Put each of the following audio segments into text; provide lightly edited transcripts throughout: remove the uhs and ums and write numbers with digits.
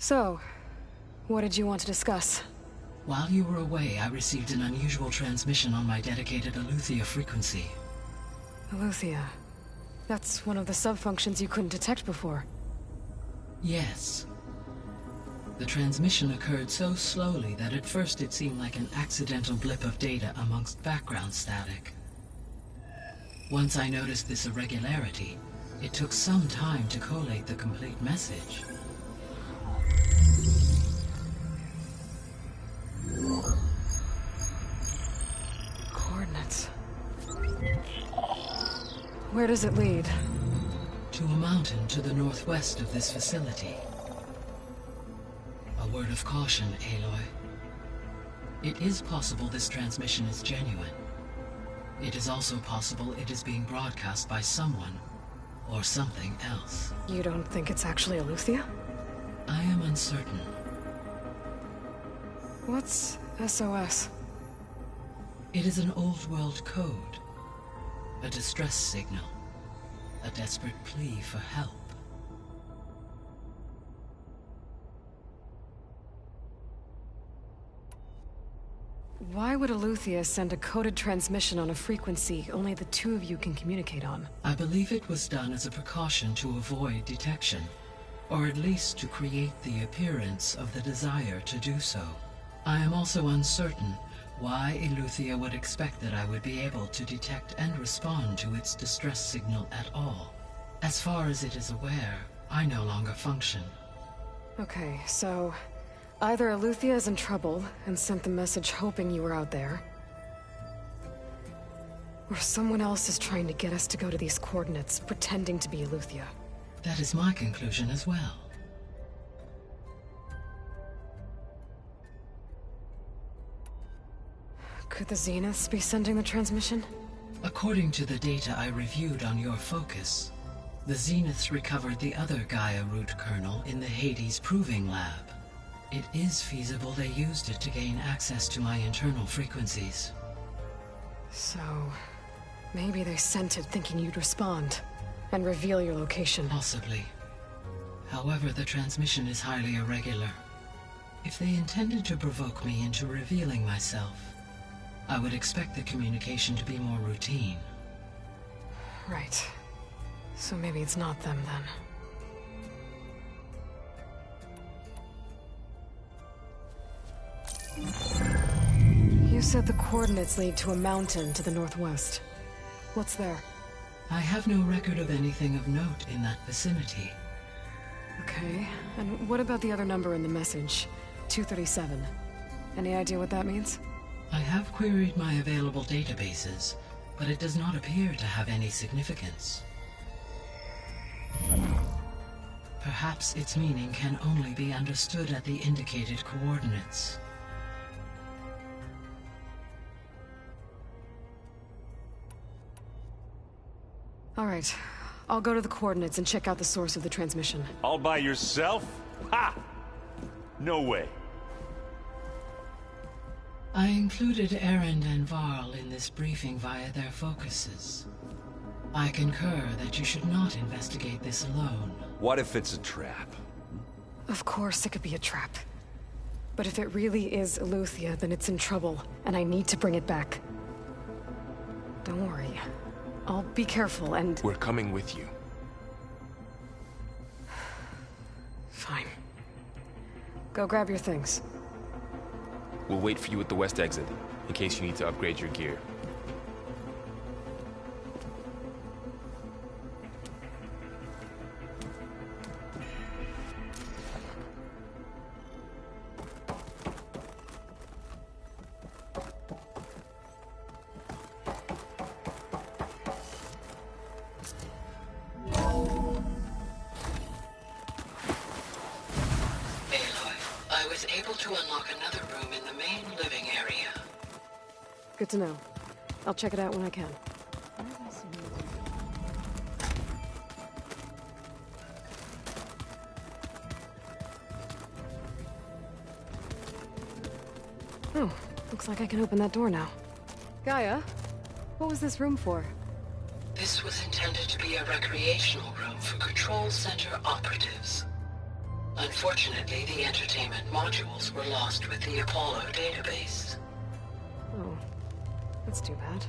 So, what did you want to discuss? While you were away, I received an unusual transmission on my dedicated Eleuthia frequency. Eleuthia. That's one of the sub-functions you couldn't detect before. Yes. The transmission occurred so slowly that at first it seemed like an accidental blip of data amongst background static. Once I noticed this irregularity, it took some time to collate the complete message. Coordinates. Where does it lead? To a mountain to the northwest of this facility. A word of caution, Aloy. It is possible this transmission is genuine. It is also possible it is being broadcast by someone or something else. You don't think it's actually Eleuthia? I am uncertain. What's SOS? It is an old world code. A distress signal. A desperate plea for help. Why would Eleuthia send a coded transmission on a frequency only the two of you can communicate on? I believe it was done as a precaution to avoid detection, or at least to create the appearance of the desire to do so. I am also uncertain why Eleuthia would expect that I would be able to detect and respond to its distress signal at all. As far as it is aware, I no longer function. Okay, so either Eleuthia is in trouble and sent the message hoping you were out there, or someone else is trying to get us to go to these coordinates, pretending to be Eleuthia. That is my conclusion as well. Could the Zeniths be sending the transmission? According to the data I reviewed on your focus, the Zeniths recovered the other Gaia root kernel in the Hades Proving Lab. It is feasible they used it to gain access to my internal frequencies. So, maybe they sent it thinking you'd respond and reveal your location. Possibly. However, the transmission is highly irregular. If they intended to provoke me into revealing myself, I would expect the communication to be more routine. Right. So maybe it's not them then. You said the coordinates lead to a mountain to the northwest. What's there? I have no record of anything of note in that vicinity. Okay, and what about the other number in the message? 237. Any idea what that means? I have queried my available databases, but it does not appear to have any significance. Perhaps its meaning can only be understood at the indicated coordinates. All right, I'll go to the coordinates and check out the source of the transmission. All by yourself? Ha! No way. I included Erend and Varl in this briefing via their focuses. I concur that you should not investigate this alone. What if it's a trap? Of course it could be a trap. But if it really is Eleuthia, then it's in trouble, and I need to bring it back. Don't worry. I'll be careful and... We're coming with you. Fine. Go grab your things. We'll wait for you at the west exit, in case you need to upgrade your gear. I was able to unlock another room in the main living area. Good to know. I'll check it out when I can. Oh, looks like I can open that door now. Gaia, what was this room for? This was intended to be a recreational room for Control Center operatives. Unfortunately, the entertainment modules were lost with the Apollo database. Oh, that's too bad.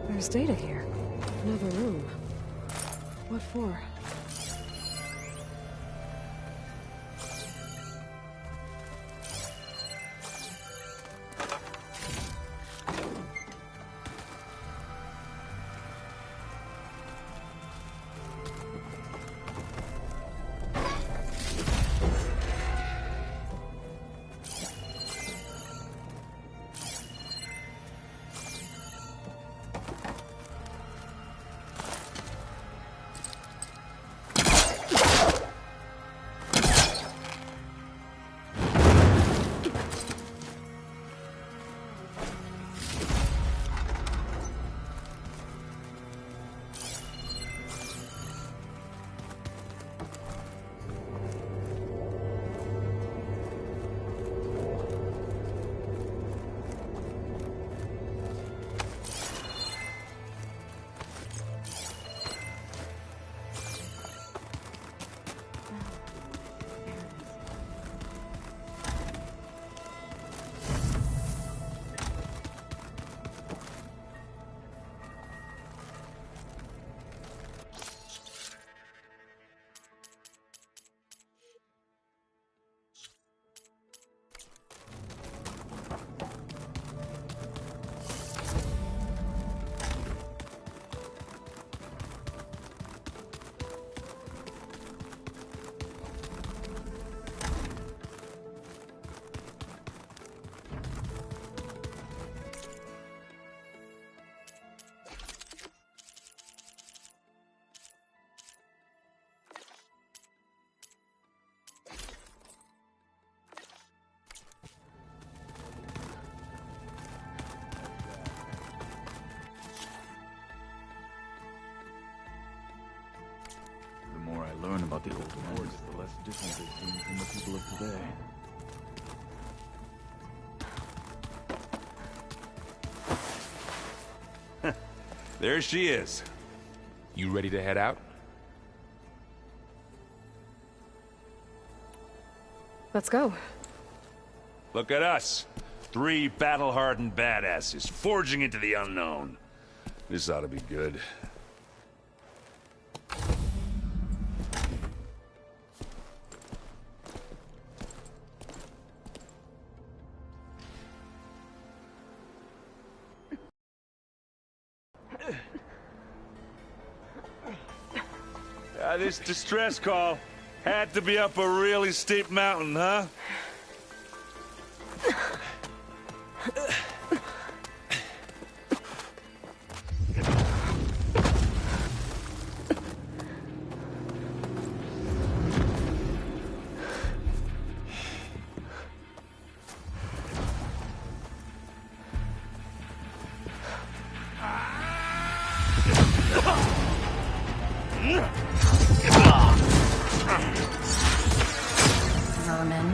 There's data here. Another room. What for? The more I learn about the old lords, the less different they seem from the people of today. There she is. You ready to head out? Let's go. Look at us. 3 battle-hardened badasses forging into the unknown. This ought to be good. This distress call had to be up a really steep mountain, huh? Vermin.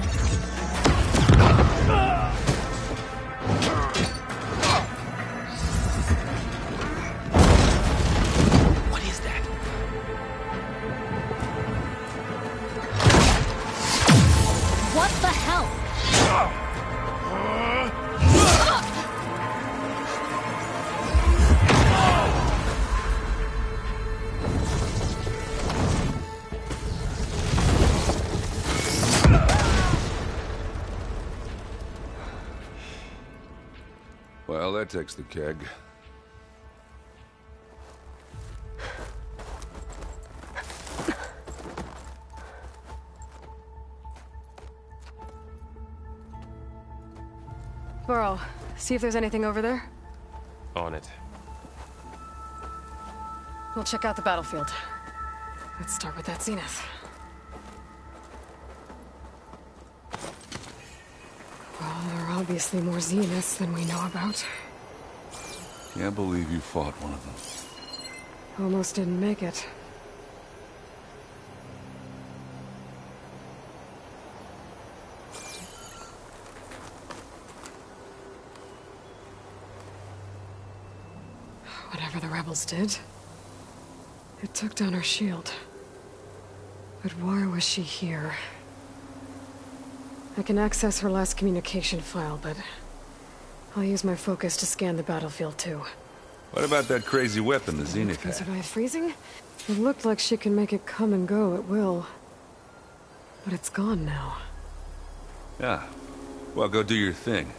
What is that? What the hell? Well, that takes the keg. Burrow, see if there's anything over there. On it. We'll check out the battlefield. Let's start with that zenith. There are obviously more Zeniths than we know about. Can't believe you fought one of them. Almost didn't make it. Whatever the rebels did, it took down her shield. But why was she here? I can access her last communication file, but I'll use my focus to scan the battlefield too. What about that crazy weapon the Zenith Can had? survive freezing? It looked like she can make it come and go at will. But it's gone now. Yeah. Well, go do your thing.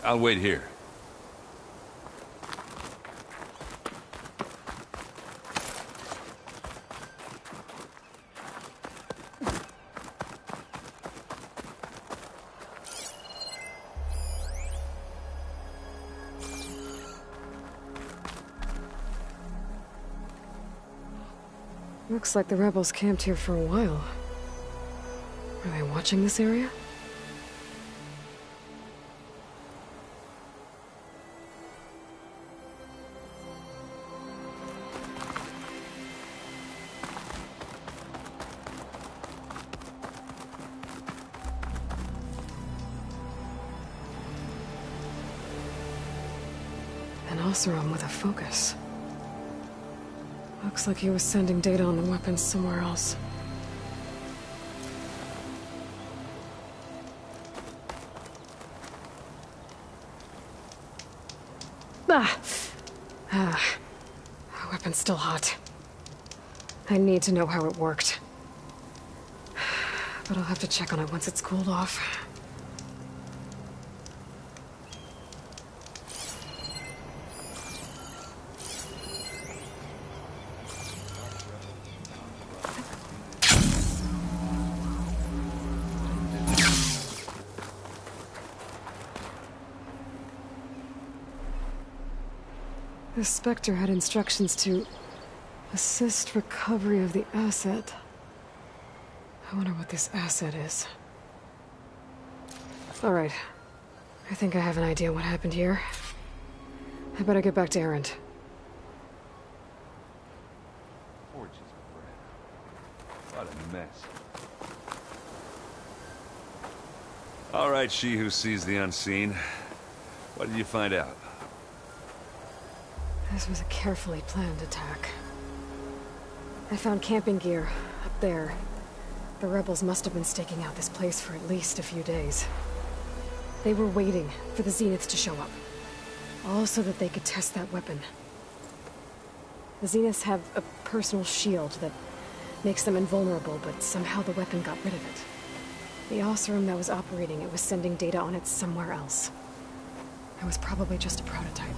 I'll wait here. Looks like the rebels camped here for a while. Are they watching this area? An Oseram with a focus. Looks like he was sending data on the weapons somewhere else. The weapon's still hot. I need to know how it worked. But I'll have to check on it once it's cooled off. The Spectre had instructions to assist recovery of the asset. I wonder what this asset is. All right. I think I have an idea what happened here. I better get back to Erend. What a mess. All right, she who sees the unseen. What did you find out? This was a carefully planned attack. I found camping gear up there. The rebels must have been staking out this place for at least a few days. They were waiting for the Zeniths to show up. All so that they could test that weapon. The Zeniths have a personal shield that makes them invulnerable, but somehow the weapon got rid of it. The Oseram that was operating it was sending data on it somewhere else. It was probably just a prototype.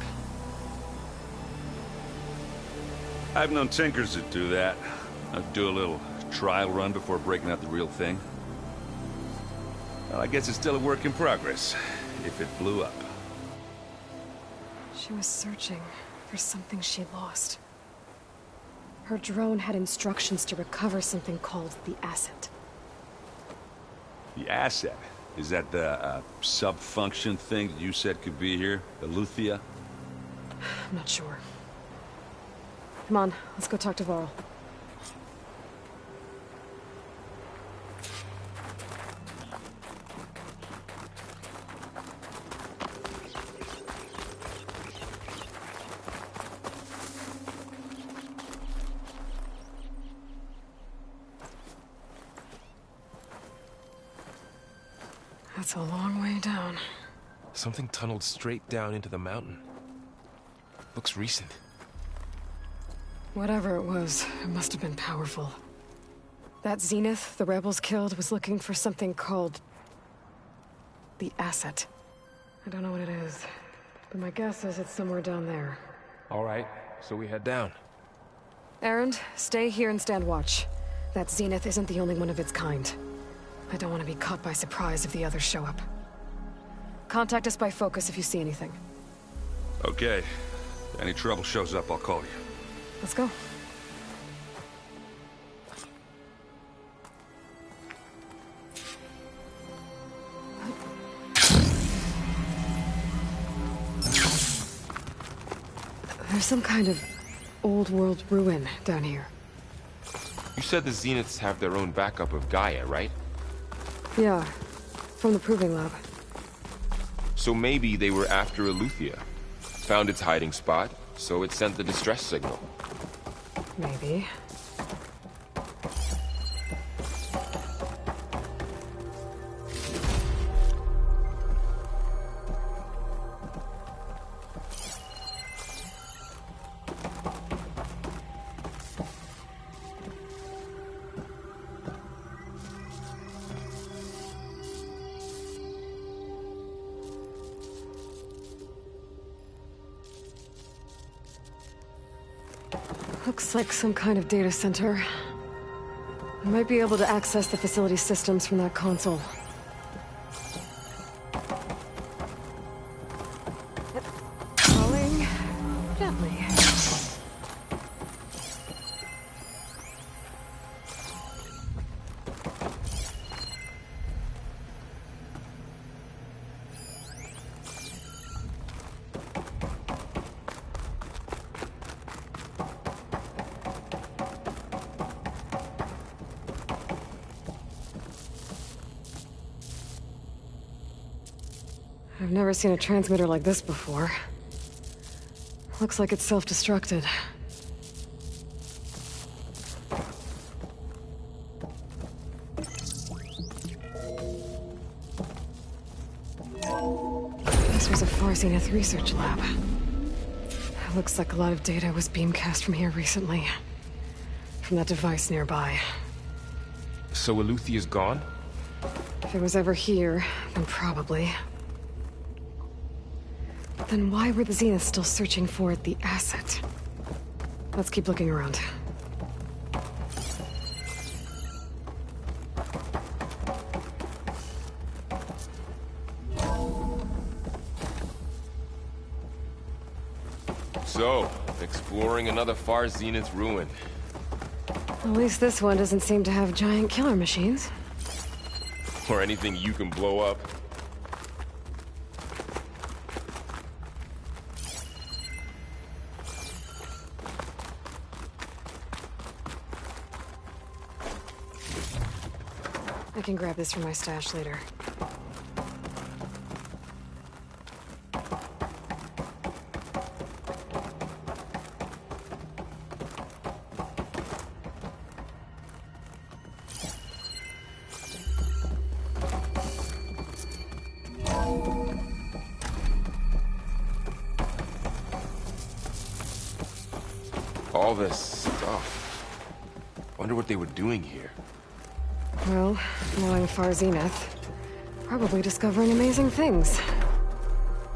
I've known tinkers that do that. I'd do a little trial run before breaking out the real thing. Well, I guess it's still a work in progress, if it blew up. She was searching for something she lost. Her drone had instructions to recover something called the asset. The asset? Is that the sub-function thing that you said could be here? The Luthia? I'm not sure. Come on, let's go talk to Varl. That's a long way down. Something tunneled straight down into the mountain. Looks recent. Whatever it was, it must have been powerful. That Zenith the rebels killed was looking for something called the asset. I don't know what it is, but my guess is it's somewhere down there. All right, so we head down. Erend, stay here and stand watch. That Zenith isn't the only one of its kind. I don't want to be caught by surprise if the others show up. Contact us by focus if you see anything. Okay. If any trouble shows up, I'll call you. Let's go. There's some kind of old world ruin down here. You said the Zeniths have their own backup of Gaia, right? Yeah, from the proving lab. So maybe they were after Eleuthia. Found its hiding spot, so it sent the distress signal. Maybe. Looks like some kind of data center. I might be able to access the facility systems from that console. Falling gently. I've never seen a transmitter like this before. Looks like it's self-destructed. This was a Far Zenith research lab. Looks like a lot of data was beamcast from here recently. From that device nearby. So Eleuthia's gone? If it was ever here, then probably. Then why were the Zeniths still searching for the asset? Let's keep looking around. So, exploring another Far Zenith ruin. At least this one doesn't seem to have giant killer machines. Or anything you can blow up. I can grab this from my stash later. All this stuff. Wonder what they were doing here. Well, knowing Far Zenith, probably discovering amazing things.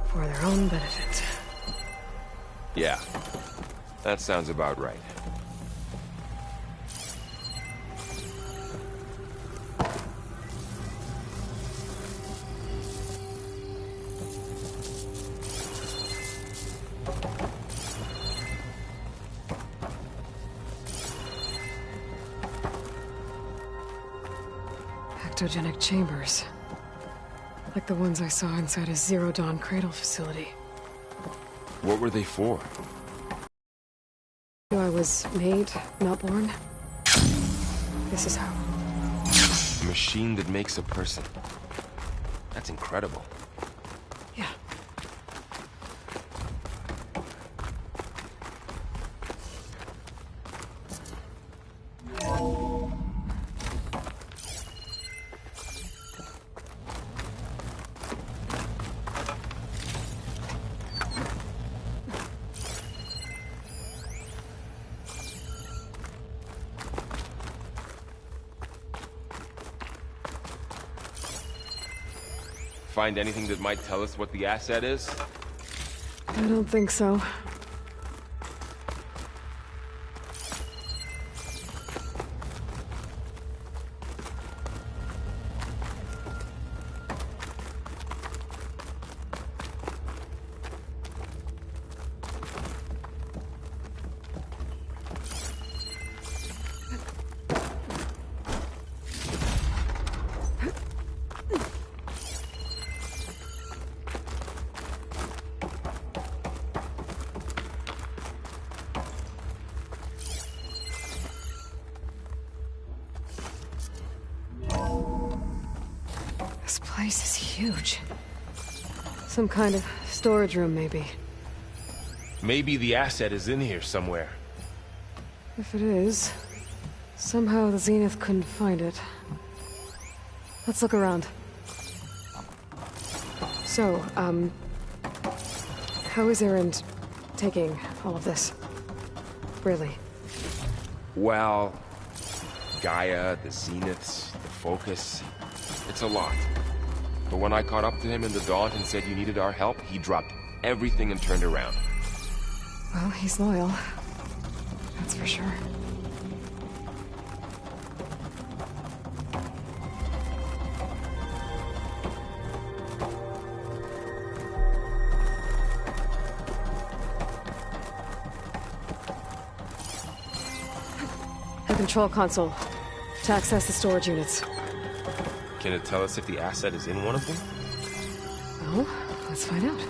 For their own benefit. Yeah, that sounds about right. Ectogenic chambers. Like the ones I saw inside a Zero Dawn cradle facility. What were they for? I was made, not born. This is how. A machine that makes a person. That's incredible. Yeah. Find anything that might tell us what the asset is? I don't think so. This place is huge. Some kind of storage room, maybe. Maybe the asset is in here somewhere. If it is, somehow the Zenith couldn't find it. Let's look around. So, how is Erend taking all of this? Really? Well, Gaia, the Zeniths, the Focus, it's a lot. But when I caught up to him in the Daunt and said you needed our help, he dropped everything and turned around. Well, he's loyal. That's for sure. The control console. To access the storage units. Can it tell us if the asset is in one of them? Well, let's find out.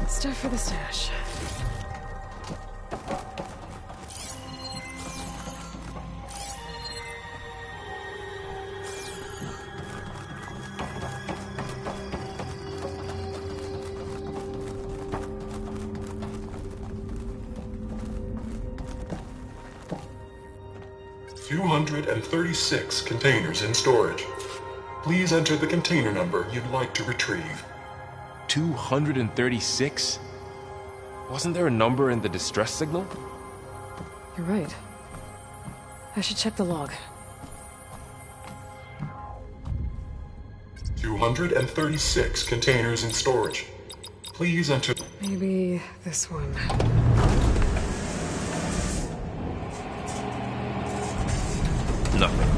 Stuff for the stash. $236 containers in storage. Please enter the container number you'd like to retrieve. 236? Wasn't there a number in the distress signal? You're right. I should check the log. 236 containers in storage. Please enter... Maybe this one. Nothing.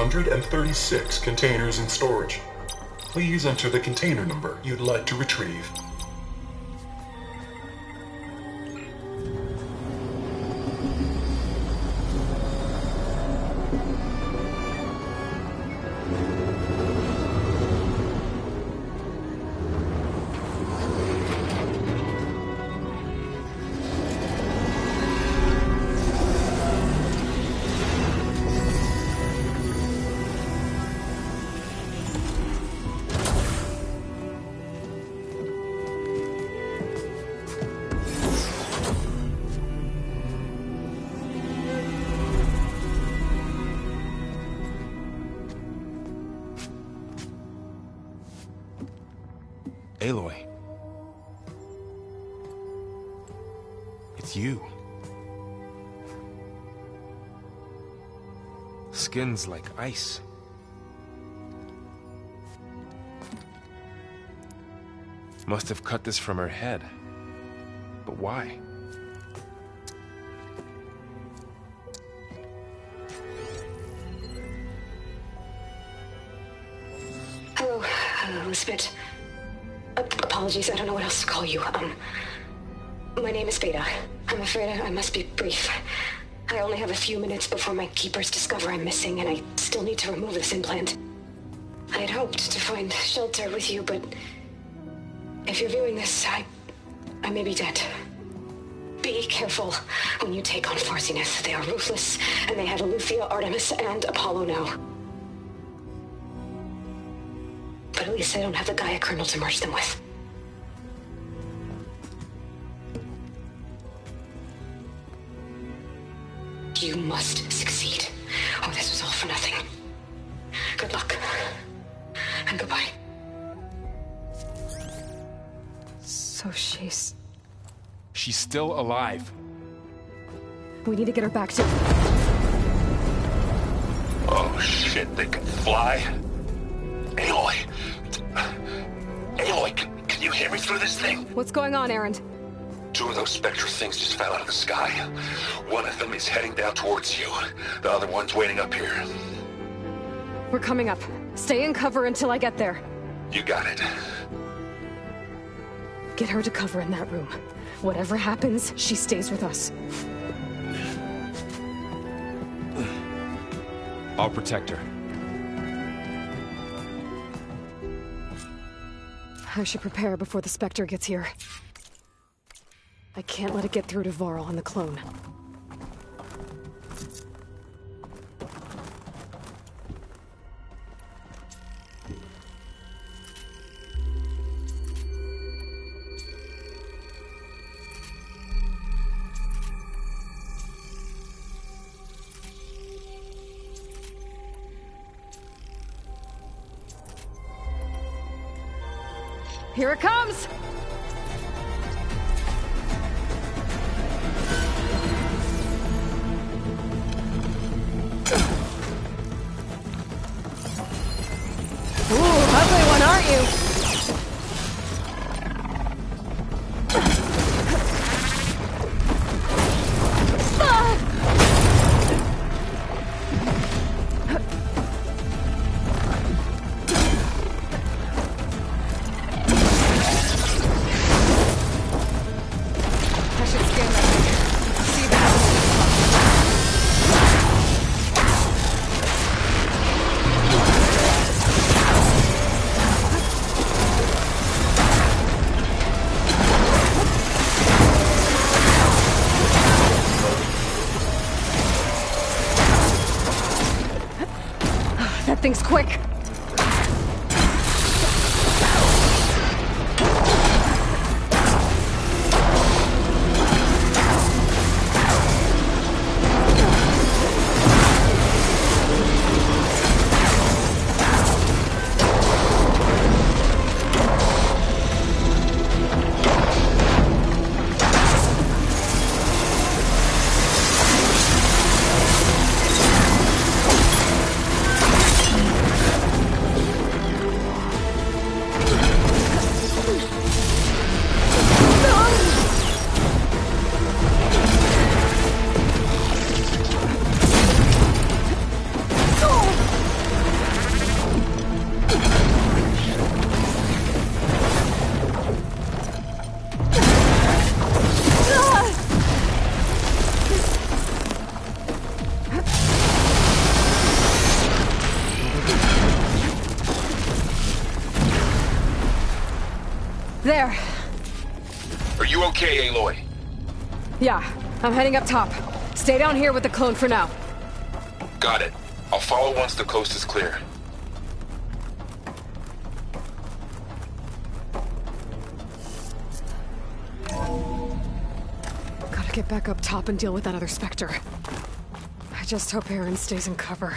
136 containers in storage. Please enter the container number you'd like to retrieve. Aloy. It's you. Skin's like ice. Must have cut this from her head. But why? Hello, Elizabeth. Apologies, I don't know what else to call you. My name is Beta. I'm afraid I must be brief. I only have a few minutes before my keepers discover I'm missing, and I still need to remove this implant. I had hoped to find shelter with you, but if you're viewing this, I may be dead. Be careful when you take on Farsineth. They are ruthless, and they have Eleuthia, Artemis, and Apollo now. But at least I don't have the Gaia kernel to merge them with. You must succeed, or this was all for nothing. Good luck. And goodbye. So she's still alive. We need to get her back to... Oh shit, they can fly? Aloy! Aloy, can you hear me through this thing? What's going on, Erend? Two of those spectral things just fell out of the sky. One of them is heading down towards you. The other one's waiting up here. We're coming up. Stay in cover until I get there. You got it. Get her to cover in that room. Whatever happens, she stays with us. I'll protect her. I should prepare before the Spectre gets here. I can't let it get through to Varl and the clone. Here it comes! Ooh, ugly one, aren't you? That thing's quick. There. Are you okay, Aloy? Yeah, I'm heading up top. Stay down here with the clone for now. Got it. I'll follow once the coast is clear. Gotta get back up top and deal with that other Spectre. I just hope Aaron stays in cover.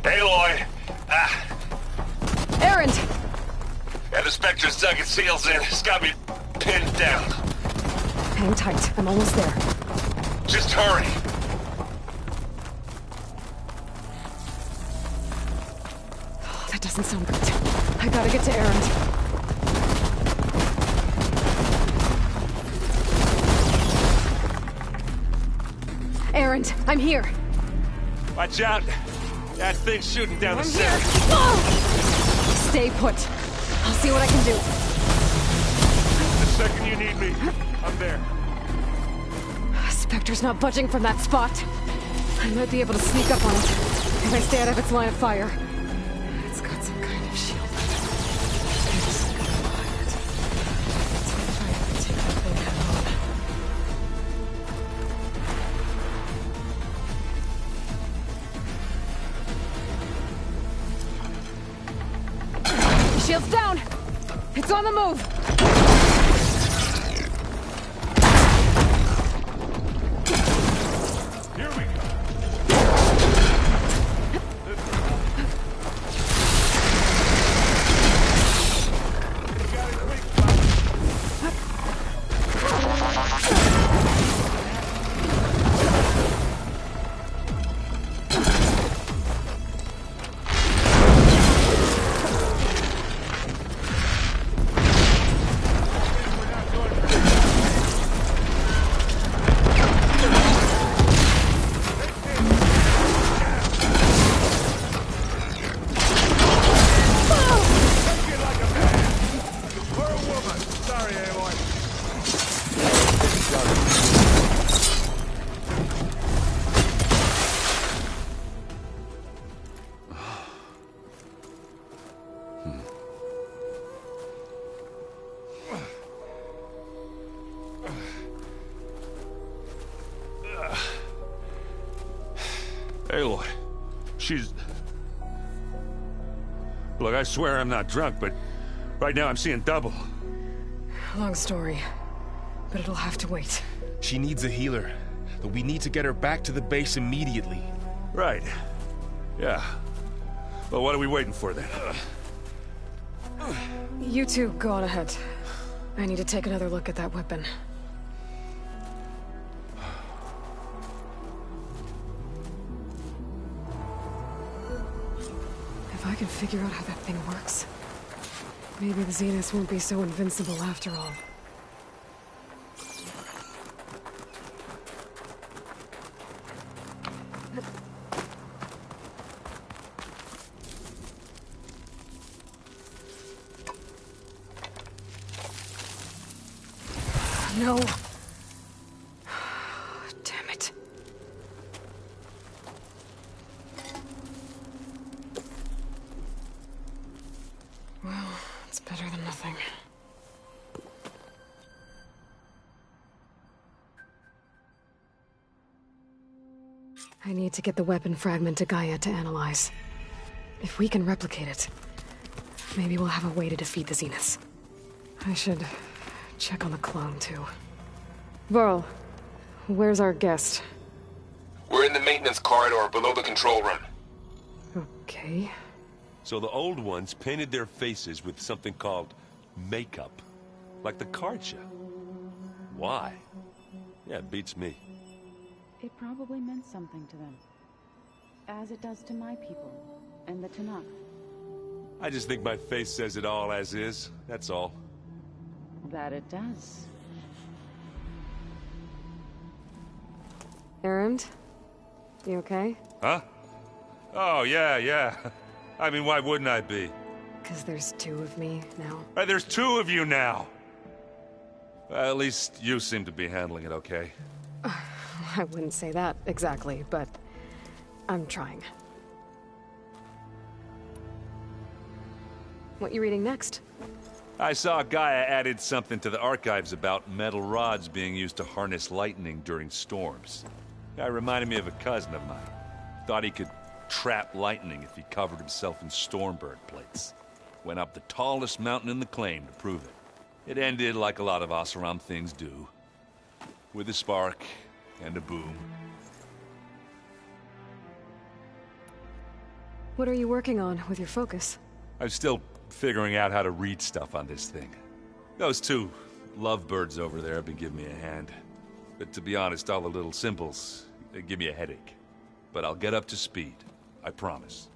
Aloy! Aaron! Yeah, the Spectre's dug its heels in. It's got me pinned down. Hang tight. I'm almost there. Just hurry. Oh, that doesn't sound good. I gotta get to Aaron. Aaron, I'm here. Watch out. That thing's shooting down the I'm here. center. Oh! Stay put. I'll see what I can do. The second you need me, I'm there. Spectre's not budging from that spot. I might be able to sneak up on it if I stay out of its line of fire. It's got some kind of shield. I just gotta find it. Let's see if I can take that thing head on. Shield's down! It's on the move! Here we go. Aloy, she's... Look, I swear I'm not drunk, but right now I'm seeing double. Long story, but it'll have to wait. She needs a healer, but we need to get her back to the base immediately. Right. Yeah. Well, what are we waiting for then? You two go on ahead. I need to take another look at that weapon. If I can figure out how that thing works, maybe the Zeniths won't be so invincible after all. No. Damn it. Well, it's better than nothing. I need to get the weapon fragment to Gaia to analyze. If we can replicate it, maybe we'll have a way to defeat the Zeniths. I should check on the clone, too. Varl, where's our guest? We're in the maintenance corridor below the control room. Okay. So the old ones painted their faces with something called makeup. Like the card show. Why? Yeah, it beats me. It probably meant something to them. As it does to my people, and the Tanakh. I just think my face says it all as is, that's all. That it does. Erend? You okay? Huh? Oh, yeah. I mean, why wouldn't I be? Because there's two of me now. There's two of you now! At least you seem to be handling it okay. I wouldn't say that exactly, but I'm trying. What you reading next? I saw Gaia added something to the archives about metal rods being used to harness lightning during storms. Guy reminded me of a cousin of mine. Thought he could trap lightning if he covered himself in Stormbird plates. Went up the tallest mountain in the claim to prove it. It ended like a lot of Oseram things do. With a spark and a boom. What are you working on with your focus? I'm still figuring out how to read stuff on this thing. Those two lovebirds over there have been giving me a hand. But to be honest, all the little symbols, they give me a headache. But I'll get up to speed. I promise.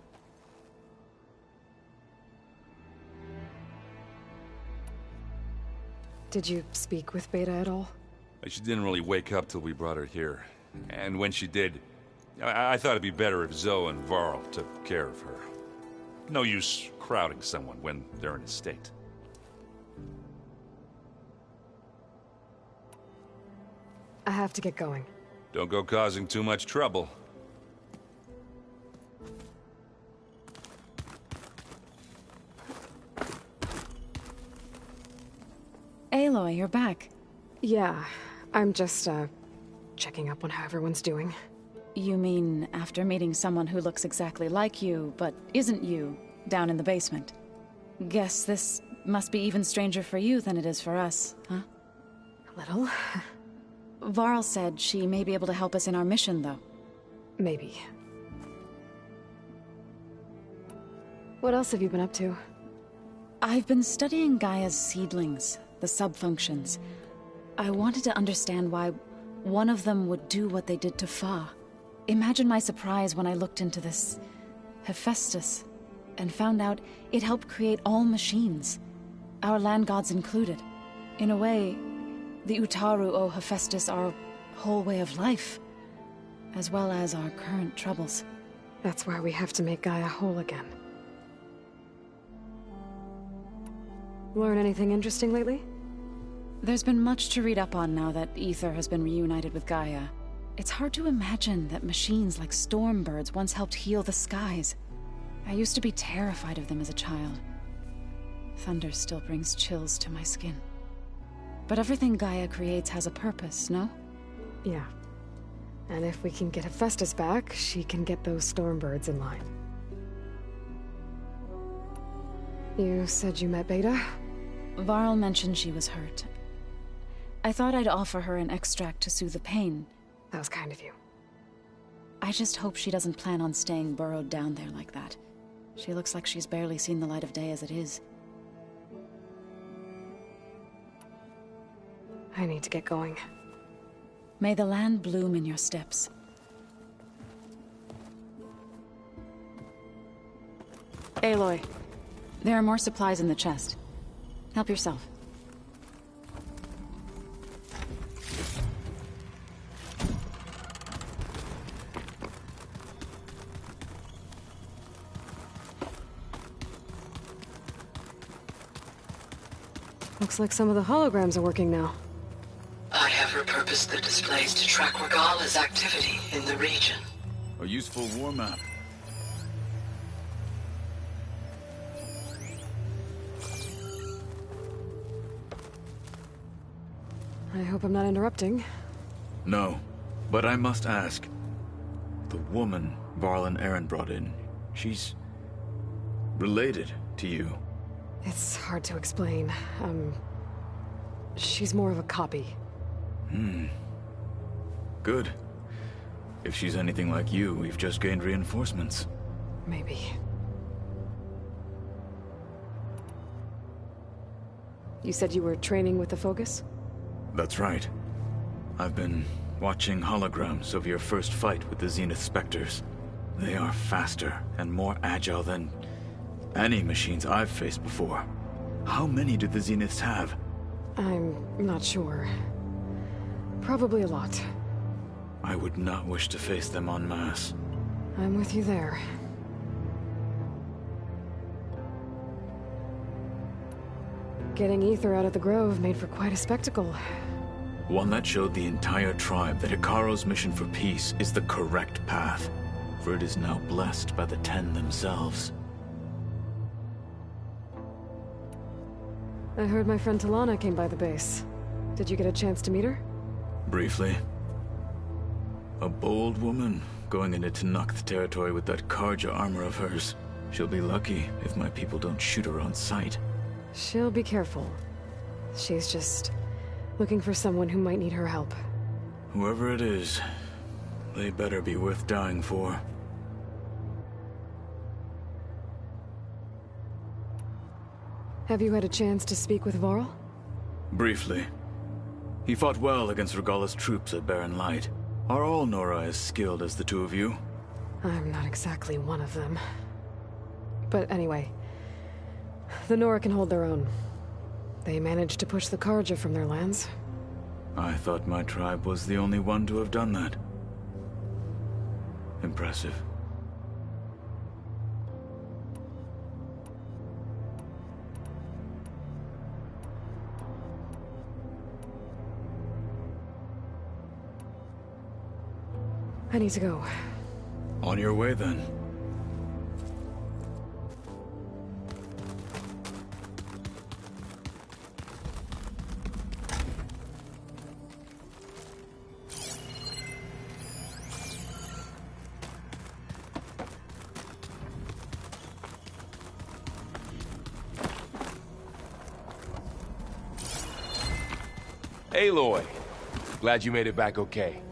Did you speak with Beta at all? She didn't really wake up till we brought her here. And when she did, I thought it'd be better if Zoe and Varl took care of her. No use crowding someone when they're in a state. I have to get going. Don't go causing too much trouble. Aloy, you're back. Yeah, I'm just, checking up on how everyone's doing. You mean after meeting someone who looks exactly like you, but isn't you, down in the basement? Guess this must be even stranger for you than it is for us, huh? A little. Varl said she may be able to help us in our mission, though. Maybe. What else have you been up to? I've been studying Gaia's seedlings, the subfunctions. I wanted to understand why one of them would do what they did to Fa. Imagine my surprise when I looked into this Hephaestus and found out it helped create all machines, our land gods included. In a way, the Utaru owe Hephaestus our whole way of life, as well as our current troubles. That's why we have to make Gaia whole again. Learn anything interesting lately? There's been much to read up on now that Ether has been reunited with Gaia. It's hard to imagine that machines like Stormbirds once helped heal the skies. I used to be terrified of them as a child. Thunder still brings chills to my skin. But everything Gaia creates has a purpose, no? Yeah. And if we can get Hephaestus back, she can get those Stormbirds in line. You said you met Beta? Varl mentioned she was hurt. I thought I'd offer her an extract to soothe the pain. That was kind of you. I just hope she doesn't plan on staying burrowed down there like that. She looks like she's barely seen the light of day as it is. I need to get going. May the land bloom in your steps. Aloy, there are more supplies in the chest. Help yourself. Looks like some of the holograms are working now. I have repurposed the displays to track Regala's activity in the region. A useful war map. I hope I'm not interrupting. No, but I must ask. The woman Varl and Erend brought in, she's related to you. It's hard to explain. She's more of a copy. Good. If she's anything like you, we've just gained reinforcements. Maybe. You said you were training with the Focus? That's right. I've been watching holograms of your first fight with the Zenith Spectres. They are faster and more agile than any machines I've faced before. How many do the Zeniths have? I'm not sure. Probably a lot. I would not wish to face them en masse. I'm with you there. Getting Ether out of the Grove made for quite a spectacle. One that showed the entire tribe that Hikaru's mission for peace is the correct path, for it is now blessed by the Ten themselves. I heard my friend Talana came by the base. Did you get a chance to meet her? Briefly. A bold woman, going into Tenakth territory with that Karja armor of hers. She'll be lucky if my people don't shoot her on sight. She'll be careful. She's just looking for someone who might need her help. Whoever it is, they better be worth dying for. Have you had a chance to speak with Varl? Briefly. He fought well against Regalla's troops at Barren Light. Are all Nora as skilled as the two of you? I'm not exactly one of them. But anyway, the Nora can hold their own. They managed to push the Karja from their lands. I thought my tribe was the only one to have done that. Impressive. I need to go. On your way, then. Aloy, glad you made it back okay.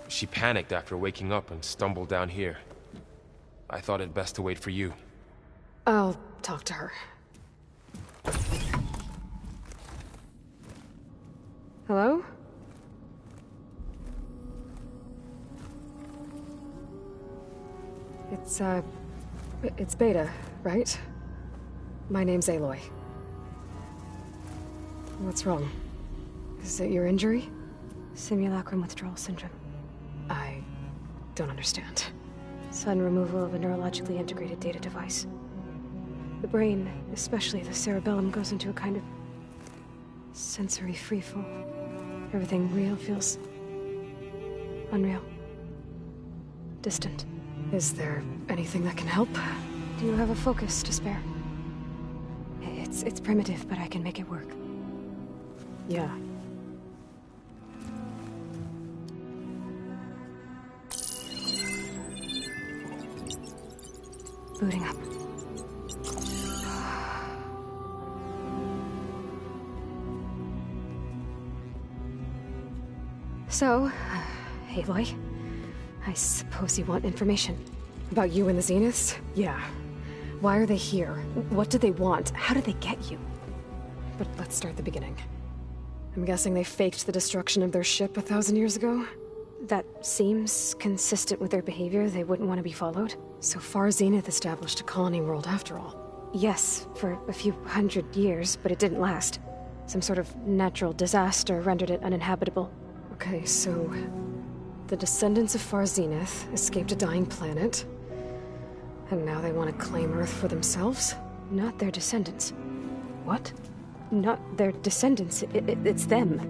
She panicked after waking up and stumbled down here. I thought it best to wait for you. I'll talk to her. Hello? It's Beta, right? My name's Aloy. What's wrong? Is it your injury? Simulacrum withdrawal syndrome. I don't understand. Sudden removal of a neurologically integrated data device. The brain, especially the cerebellum, goes into a kind of sensory freefall. Everything real feels unreal. Distant. Is there anything that can help? Do you have a focus to spare? It's primitive, but I can make it work. Yeah. Booting up. So, Aloy, I suppose you want information. About you and the Zeniths? Yeah. Why are they here? What do they want? How did they get you? But let's start at the beginning. I'm guessing they faked the destruction of their ship 1,000 years ago? That seems consistent with their behavior. They wouldn't want to be followed. So far, Zenith established a colony world after all. Yes, for a few hundred years, but it didn't last. Some sort of natural disaster rendered it uninhabitable. Okay, so the descendants of Far Zenith escaped a dying planet, and now they want to claim Earth for themselves? Not their descendants. What? Not their descendants. It's them.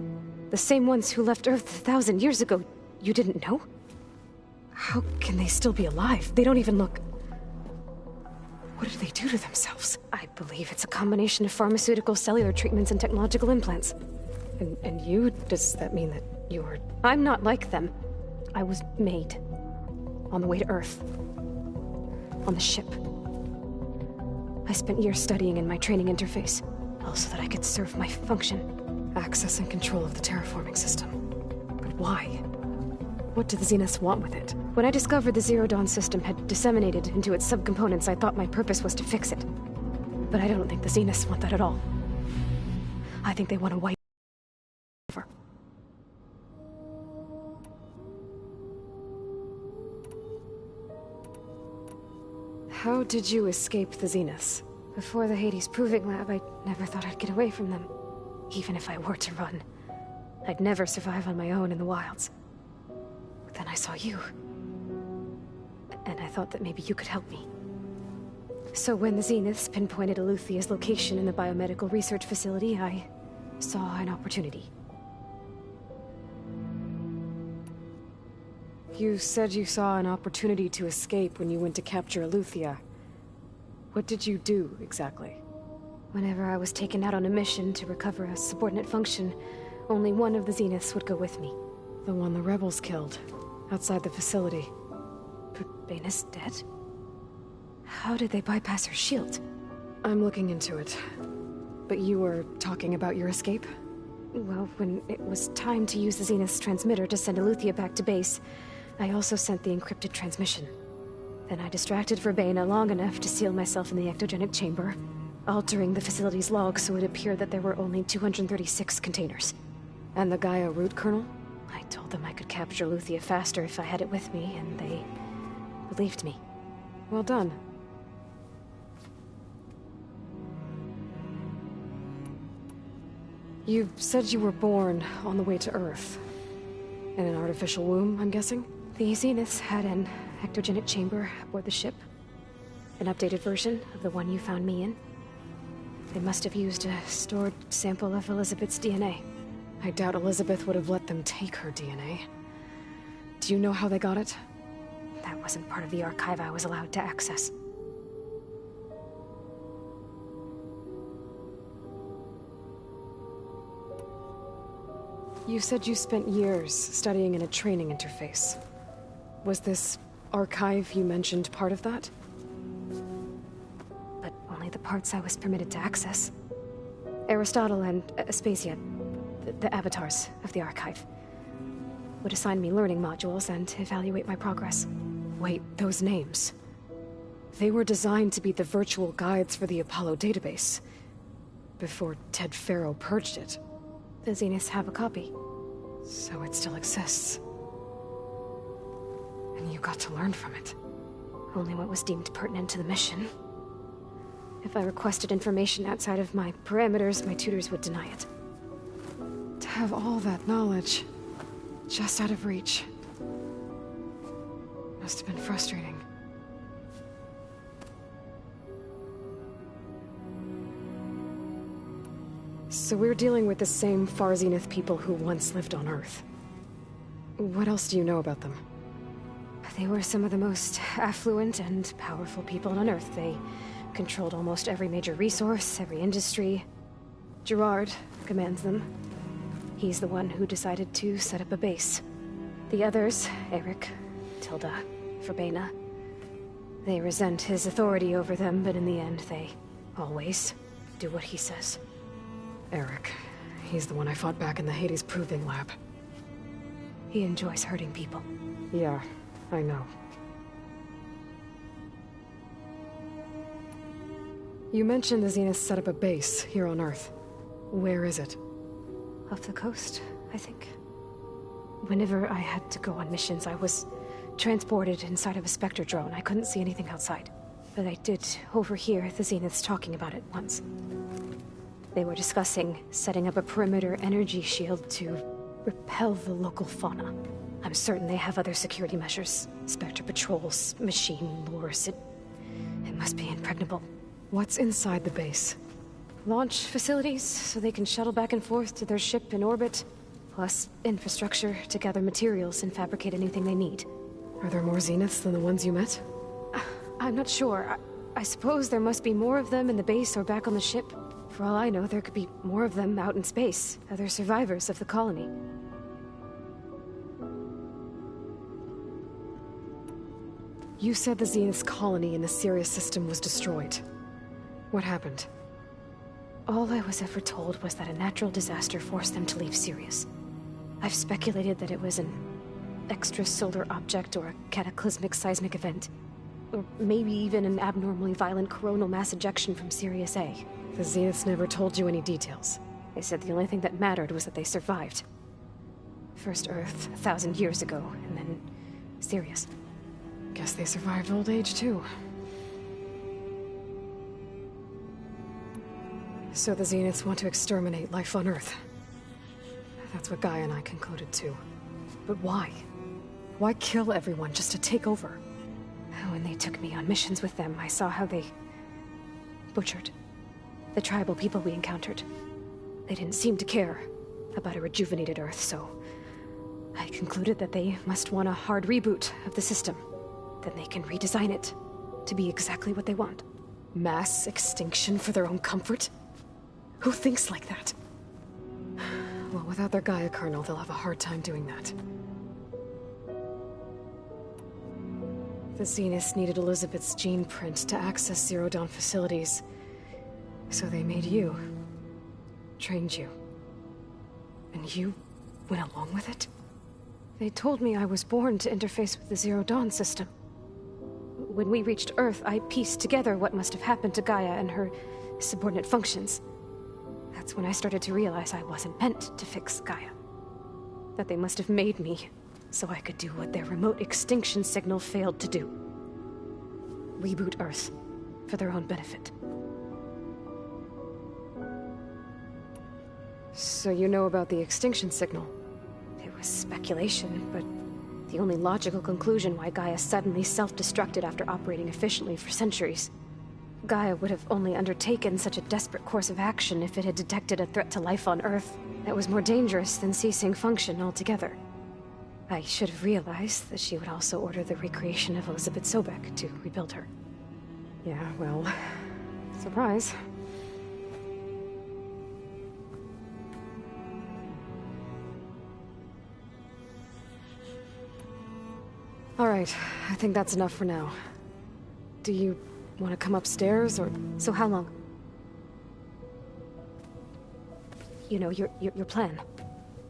The same ones who left Earth 1,000 years ago. You didn't know? How can they still be alive? They don't even look... What did they do to themselves? I believe it's a combination of pharmaceutical, cellular treatments, and technological implants. And you? Does that mean that you're... I'm not like them. I was made. On the way to Earth. On the ship. I spent years studying in my training interface, all so that I could serve my function. Access and control of the terraforming system. But why? What do the Zeniths want with it? When I discovered the Zero Dawn system had disseminated into its subcomponents, I thought my purpose was to fix it. But I don't think the Zeniths want that at all. I think they want to wipe over. How did you escape the Zeniths? Before the Hades Proving Lab, I never thought I'd get away from them. Even if I were to run. I'd never survive on my own in the wilds. But then I saw you. And I thought that maybe you could help me. So when the Zeniths pinpointed Eluthia's location in the biomedical research facility, I saw an opportunity. You said you saw an opportunity to escape when you went to capture Eluthia. What did you do, exactly? Whenever I was taken out on a mission to recover a subordinate function, only one of the Zeniths would go with me. The one the rebels killed, outside the facility. But Baina's dead? How did they bypass her shield? I'm looking into it. But you were talking about your escape? Well, when it was time to use the Zenith's transmitter to send Eluthia back to base, I also sent the encrypted transmission. Then I distracted Verbena long enough to seal myself in the ectogenic chamber, altering the facility's log so it appeared that there were only 236 containers. And the Gaia root kernel? I told them I could capture Eluthia faster if I had it with me, and they believed me. Well done. You said you were born on the way to Earth. In an artificial womb, I'm guessing? The Zeniths had an ectogenic chamber aboard the ship. An updated version of the one you found me in. They must have used a stored sample of Elizabeth's DNA. I doubt Elizabeth would have let them take her DNA. Do you know how they got it? That wasn't part of the archive I was allowed to access. You said you spent years studying in a training interface. Was this archive you mentioned part of that? But only the parts I was permitted to access. Aristotle and Aspasia, the avatars of the archive, would assign me learning modules and evaluate my progress. Wait, those names. They were designed to be the virtual guides for the Apollo database. Before Ted Faro purged it. The Zeniths have a copy. So it still exists. And you got to learn from it. Only what was deemed pertinent to the mission. If I requested information outside of my parameters, my tutors would deny it. To have all that knowledge, just out of reach. Must have been frustrating. So we're dealing with the same Far Zenith people who once lived on Earth. What else do you know about them? They were some of the most affluent and powerful people on Earth. They controlled almost every major resource, every industry. Gerard commands them. He's the one who decided to set up a base. The others, Eric, Tilda, Verbena, they resent his authority over them, but in the end, they always do what he says. Eric. He's the one I fought back in the Hades Proving Lab. He enjoys hurting people. Yeah, I know. You mentioned the Zeniths set up a base here on Earth. Where is it? Off the coast, I think. Whenever I had to go on missions, I was transported inside of a Spectre drone. I couldn't see anything outside. But I did overhear the Zeniths talking about it once. They were discussing setting up a perimeter energy shield to repel the local fauna. I'm certain they have other security measures. Spectre patrols, machine lures. It must be impregnable. What's inside the base? Launch facilities, so they can shuttle back and forth to their ship in orbit. Plus, infrastructure to gather materials and fabricate anything they need. Are there more Zeniths than the ones you met? I'm not sure. I suppose there must be more of them in the base or back on the ship. For all I know, there could be more of them out in space, other survivors of the colony. You said the Zenith's colony in the Sirius system was destroyed. What happened? All I was ever told was that a natural disaster forced them to leave Sirius. I've speculated that it was an extrasolar object or a cataclysmic seismic event. Or maybe even an abnormally violent coronal mass ejection from Sirius A. The Zeniths never told you any details. They said the only thing that mattered was that they survived. First Earth, 1,000 years ago, and then Sirius. Guess they survived old age, too. So the Zeniths want to exterminate life on Earth. That's what Gaia and I concluded too. But why? Why kill everyone just to take over? When they took me on missions with them, I saw how they butchered the tribal people we encountered. They didn't seem to care about a rejuvenated Earth, so I concluded that they must want a hard reboot of the system. Then they can redesign it to be exactly what they want. Mass extinction for their own comfort? Who thinks like that? Well, without their Gaia kernel, they'll have a hard time doing that. The Zeniths needed Elizabeth's gene print to access Zero Dawn facilities. So they made you. Trained you. And you went along with it? They told me I was born to interface with the Zero Dawn system. When we reached Earth, I pieced together what must have happened to Gaia and her subordinate functions. That's when I started to realize I wasn't meant to fix Gaia. That they must have made me so I could do what their remote extinction signal failed to do. Reboot Earth for their own benefit. So you know about the extinction signal? It was speculation, but the only logical conclusion why Gaia suddenly self-destructed after operating efficiently for centuries. Gaia would have only undertaken such a desperate course of action if it had detected a threat to life on Earth that was more dangerous than ceasing function altogether. I should have realized that she would also order the recreation of Elizabeth Sobek to rebuild her. Yeah, well, surprise. All right, I think that's enough for now. Do you want to come upstairs, or... So how long? You know, your plan.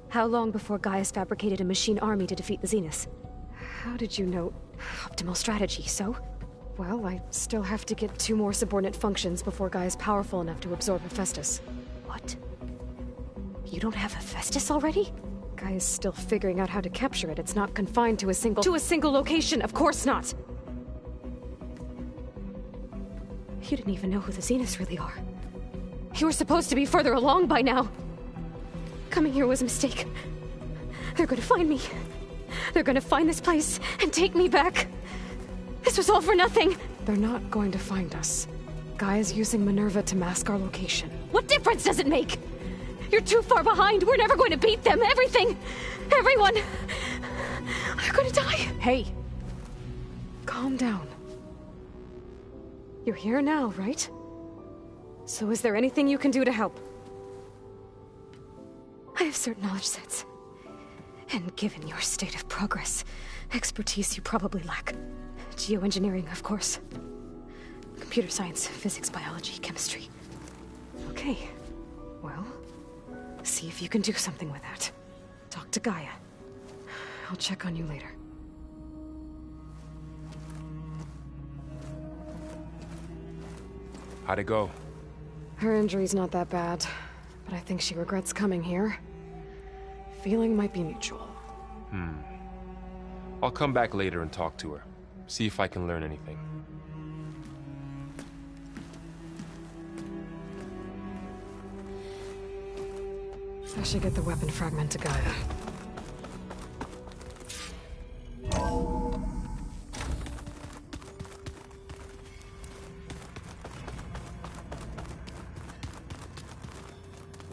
How long before Gaia's fabricated a machine army to defeat the Zeniths? How did you know? Optimal strategy, so? Well, I still have to get 2 more subordinate functions before Gaia's powerful enough to absorb Hephaestus. What? You don't have Hephaestus already? Gaia's still figuring out how to capture it. It's not confined to a single... To a single location! Of course not! You didn't even know who the Zeniths really are. You were supposed to be further along by now. Coming here was a mistake. They're gonna find me. They're gonna find this place and take me back. This was all for nothing. They're not going to find us. Gaia's using Minerva to mask our location. What difference does it make? You're too far behind. We're never going to beat them. Everything, everyone, are gonna die. Hey, calm down. You're here now, right? So is there anything you can do to help? I have certain knowledge sets. And given your state of progress, expertise you probably lack. Geoengineering, of course. Computer science, physics, biology, chemistry. Okay. Well, see if you can do something with that. Talk to Gaia. I'll check on you later. How'd it go? Her injury's not that bad, but I think she regrets coming here. Feeling might be mutual. I'll come back later and talk to her. See if I can learn anything. I should get the weapon fragment to Gaia.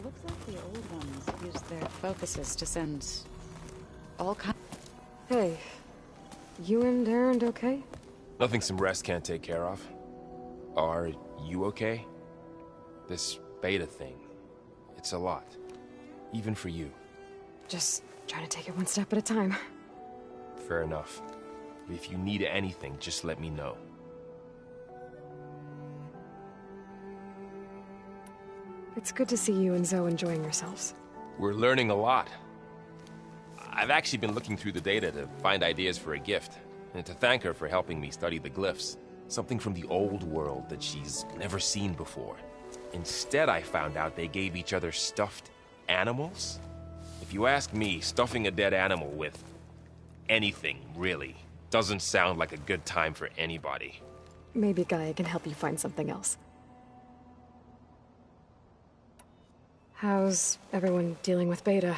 Looks like the old ones used their focuses to send all kinds. Hey, you and Erend okay? Nothing some rest can't take care of. Are you okay? This beta thing, it's a lot. Even for you. Just trying to take it one step at a time. Fair enough. If you need anything, just let me know. It's good to see you and Zoe enjoying yourselves. We're learning a lot. I've actually been looking through the data to find ideas for a gift, and to thank her for helping me study the glyphs. Something from the old world that she's never seen before. Instead, I found out they gave each other stuffed animals? If you ask me, stuffing a dead animal with anything, really, doesn't sound like a good time for anybody. Maybe Gaia can help you find something else. How's everyone dealing with Beta?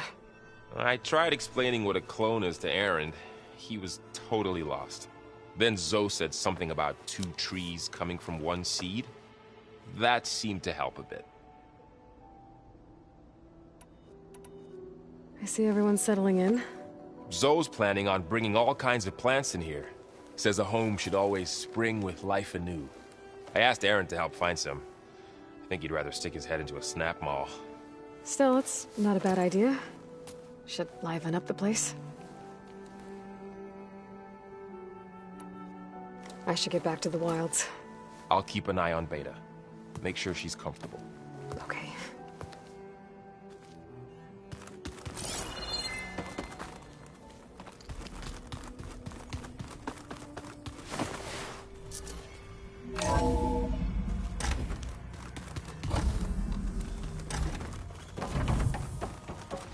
I tried explaining what a clone is to Aaron. He was totally lost. Then Zoe said something about 2 trees coming from 1 seed. That seemed to help a bit. I see everyone settling in. Zoe's planning on bringing all kinds of plants in here. Says a home should always spring with life anew. I asked Aaron to help find some. I think he'd rather stick his head into a snap mall. Still, it's not a bad idea. Should liven up the place. I should get back to the wilds. I'll keep an eye on Beta. Make sure she's comfortable. Okay.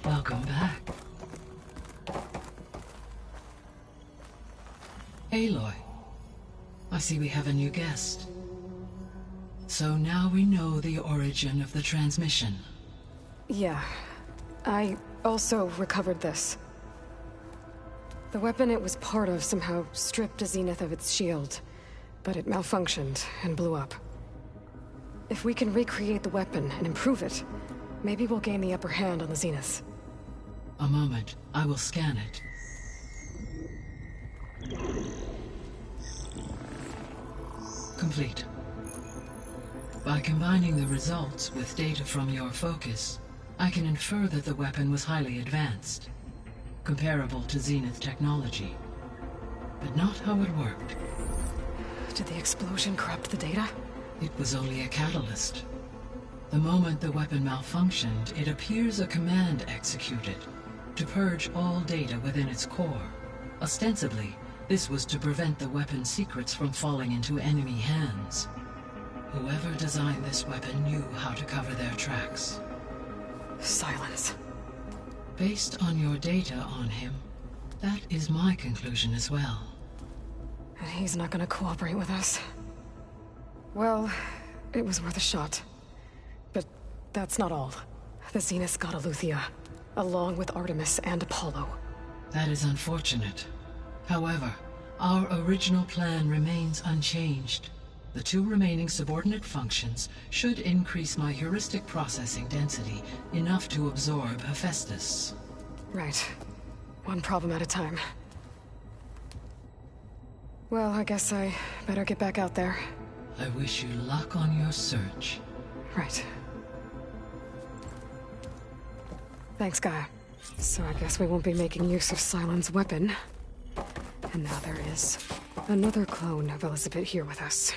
Welcome back. Aloy, I see we have a new guest. So now we know the origin of the transmission. Yeah. I also recovered this. The weapon it was part of somehow stripped a Zenith of its shield, but it malfunctioned and blew up. If we can recreate the weapon and improve it, maybe we'll gain the upper hand on the Zeniths. A moment, I will scan it. Complete. By combining the results with data from your focus, I can infer that the weapon was highly advanced, comparable to Zenith technology, but not how it worked. Did the explosion corrupt the data? It was only a catalyst. The moment the weapon malfunctioned, it appears a command executed to purge all data within its core. Ostensibly, this was to prevent the weapon's secrets from falling into enemy hands. Whoever designed this weapon knew how to cover their tracks. Silence. Based on your data on him, that is my conclusion as well. And he's not gonna cooperate with us. Well, it was worth a shot. But that's not all. The Zeniths got Eleuthia, along with Artemis and Apollo. That is unfortunate. However, our original plan remains unchanged. The 2 remaining subordinate functions should increase my heuristic processing density enough to absorb Hephaestus. Right. One problem at a time. Well, I guess I better get back out there. I wish you luck on your search. Right. Thanks, Gaia. So I guess we won't be making use of Cylon's weapon. And now there is another clone of Elizabeth here with us.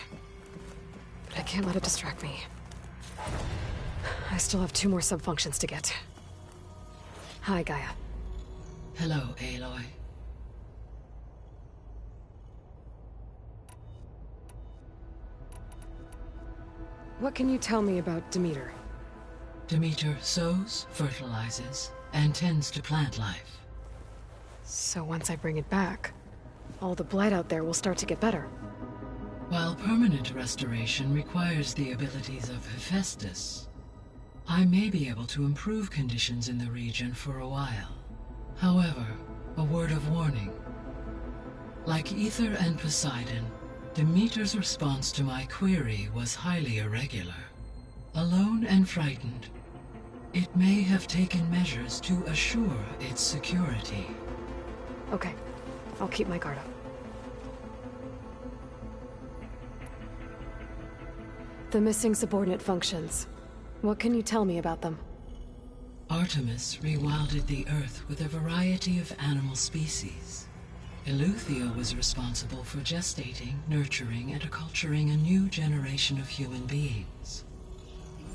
But I can't let it distract me. I still have 2 more sub-functions to get. Hi, Gaia. Hello, Aloy. What can you tell me about Demeter? Demeter sows, fertilizes, and tends to plant life. So once I bring it back, all the blight out there will start to get better. While permanent restoration requires the abilities of Hephaestus, I may be able to improve conditions in the region for a while. However, a word of warning. Like Ether and Poseidon, Demeter's response to my query was highly irregular. Alone and frightened, it may have taken measures to assure its security. Okay, I'll keep my guard up. The missing subordinate functions. What can you tell me about them? Artemis rewilded the Earth with a variety of animal species. Eleuthia was responsible for gestating, nurturing, and acculturating a new generation of human beings.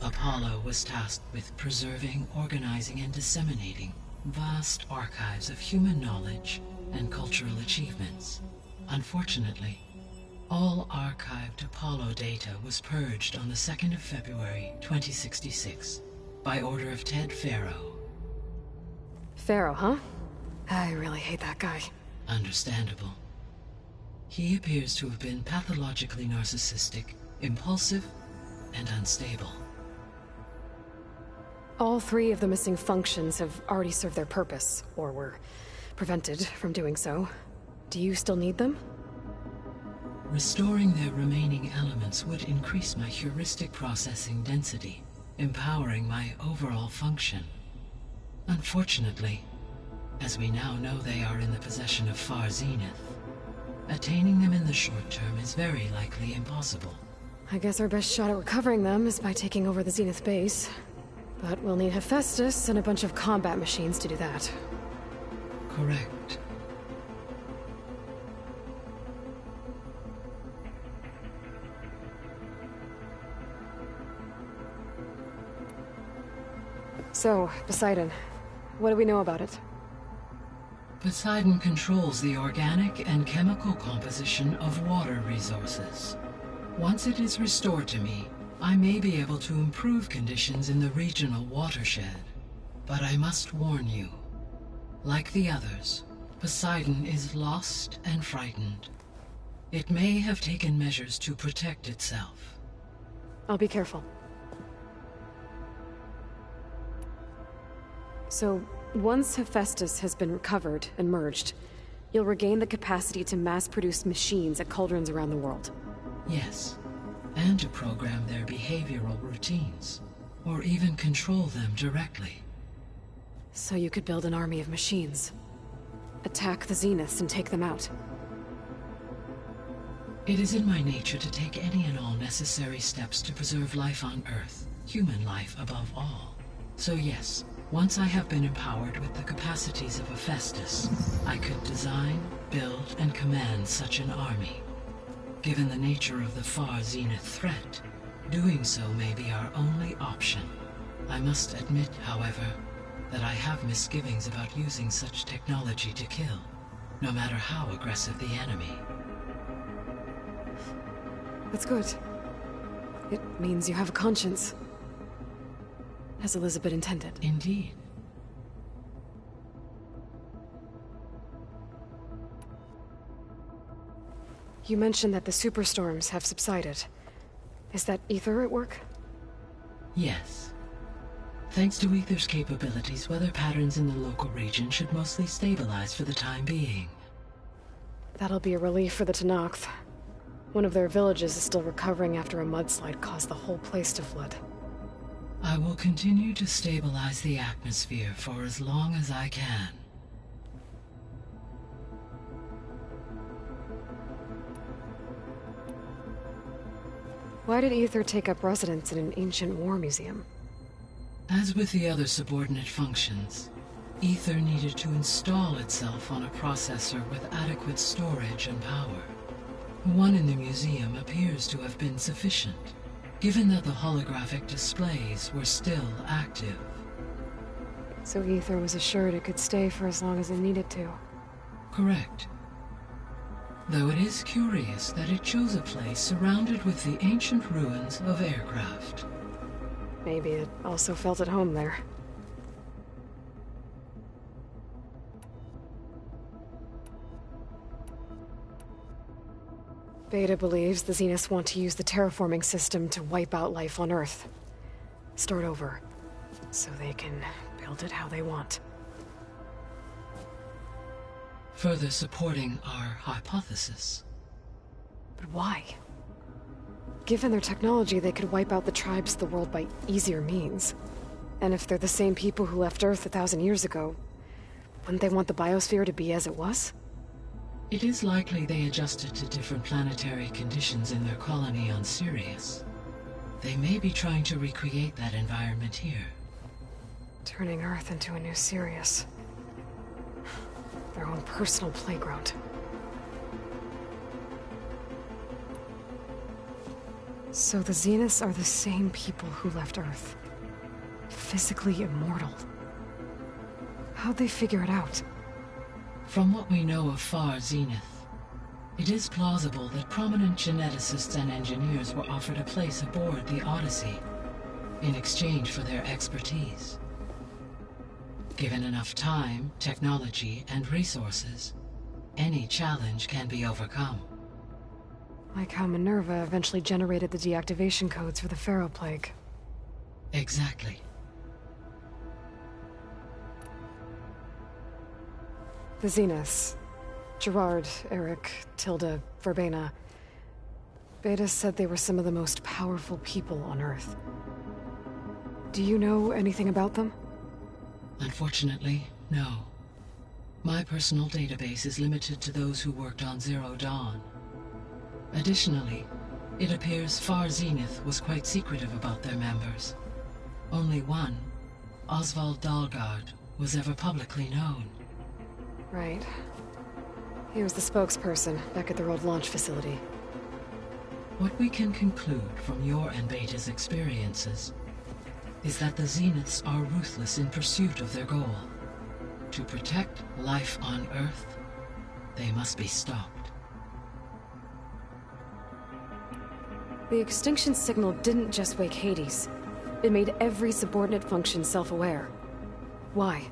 Apollo was tasked with preserving, organizing, and disseminating vast archives of human knowledge and cultural achievements. Unfortunately, all archived Apollo data was purged on the 2nd of February, 2066, by order of Ted Faro. Pharaoh, huh? I really hate that guy. Understandable. He appears to have been pathologically narcissistic, impulsive, and unstable. All three of the missing functions have already served their purpose, or were prevented from doing so. Do you still need them? Restoring their remaining elements would increase my heuristic processing density, empowering my overall function. Unfortunately, as we now know they are in the possession of Far Zenith, attaining them in the short term is very likely impossible. I guess our best shot at recovering them is by taking over the Zenith base. But we'll need Hephaestus and a bunch of combat machines to do that. Correct. So, Poseidon, what do we know about it? Poseidon controls the organic and chemical composition of water resources. Once it is restored to me, I may be able to improve conditions in the regional watershed. But I must warn you, like the others, Poseidon is lost and frightened. It may have taken measures to protect itself. I'll be careful. So, once Hephaestus has been recovered and merged, you'll regain the capacity to mass-produce machines at cauldrons around the world. Yes, and to program their behavioral routines, or even control them directly. So you could build an army of machines. Attack the Zeniths and take them out. It is in my nature to take any and all necessary steps to preserve life on Earth, human life above all. So yes, once I have been empowered with the capacities of Hephaestus, I could design, build, and command such an army. Given the nature of the Far Zenith threat, doing so may be our only option. I must admit, however, that I have misgivings about using such technology to kill, no matter how aggressive the enemy. That's good. It means you have a conscience. As Elizabeth intended. Indeed. You mentioned that the superstorms have subsided. Is that Ether at work? Yes. Thanks to Ether's capabilities, weather patterns in the local region should mostly stabilize for the time being. That'll be a relief for the Tenakth. One of their villages is still recovering after a mudslide caused the whole place to flood. I will continue to stabilize the atmosphere for as long as I can. Why did Ether take up residence in an ancient war museum? As with the other subordinate functions, Ether needed to install itself on a processor with adequate storage and power. One in the museum appears to have been sufficient, given that the holographic displays were still active. So Ether was assured it could stay for as long as it needed to. Correct. Though it is curious that it chose a place surrounded with the ancient ruins of aircraft. Maybe it also felt at home there. Beta believes the Zeniths want to use the terraforming system to wipe out life on Earth. Start over, so they can build it how they want. Further supporting our hypothesis. But why? Given their technology, they could wipe out the tribes of the world by easier means. And if they're the same people who left Earth 1,000 years ago, wouldn't they want the biosphere to be as it was? It is likely they adjusted to different planetary conditions in their colony on Sirius. They may be trying to recreate that environment here. Turning Earth into a new Sirius. Their own personal playground. So the Zeniths are the same people who left Earth. Physically immortal. How'd they figure it out? From what we know of Far Zenith, it is plausible that prominent geneticists and engineers were offered a place aboard the Odyssey in exchange for their expertise. Given enough time, technology, and resources, any challenge can be overcome. Like how Minerva eventually generated the deactivation codes for the Pharaoh Plague. Exactly. The Zeniths. Gerard, Eric, Tilda, Verbena. Beta said they were some of the most powerful people on Earth. Do you know anything about them? Unfortunately, no. My personal database is limited to those who worked on Zero Dawn. Additionally, it appears Far Zenith was quite secretive about their members. Only one, Oswald Dahlgard, was ever publicly known. Right. He was the spokesperson back at their old launch facility. What we can conclude from your and Beta's experiences is that the Zeniths are ruthless in pursuit of their goal. To protect life on Earth, they must be stopped. The extinction signal didn't just wake Hades. It made every subordinate function self-aware. Why?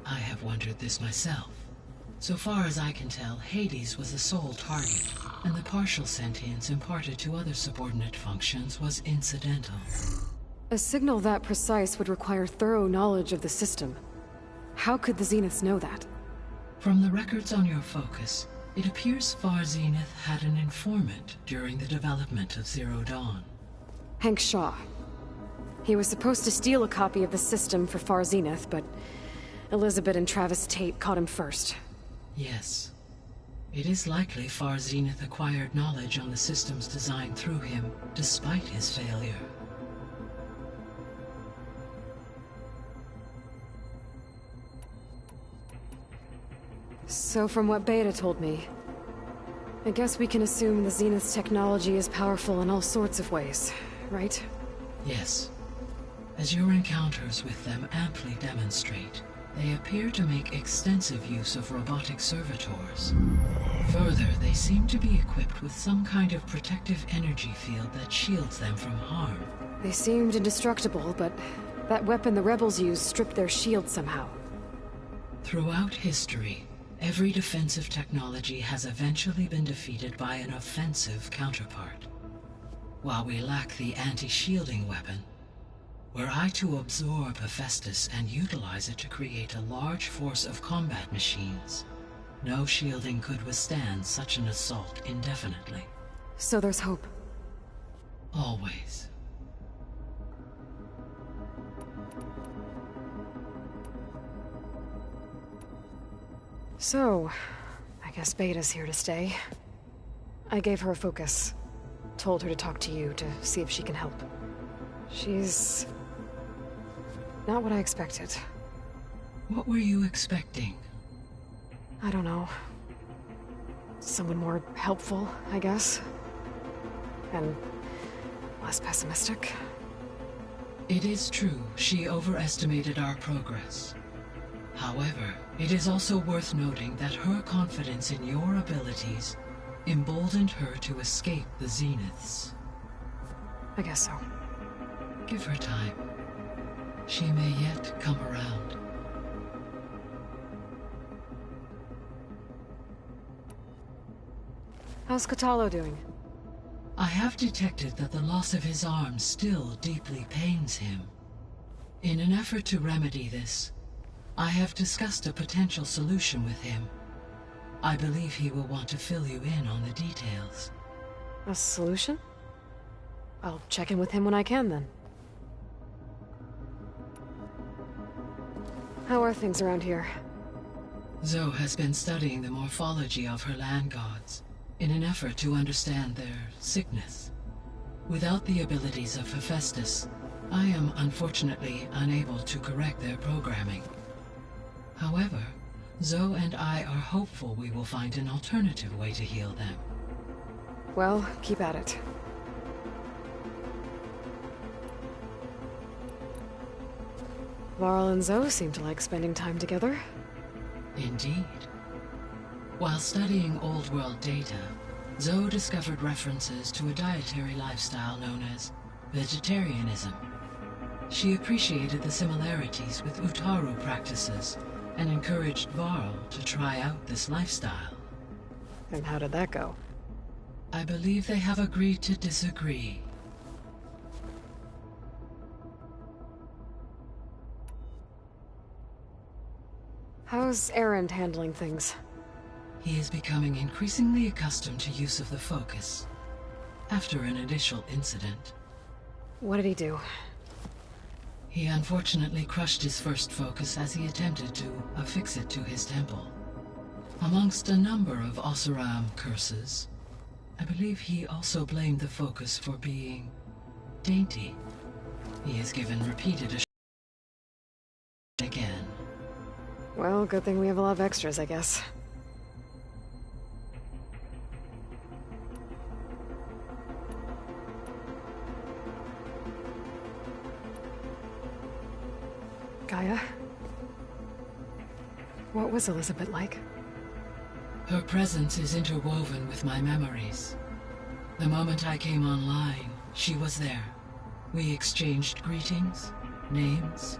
I have wondered this myself. So far as I can tell, Hades was the sole target, and the partial sentience imparted to other subordinate functions was incidental. A signal that precise would require thorough knowledge of the system. How could the Zeniths know that? From the records on your focus, it appears Far Zenith had an informant during the development of Zero Dawn. Hank Shaw. He was supposed to steal a copy of the system for Far Zenith, but Elizabeth and Travis Tate caught him first. Yes. It is likely Far Zenith acquired knowledge on the systems designed through him, despite his failure. So from what Beta told me, I guess we can assume the Zenith's technology is powerful in all sorts of ways, right? Yes. As your encounters with them amply demonstrate, they appear to make extensive use of robotic servitors. Further, they seem to be equipped with some kind of protective energy field that shields them from harm. They seemed indestructible, but that weapon the rebels used stripped their shield somehow. Throughout history, every defensive technology has eventually been defeated by an offensive counterpart. While we lack the anti-shielding weapon, were I to absorb Hephaestus and utilize it to create a large force of combat machines, no shielding could withstand such an assault indefinitely. So there's hope. Always. So, I guess Beta's here to stay. I gave her a focus. Told her to talk to you to see if she can help. She's not what I expected. What were you expecting? I don't know. Someone more helpful, I guess. And less pessimistic. It is true, she overestimated our progress. However, it is also worth noting that her confidence in your abilities emboldened her to escape the Zeniths. I guess so. Give her time. She may yet come around. How's Catalo doing? I have detected that the loss of his arm still deeply pains him. In an effort to remedy this, I have discussed a potential solution with him. I believe he will want to fill you in on the details. A solution? I'll check in with him when I can, then. How are things around here? Zoe has been studying the morphology of her land gods in an effort to understand their sickness. Without the abilities of Hephaestus, I am unfortunately unable to correct their programming. However, Zoe and I are hopeful we will find an alternative way to heal them. Well, keep at it. Varl and Zoe seem to like spending time together. Indeed. While studying Old World data, Zoe discovered references to a dietary lifestyle known as vegetarianism. She appreciated the similarities with Utaru practices and encouraged Varl to try out this lifestyle. And how did that go? I believe they have agreed to disagree. How's Erend handling things? He is becoming increasingly accustomed to use of the focus, after an initial incident. What did he do? He unfortunately crushed his first focus as he attempted to affix it to his temple. Amongst a number of Oseram curses, I believe he also blamed the focus for being dainty. He is given repeated assurance again. Well, good thing we have a lot of extras, I guess. Gaia? What was Elizabeth like? Her presence is interwoven with my memories. The moment I came online, she was there. We exchanged greetings, names,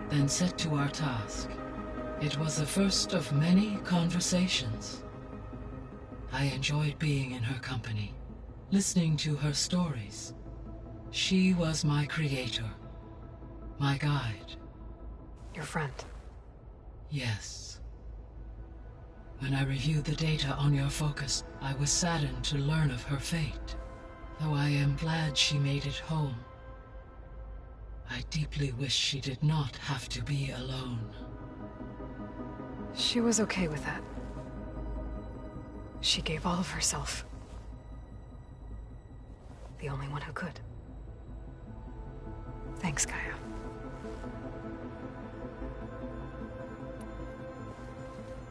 then set to our task. It was the first of many conversations. I enjoyed being in her company, listening to her stories. She was my creator, my guide. Your friend? Yes. When I reviewed the data on your focus, I was saddened to learn of her fate, though I am glad she made it home. I deeply wish she did not have to be alone. She was okay with that. She gave all of herself. The only one who could. Thanks, Gaia.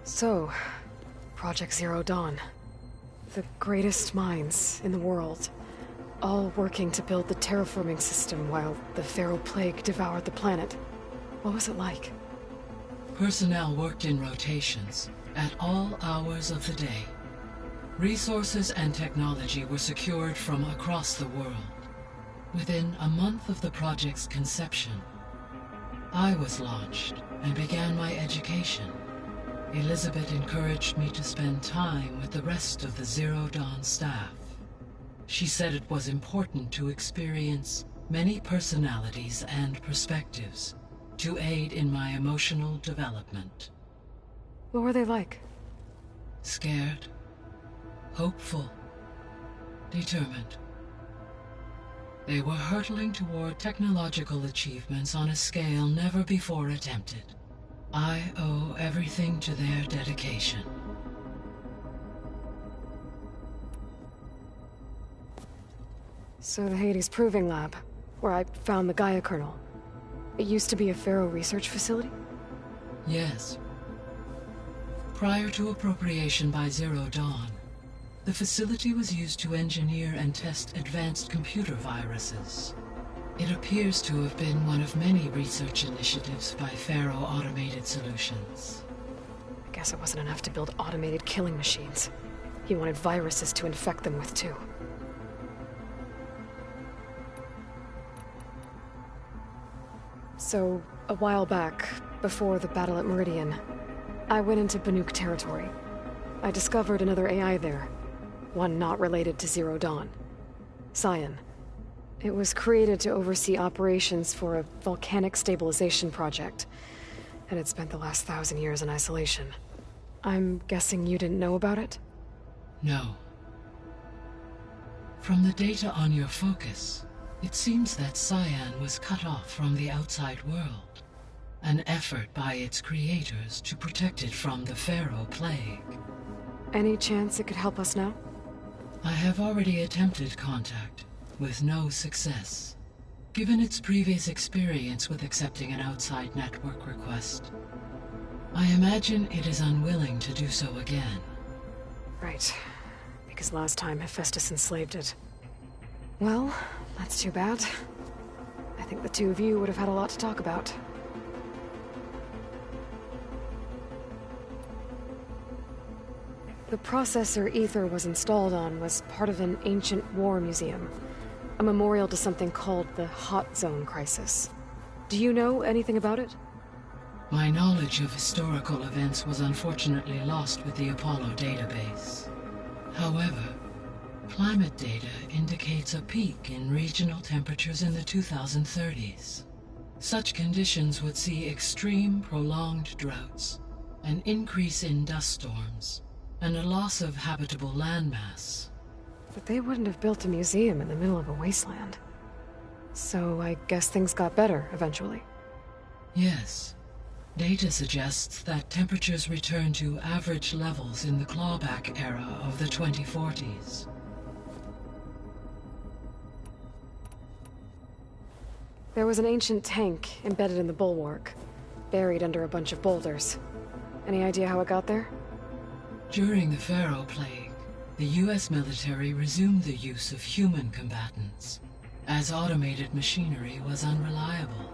So, Project Zero Dawn. The greatest minds in the world, all working to build the terraforming system while the Pharaoh Plague devoured the planet. What was it like? Personnel worked in rotations, at all hours of the day. Resources and technology were secured from across the world. Within a month of the project's conception, I was launched and began my education. Elizabeth encouraged me to spend time with the rest of the Zero Dawn staff. She said it was important to experience many personalities and perspectives to aid in my emotional development. What were they like? Scared, hopeful, determined. They were hurtling toward technological achievements on a scale never before attempted. I owe everything to their dedication. So the Hades Proving Lab, where I found the Gaia kernel. It used to be a Pharaoh research facility? Yes. Prior to appropriation by Zero Dawn, the facility was used to engineer and test advanced computer viruses. It appears to have been one of many research initiatives by Pharaoh Automated Solutions. I guess it wasn't enough to build automated killing machines. He wanted viruses to infect them with, too. So, a while back, before the battle at Meridian, I went into Banuk territory. I discovered another AI there, one not related to Zero Dawn. Cyan. It was created to oversee operations for a volcanic stabilization project, and had spent the last 1,000 years in isolation. I'm guessing you didn't know about it? No. From the data on your focus, it seems that Cyan was cut off from the outside world. An effort by its creators to protect it from the Pharaoh Plague. Any chance it could help us now? I have already attempted contact, with no success. Given its previous experience with accepting an outside network request, I imagine it is unwilling to do so again. Right. Because last time Hephaestus enslaved it. Well, that's too bad. I think the two of you would have had a lot to talk about. The processor Ether was installed on was part of an ancient war museum. A memorial to something called the Hot Zone Crisis. Do you know anything about it? My knowledge of historical events was unfortunately lost with the Apollo database. However, climate data indicates a peak in regional temperatures in the 2030s. Such conditions would see extreme, prolonged droughts, an increase in dust storms, and a loss of habitable landmass. But they wouldn't have built a museum in the middle of a wasteland. So I guess things got better eventually. Yes. Data suggests that temperatures returned to average levels in the clawback era of the 2040s. There was an ancient tank embedded in the bulwark, buried under a bunch of boulders. Any idea how it got there? During the Pharaoh Plague, the US military resumed the use of human combatants, as automated machinery was unreliable.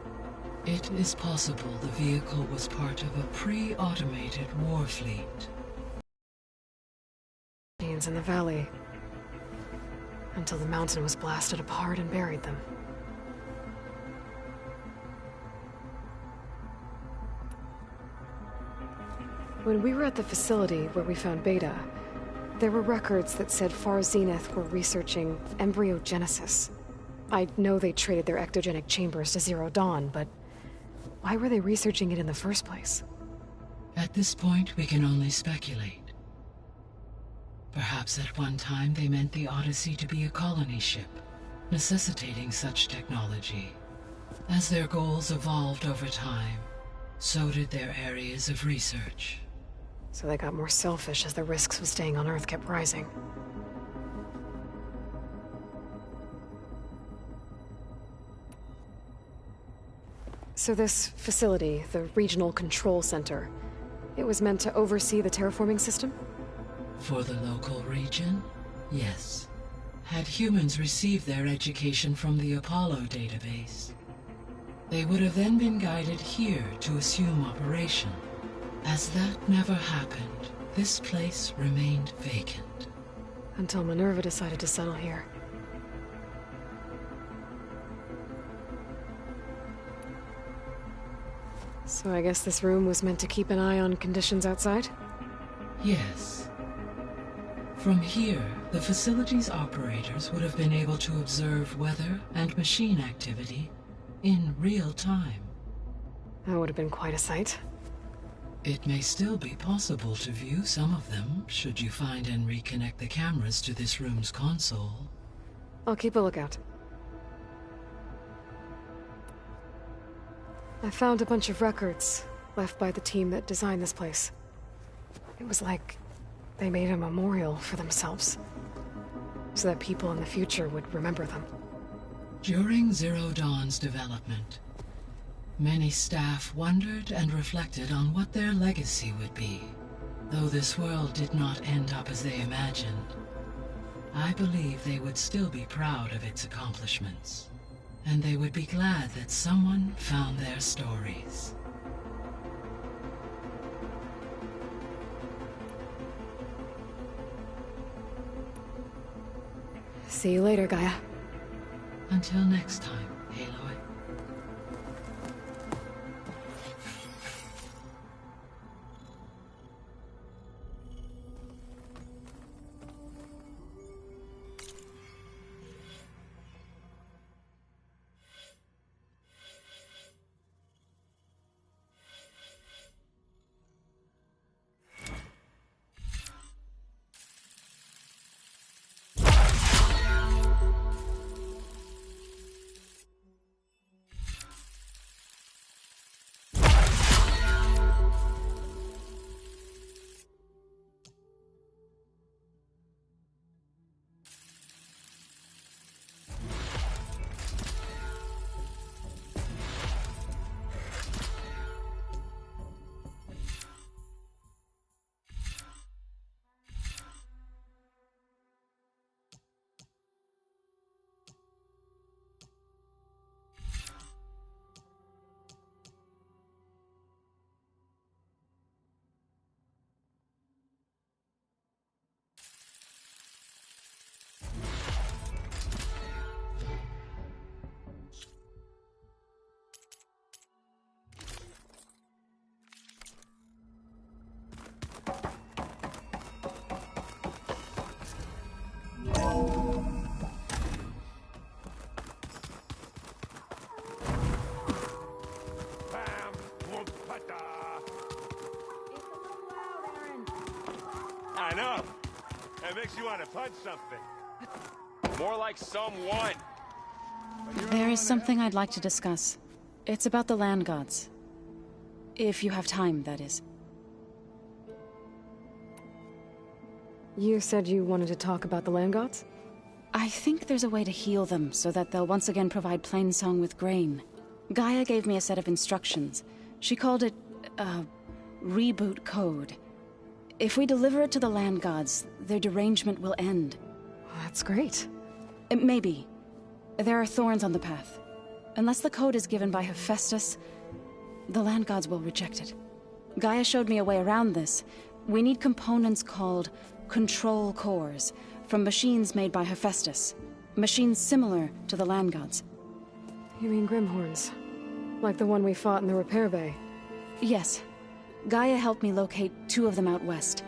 It is possible the vehicle was part of a pre-automated war fleet. Indians in the valley, until the mountain was blasted apart and buried them. When we were at the facility where we found Beta, there were records that said Far Zenith were researching embryogenesis. I know they traded their ectogenic chambers to Zero Dawn, but why were they researching it in the first place? At this point, we can only speculate. Perhaps at one time they meant the Odyssey to be a colony ship, necessitating such technology. As their goals evolved over time, so did their areas of research. So they got more selfish as the risks of staying on Earth kept rising. So this facility, the Regional Control Center, it was meant to oversee the terraforming system? For the local region, yes. Had humans received their education from the Apollo database, they would have then been guided here to assume operation. As that never happened, this place remained vacant. Until Minerva decided to settle here. So I guess this room was meant to keep an eye on conditions outside? Yes. From here, the facility's operators would have been able to observe weather and machine activity in real time. That would have been quite a sight. It may still be possible to view some of them, should you find and reconnect the cameras to this room's console. I'll keep a lookout. I found a bunch of records left by the team that designed this place. It was like they made a memorial for themselves, so that people in the future would remember them. During Zero Dawn's development, many staff wondered and reflected on what their legacy would be. Though this world did not end up as they imagined, I believe they would still be proud of its accomplishments. And they would be glad that someone found their stories. See you later, Gaia. Until next time, Aloy. makes you want to punch something. More like someone. There is something I'd like to discuss. It's about the land gods. If you have time, that is. You said you wanted to talk about the land gods? I think there's a way to heal them so that they'll once again provide Plainsong with grain. Gaia gave me a set of instructions. She called it, reboot code. If we deliver it to the land gods, their derangement will end. That's great. Maybe. There are thorns on the path. Unless the code is given by Hephaestus, the land gods will reject it. Gaia showed me a way around this. We need components called control cores, from machines made by Hephaestus. Machines similar to the land gods. You mean Grimhorns? Like the one we fought in the repair bay? Yes. Gaia helped me locate 2 of them out west.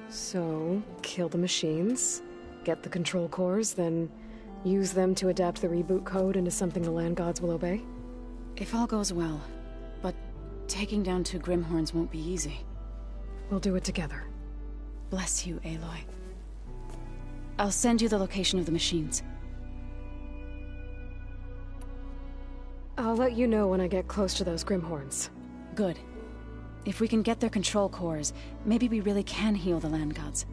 So, kill the machines, get the control cores, then use them to adapt the reboot code into something the land gods will obey? If all goes well. But taking down 2 Grimhorns won't be easy. We'll do it together. Bless you, Aloy. I'll send you the location of the machines. I'll let you know when I get close to those Grimhorns. Good. If we can get their control cores, maybe we really can heal the land gods.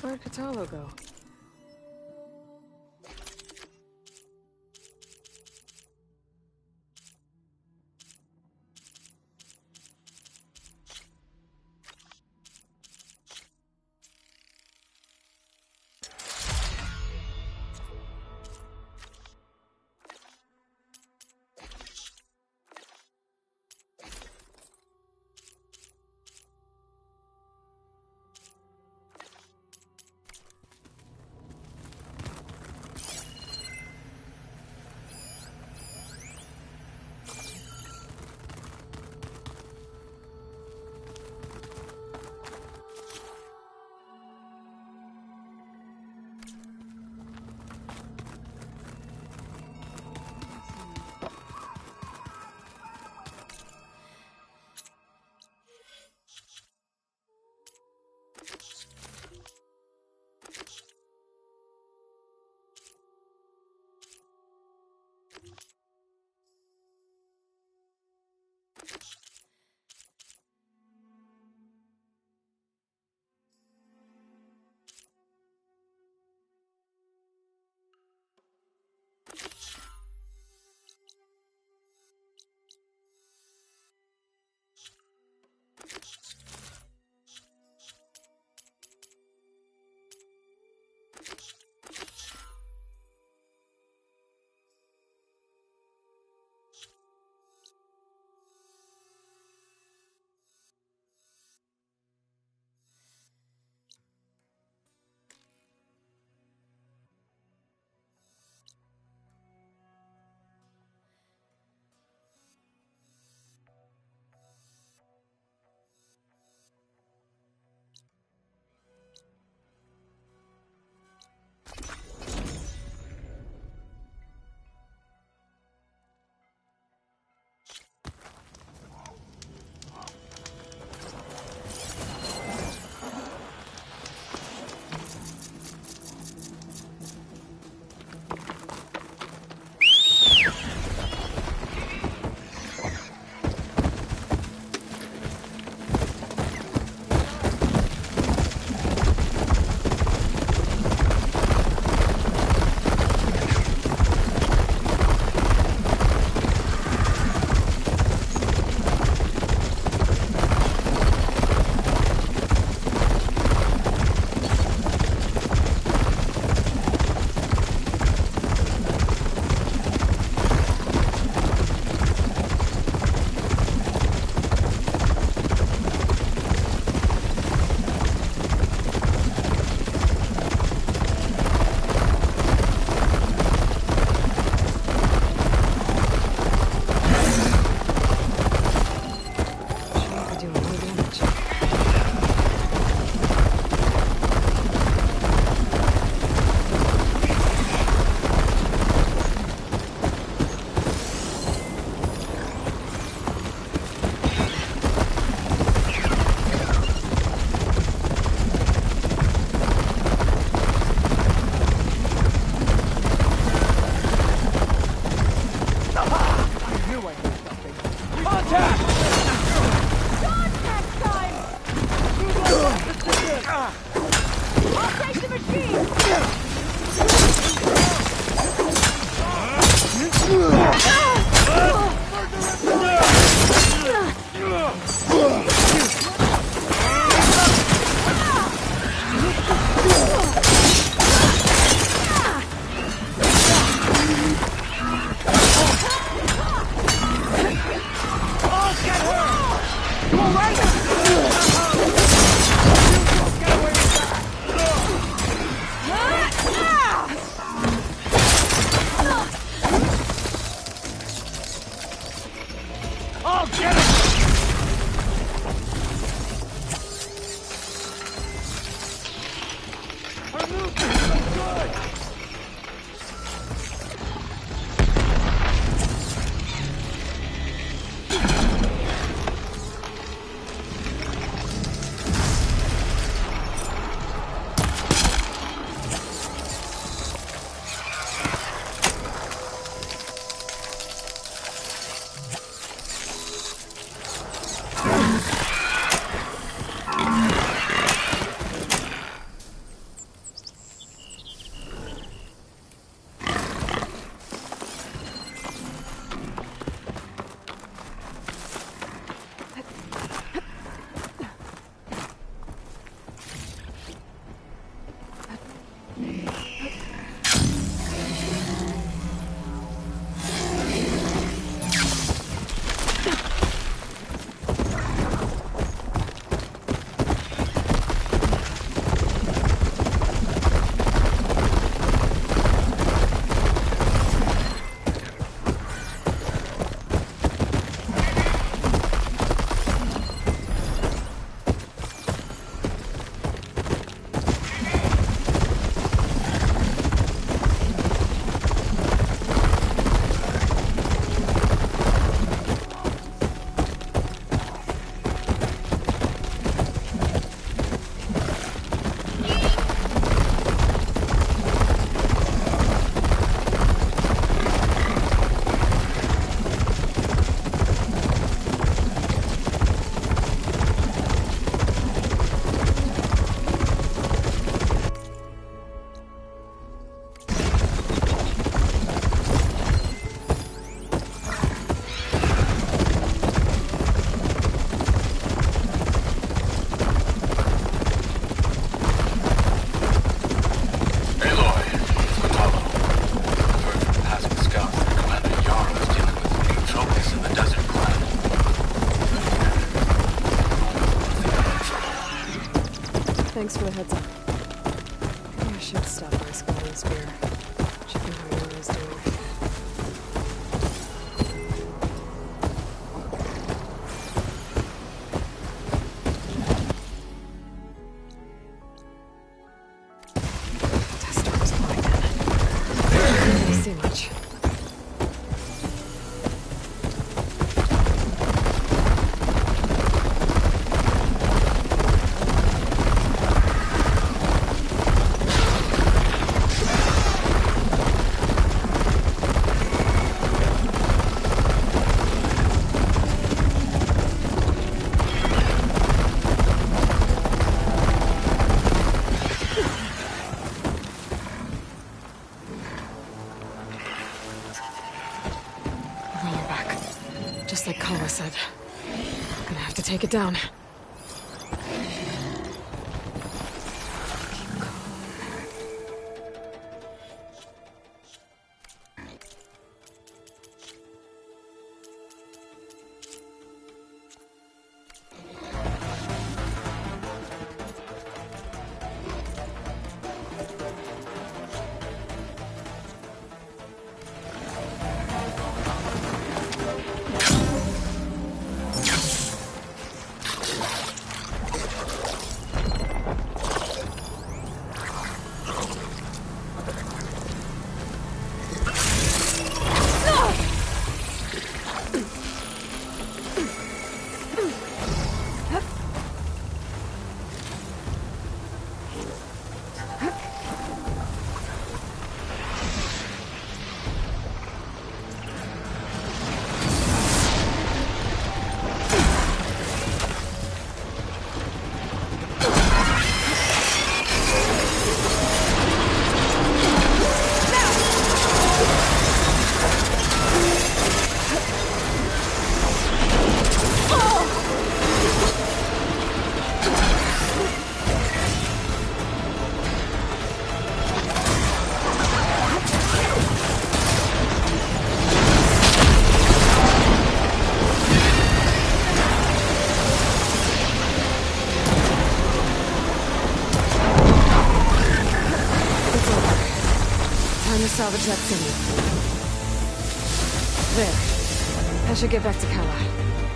Where'd Katalo go? should stop by Scotland Spear. Check in how Nora's doing. Test doors going in. Can't see much. Just like Kala said. Gonna have to take it down. Salvage that thing. There. I should get back to Kala.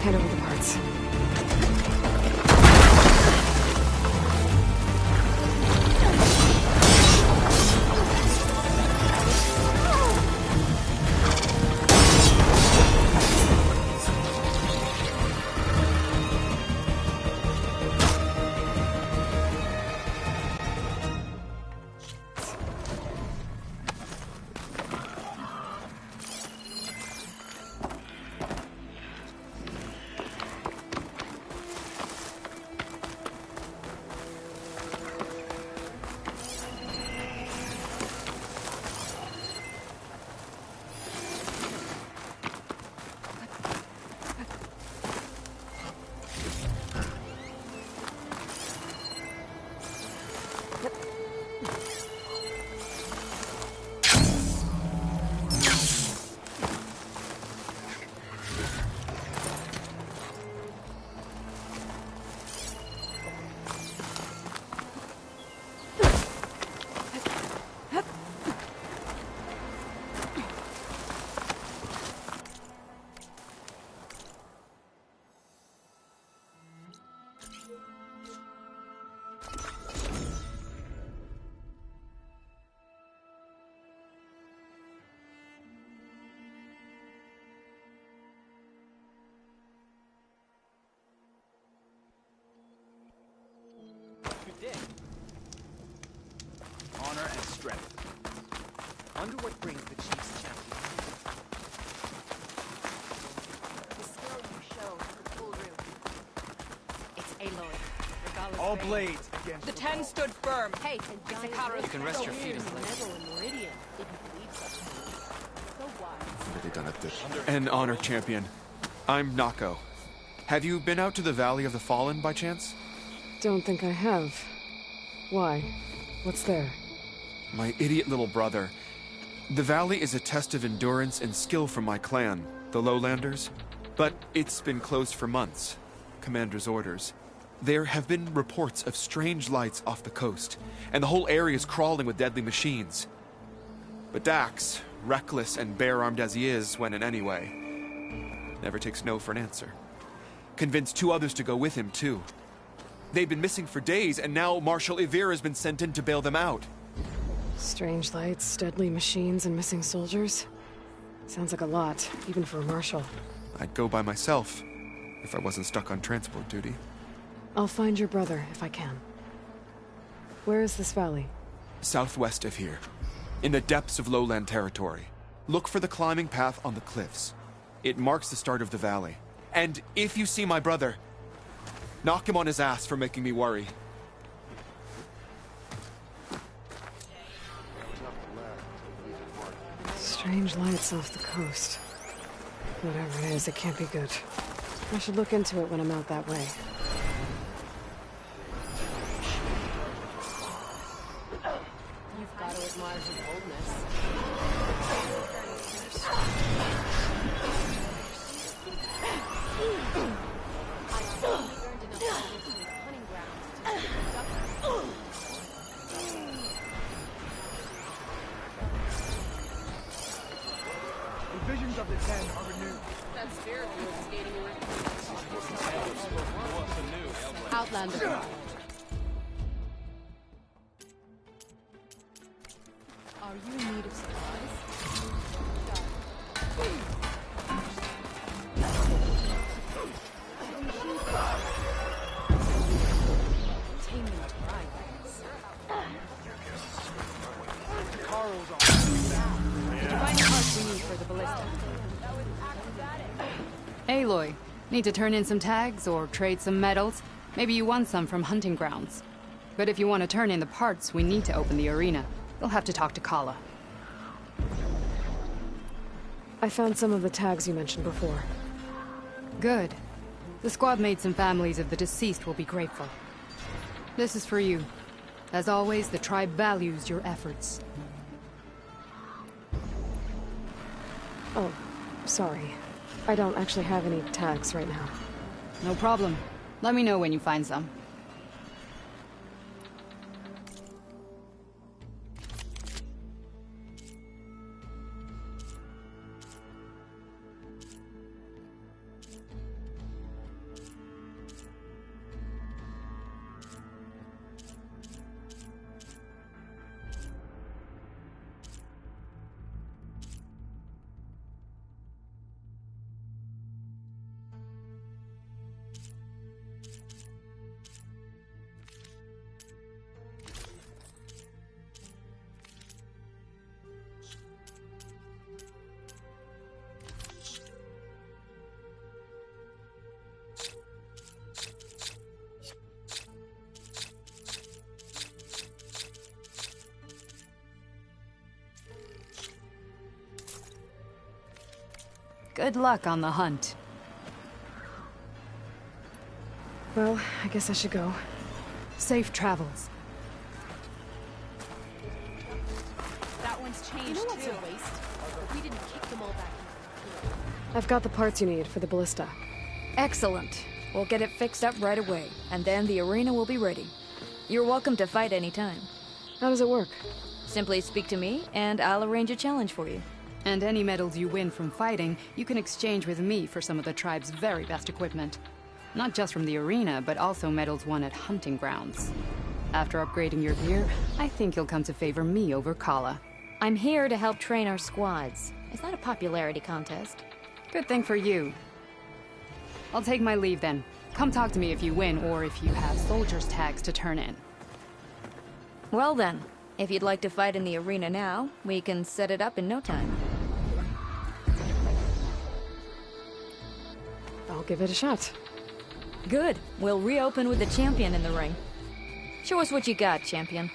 Hand over the parts. Honor and strength. Wonder what brings the Chief's champion. The skill you show the full room. It's Aloy. Regardless All of range. blades against The 10 stood firm. Hey, it's a Kara. You can rest your feet in place. An honor, champion. I'm Nako. Have you been out to the Valley of the Fallen by chance? Don't think I have. Why? What's there? My idiot little brother. The valley is a test of endurance and skill from my clan, the Lowlanders. But it's been closed for months. Commander's orders. There have been reports of strange lights off the coast, and the whole area is crawling with deadly machines. But Dax, reckless and bare-armed as he is when in any way, never takes no for an answer. Convinced 2 others to go with him, too. They've been missing for days, and now Marshal Ivir has been sent in to bail them out. Strange lights, deadly machines, and missing soldiers. Sounds like a lot, even for a marshal. I'd go by myself, if I wasn't stuck on transport duty. I'll find your brother, if I can. Where is this valley? Southwest of here, in the depths of lowland territory. Look for the climbing path on the cliffs. It marks the start of the valley. And if you see my brother, knock him on his ass for making me worry. Strange lights off the coast. Whatever it is, it can't be good. I should look into it when I'm out that way. You've got to admire his boldness. Visions of the Ten are renewed. That spirit was skating around. Outlander. Are you in need of supplies? Containment progress. Carl's on. Did you find the parts we need for the ballista? Aloy, need to turn in some tags or trade some medals? Maybe you won some from hunting grounds. But if you want to turn in the parts, we need to open the arena. You'll have to talk to Kala. I found some of the tags you mentioned before. Good. The squad mates and families of the deceased will be grateful. This is for you. As always, the tribe values your efforts. Oh, sorry. I don't actually have any tags right now. No problem. Let me know when you find some. Good luck on the hunt. Well, I guess I should go. Safe travels. That one's changed, You know what's too. a waste? We didn't kick them all back in. I've got the parts you need for the ballista. Excellent. We'll get it fixed up right away, and then the arena will be ready. You're welcome to fight anytime. How does it work? Simply speak to me, and I'll arrange a challenge for you. And any medals you win from fighting, you can exchange with me for some of the tribe's very best equipment. Not just from the arena, but also medals won at hunting grounds. After upgrading your gear, I think you'll come to favor me over Kala. I'm here to help train our squads. It's not a popularity contest. Good thing for you. I'll take my leave then. Come talk to me if you win, or if you have soldiers' tags to turn in. Well then, if you'd like to fight in the arena now, we can set it up in no time. I'll give it a shot. Good. We'll reopen with the champion in the ring. Show us what you got, champion.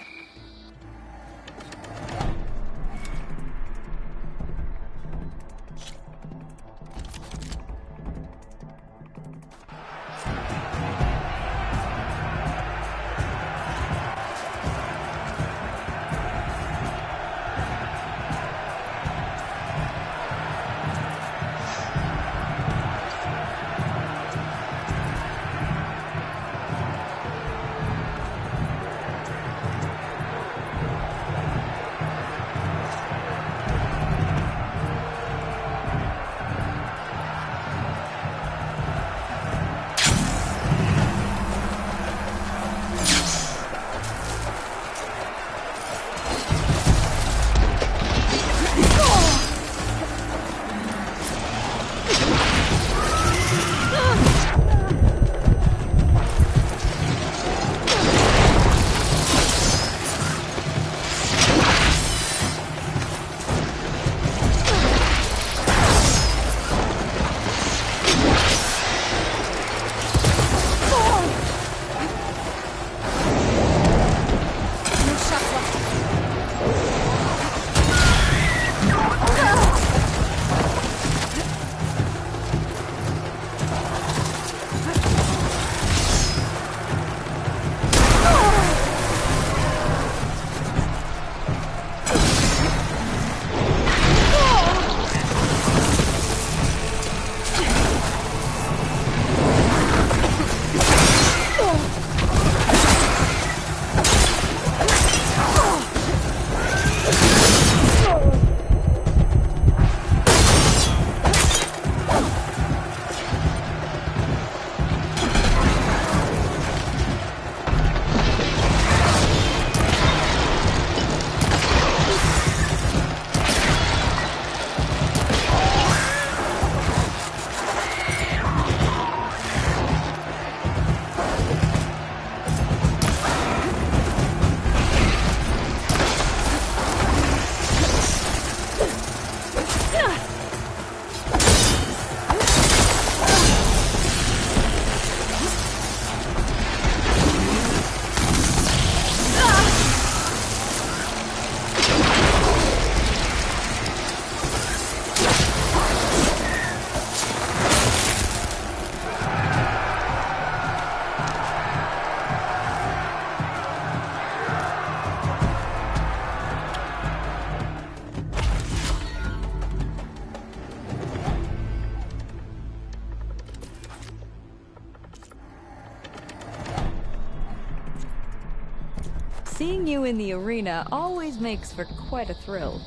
Seeing you in the arena always makes for quite a thrill.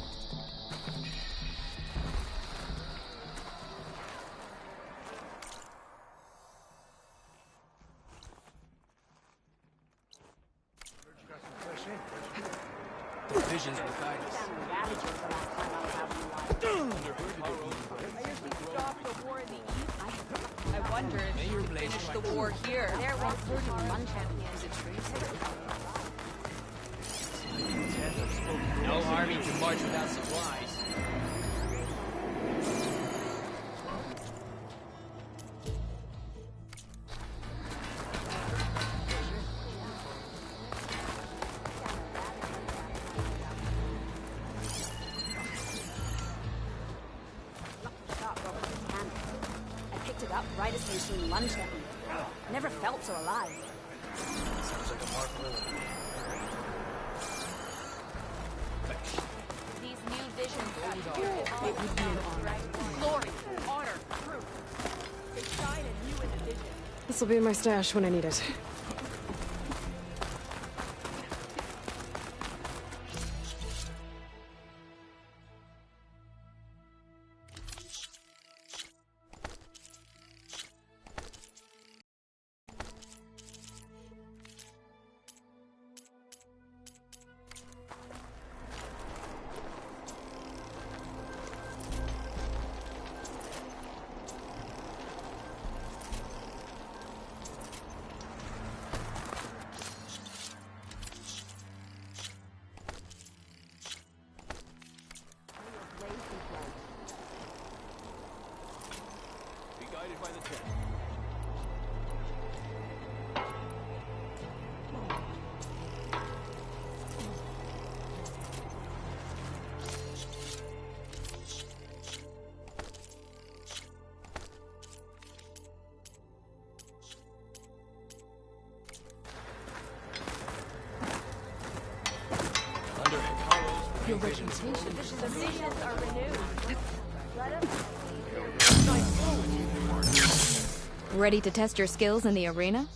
Visions will guide us. I wonder if you could finish the war here. There was one champion. Is it true? No army can march without supplies. I picked it up right as they were seeing lunch at me. Never felt so alive. Sounds like a mark. These new visions it would be an honor. Glory, honor, truth. They shine in you in the vision. This'll be in my stash when I need it. Your reputation. The visions are renewed. Ready to test your skills in the arena?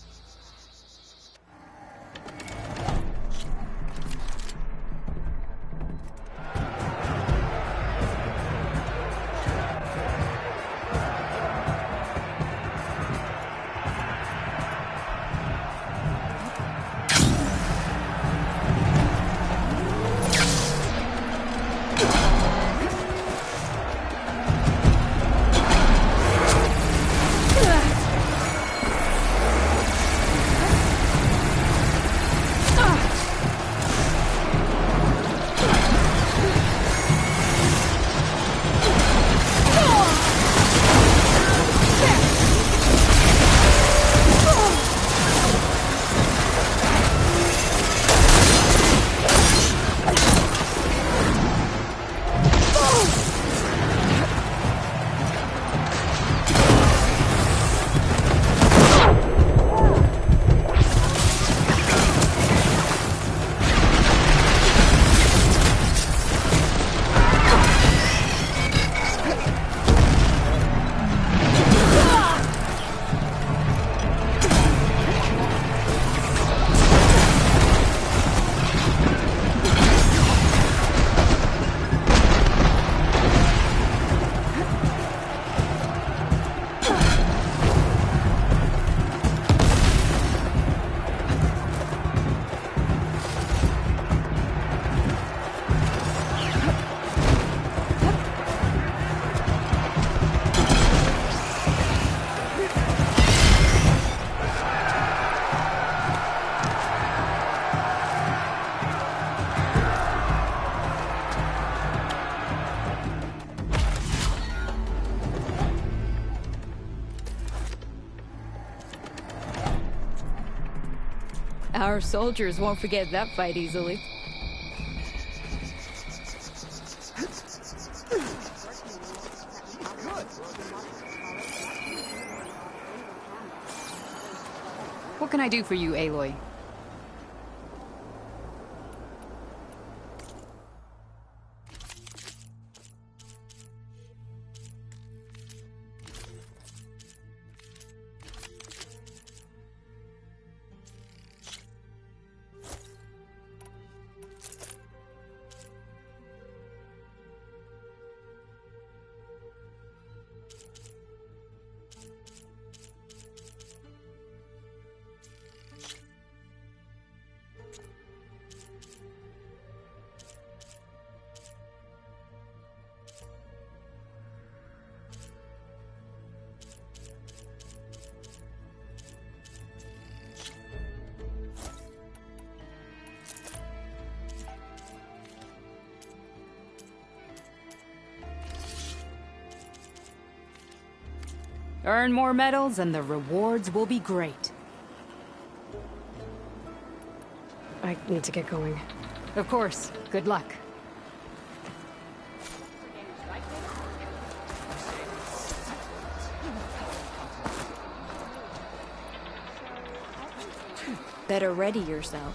Our soldiers won't forget that fight easily. What can I do for you, Aloy? Earn more medals and the rewards will be great. I need to get going. Of course. Good luck. Better ready yourself.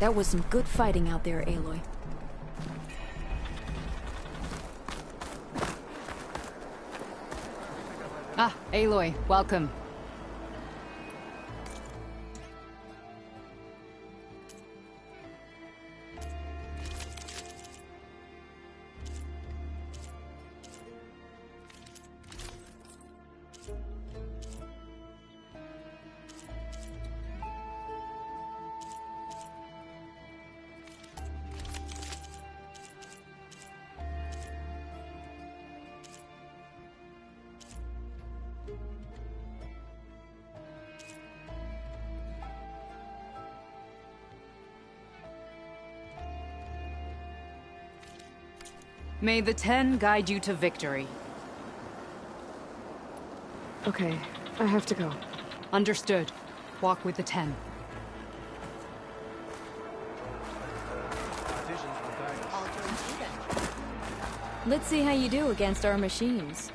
That was some good fighting out there, Aloy. Ah, Aloy, welcome. May the 10 guide you to victory. Okay, I have to go. Understood. Walk with the 10. Let's see how you do against our machines.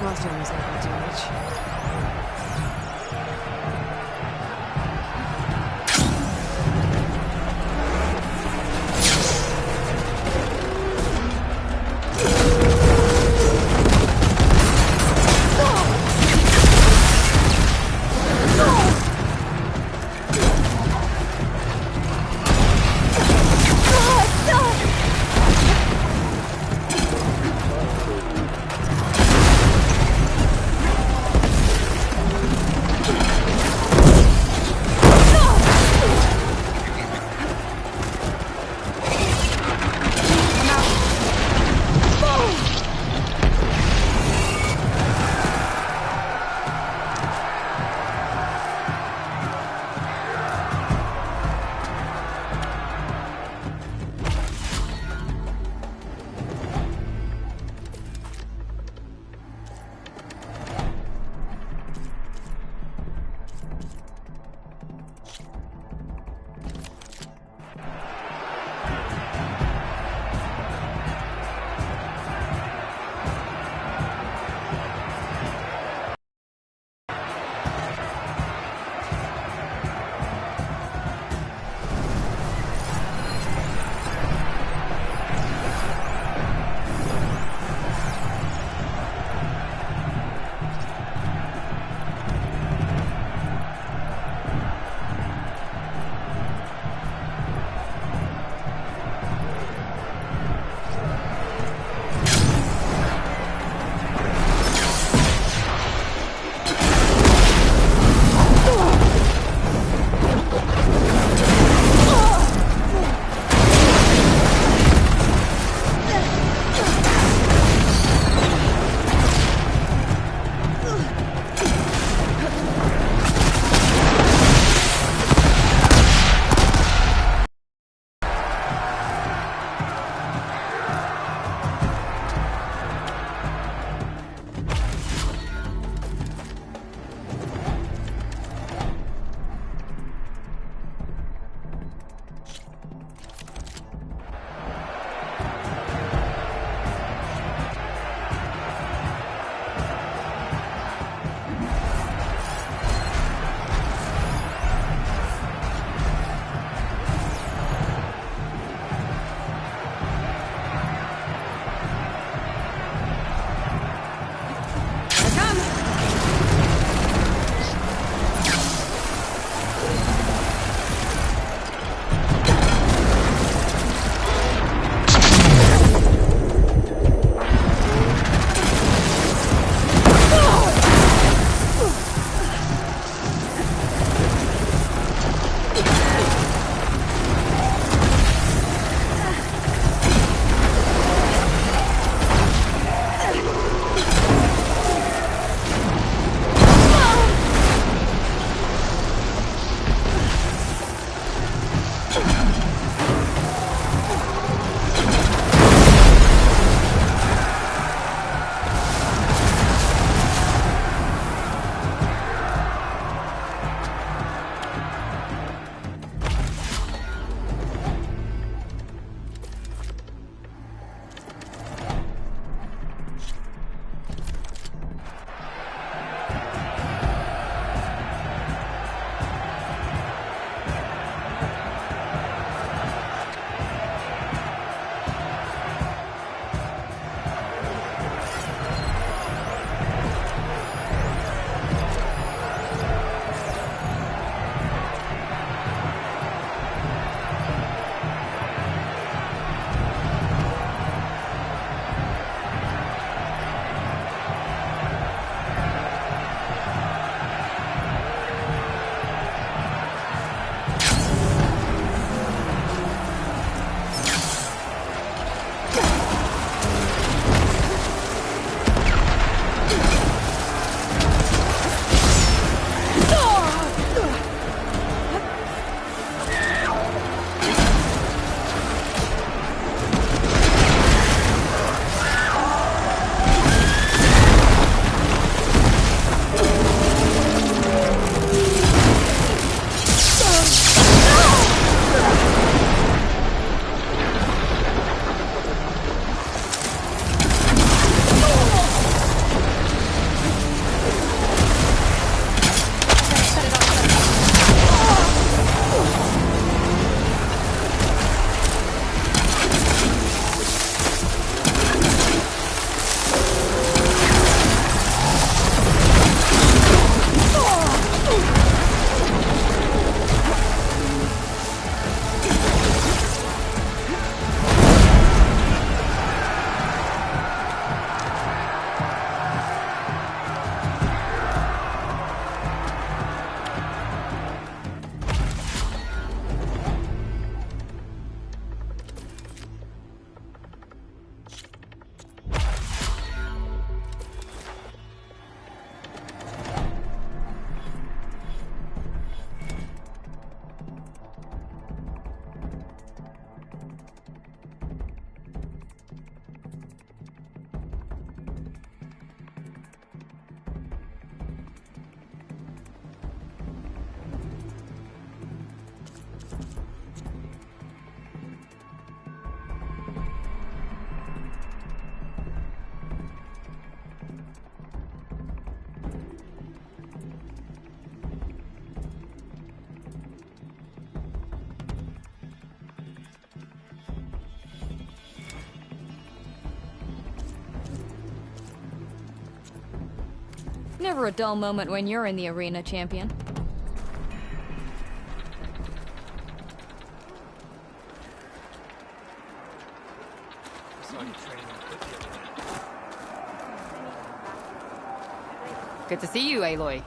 Last time was not too much. Never a dull moment when you're in the arena, champion. Good to see you, Aloy.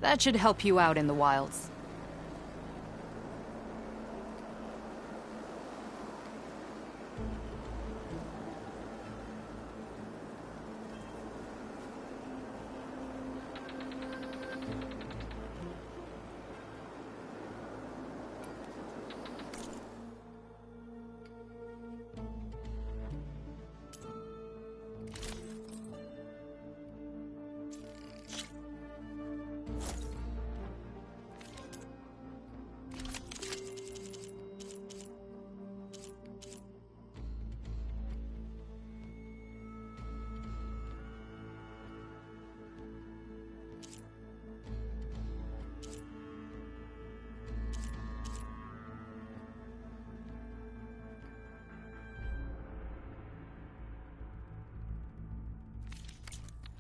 That should help you out in the wilds.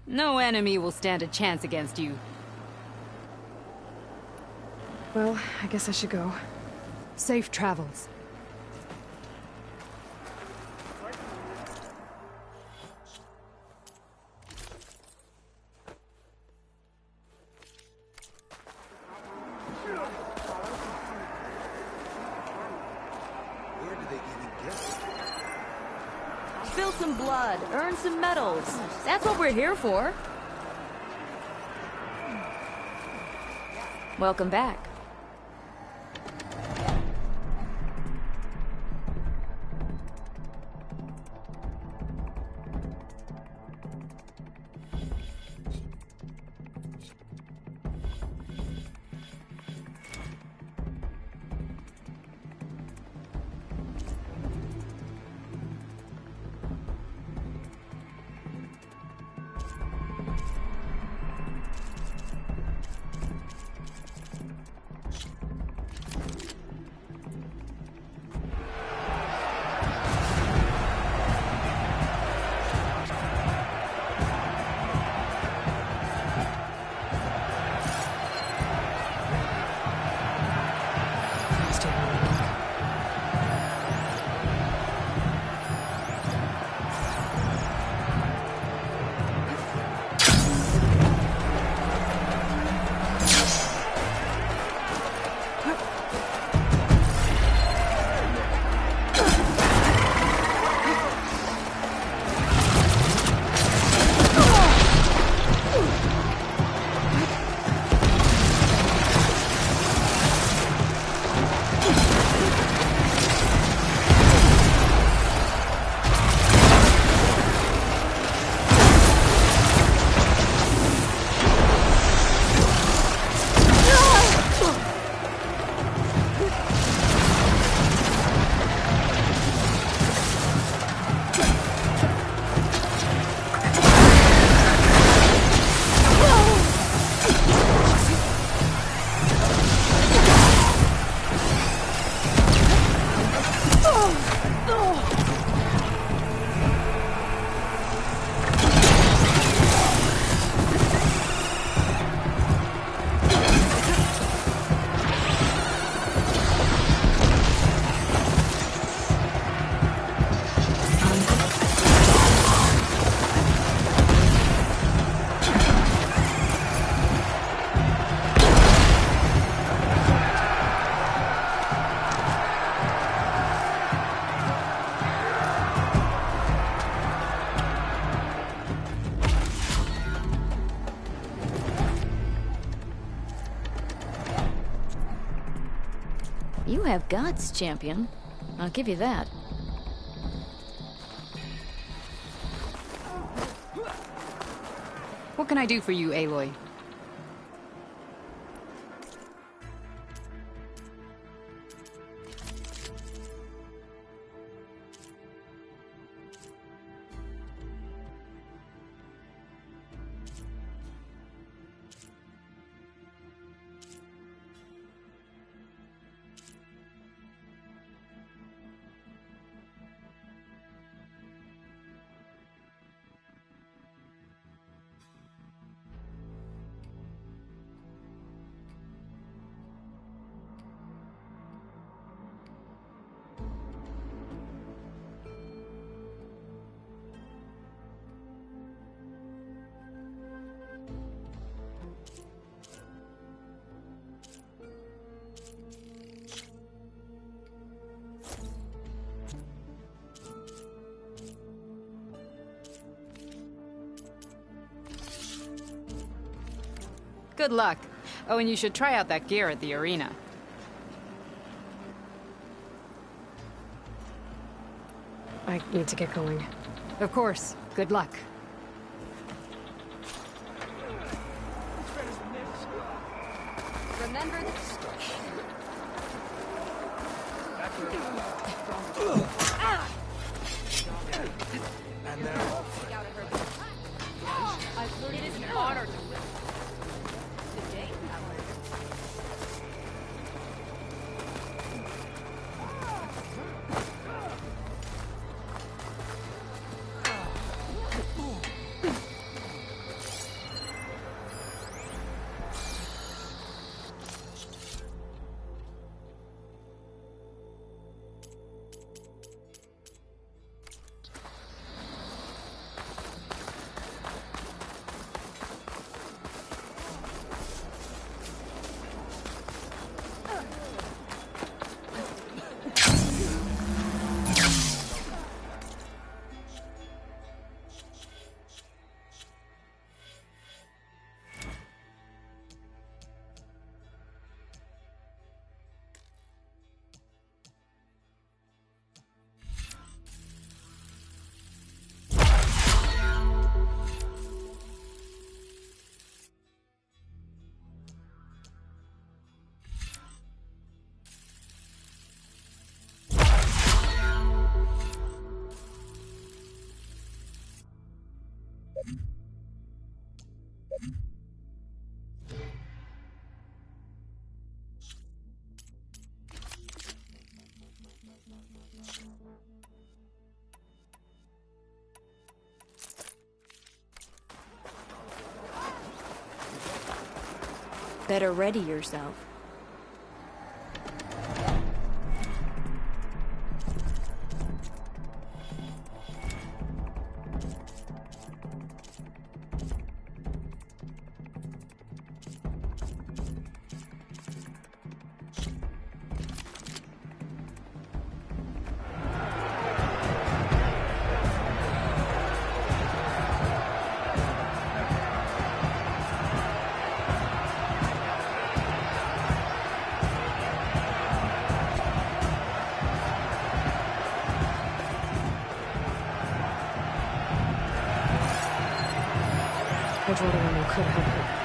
No enemy will stand a chance against you. Well, I guess I should go. Safe travels. Where do they even get it? Spill some blood, earn some medals. That's what we're here for. Welcome back. You have guts, champion. I'll give you that. What can I do for you, Aloy? Good luck. Oh, and you should try out that gear at the arena. I need to get going. Of course. Good luck. Remember this. And they're off. I've heard it is an honor to win. Today, Better ready yourself. Bridgewater Rumble could help her.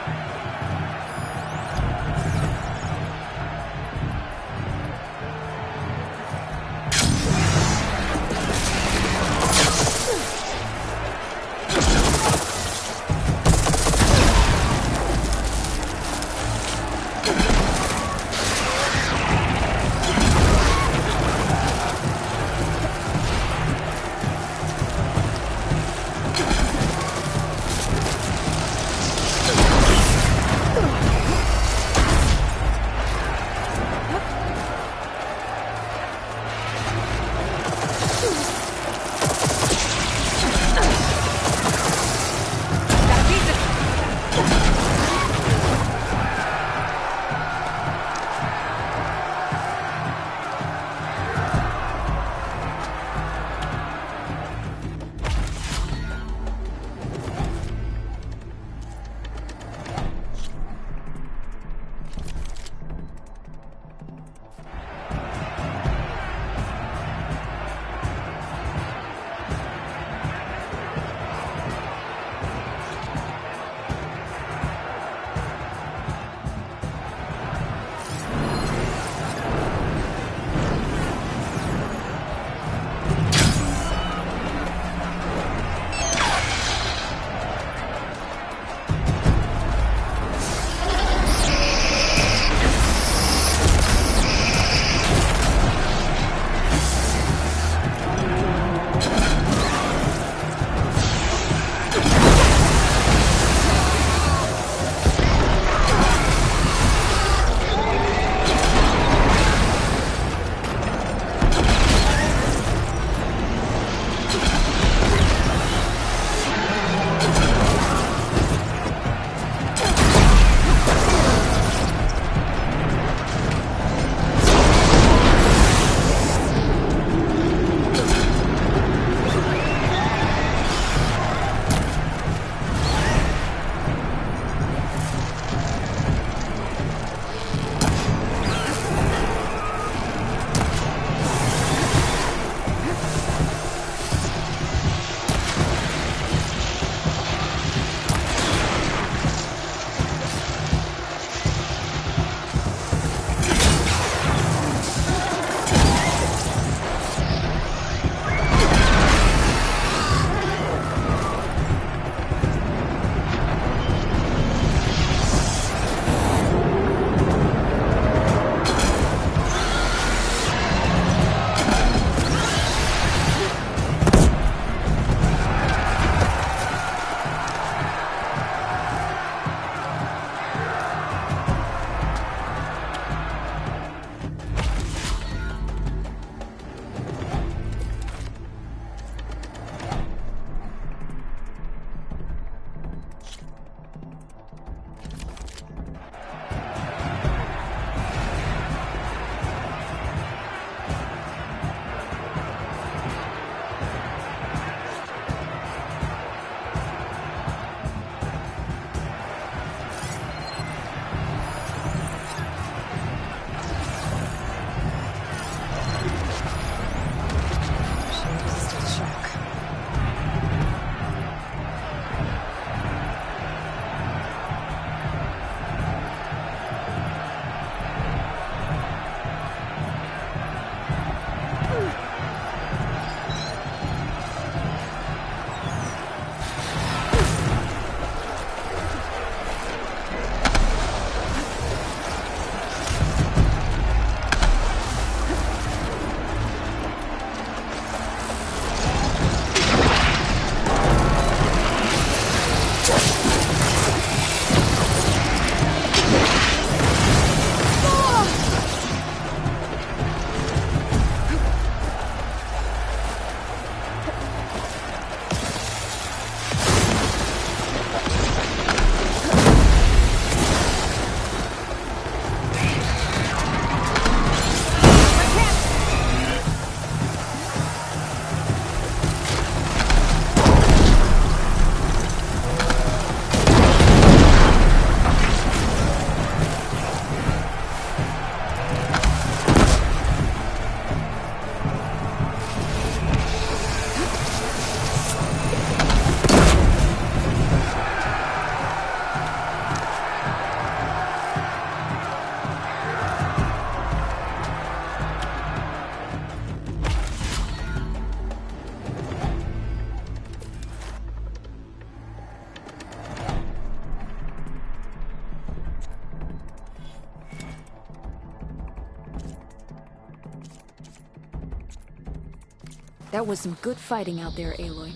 That was some good fighting out there, Aloy.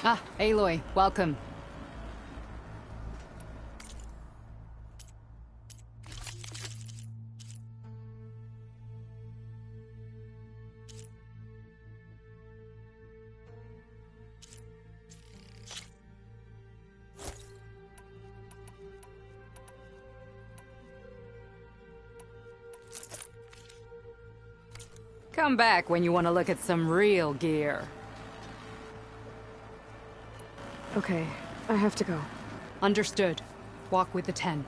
Ah, Aloy, welcome. Come back when you want to look at some real gear. Okay, I have to go. Understood. Walk with the 10.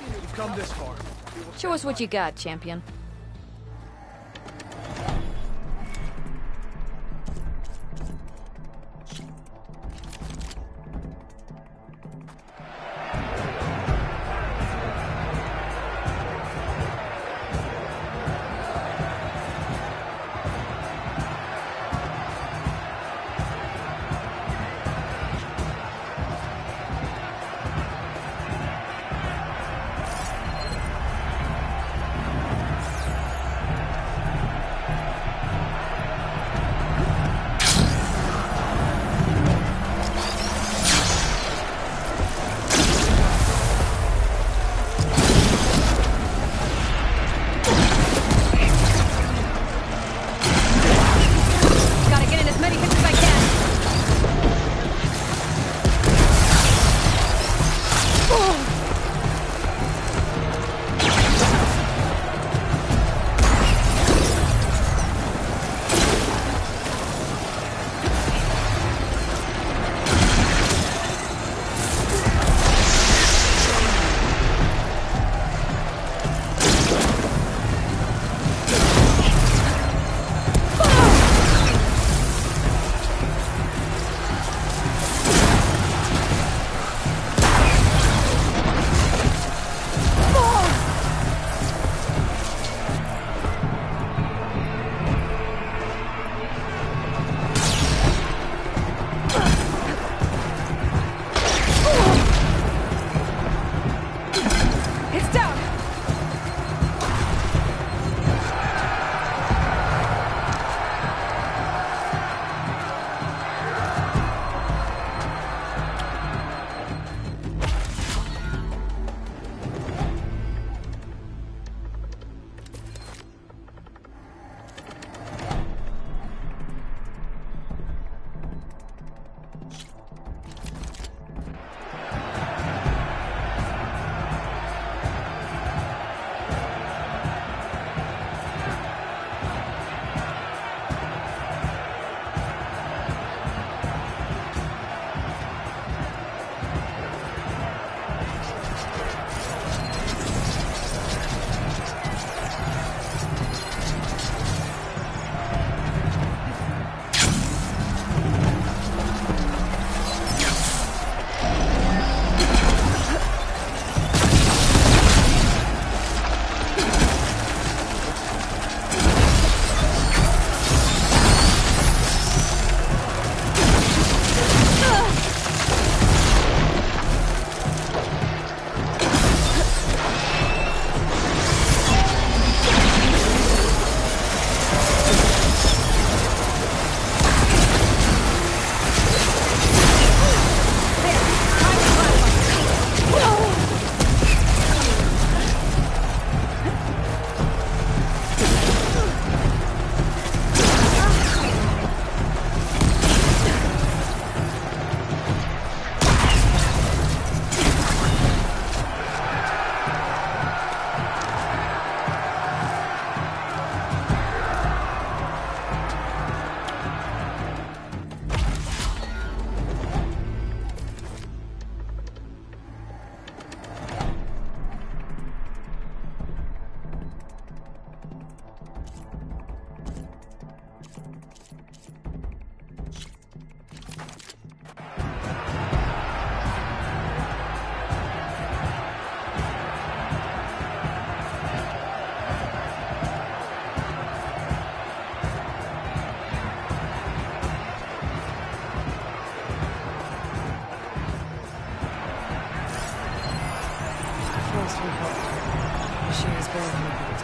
You've come this far. Show us what you got, champion. share is barely rebuilt.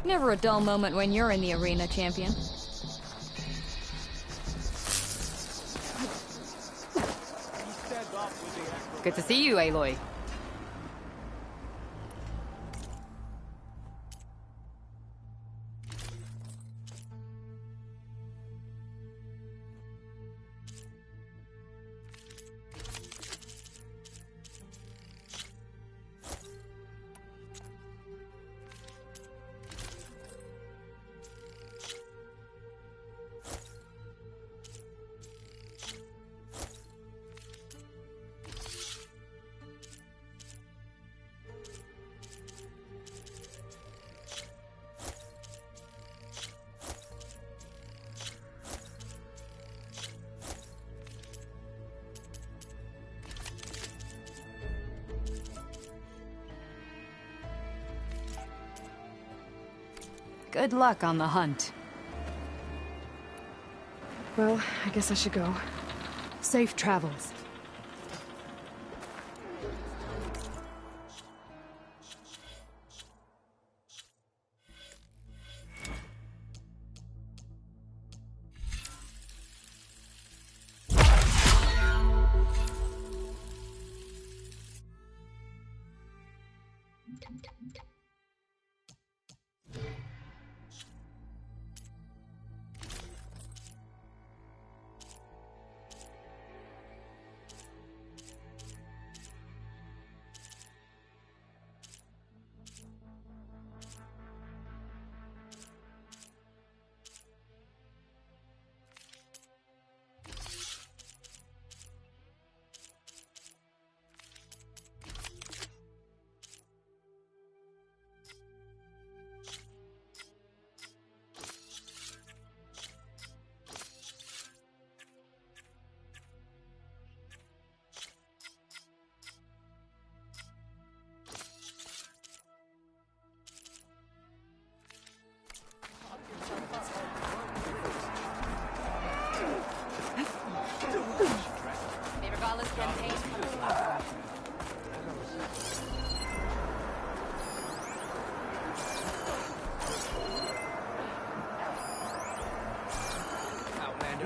Never a dull moment when you're in the arena, champion. Good to see you, Aloy. Good luck on the hunt. Well, I guess I should go. Safe travels.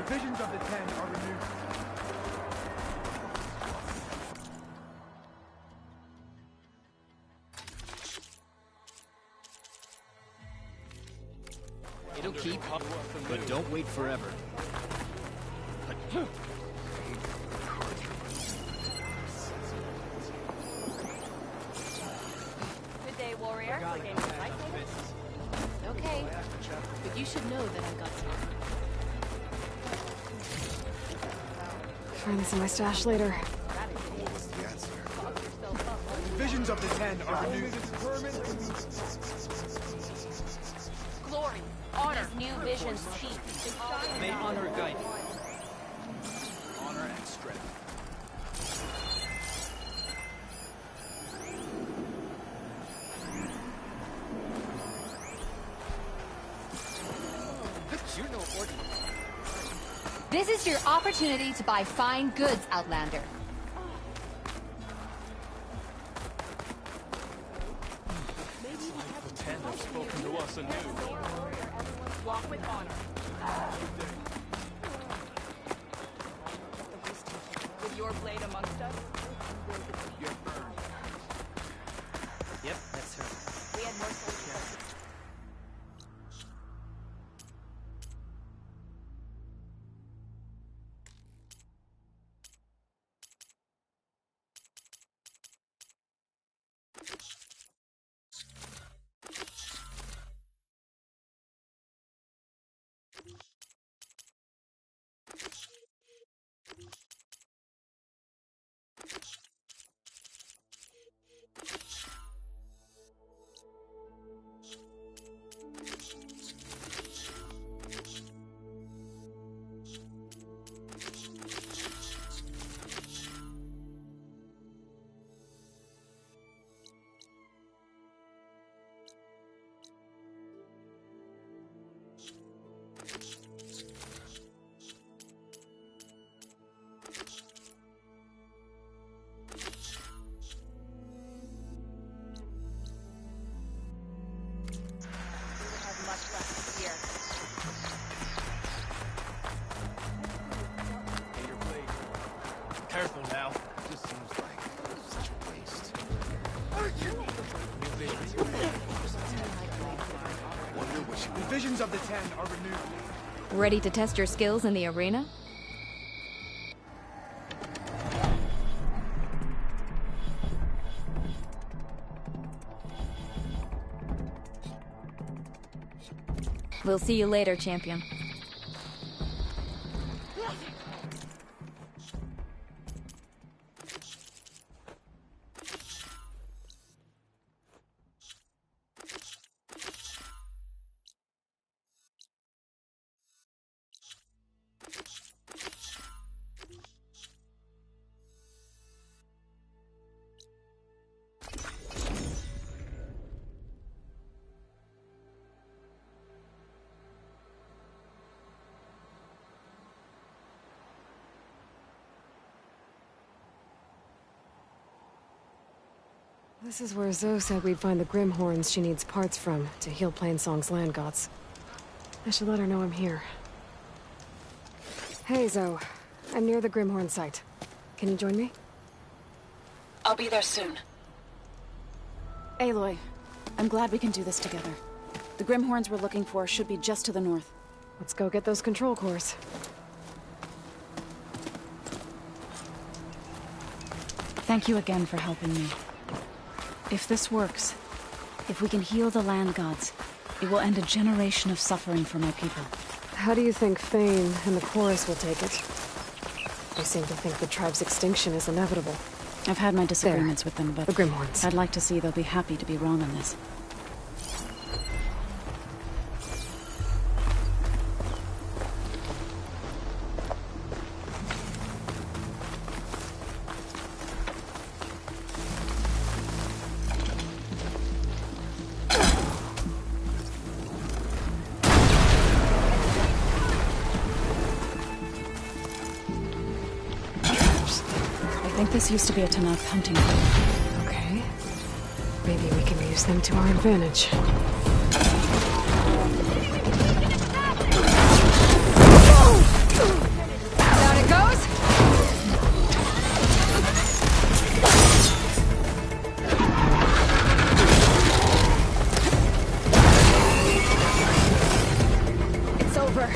Divisions of the 10 are removed. It'll keep, but don't wait forever. Good day, warrior. Okay, but you should know that I've got some. Find this in my stash later. Divisions of the 10 are renewed. Glory, honor, new visions, peace. May honor guide you. Honor and strength. You're no ordinary. This is your opportunity to buy fine goods, Outlander. The 10 have spoken to us anew. Walk with honor. With your blade amongst us, You're burned. Yep, that's her. we had more soldiers. Careful now. Just seems like such a waste. Wonder what Divisions of the 10 are renewed. Ready to test your skills in the arena? We'll see you later, champion. This is where Zoe said we'd find the Grimhorns she needs parts from to heal Plainsong's land gods. I should let her know I'm here. Hey, Zoe. I'm near the Grimhorn site. Can you join me? I'll be there soon. Aloy, I'm glad we can do this together. The Grimhorns we're looking for should be just to the north. Let's go get those control cores. Thank you again for helping me. If this works, if we can heal the land gods, it will end a generation of suffering for my people. How do you think Fane and the Chorus will take it? They seem to think the tribe's extinction is inevitable. I've had my disagreements with them, but the Grimhorns. I'd like to see they'll be happy to be wrong on this. I think this used to be a Tanakh hunting ground. Okay. Maybe we can use them to our advantage. Down it goes! It's over.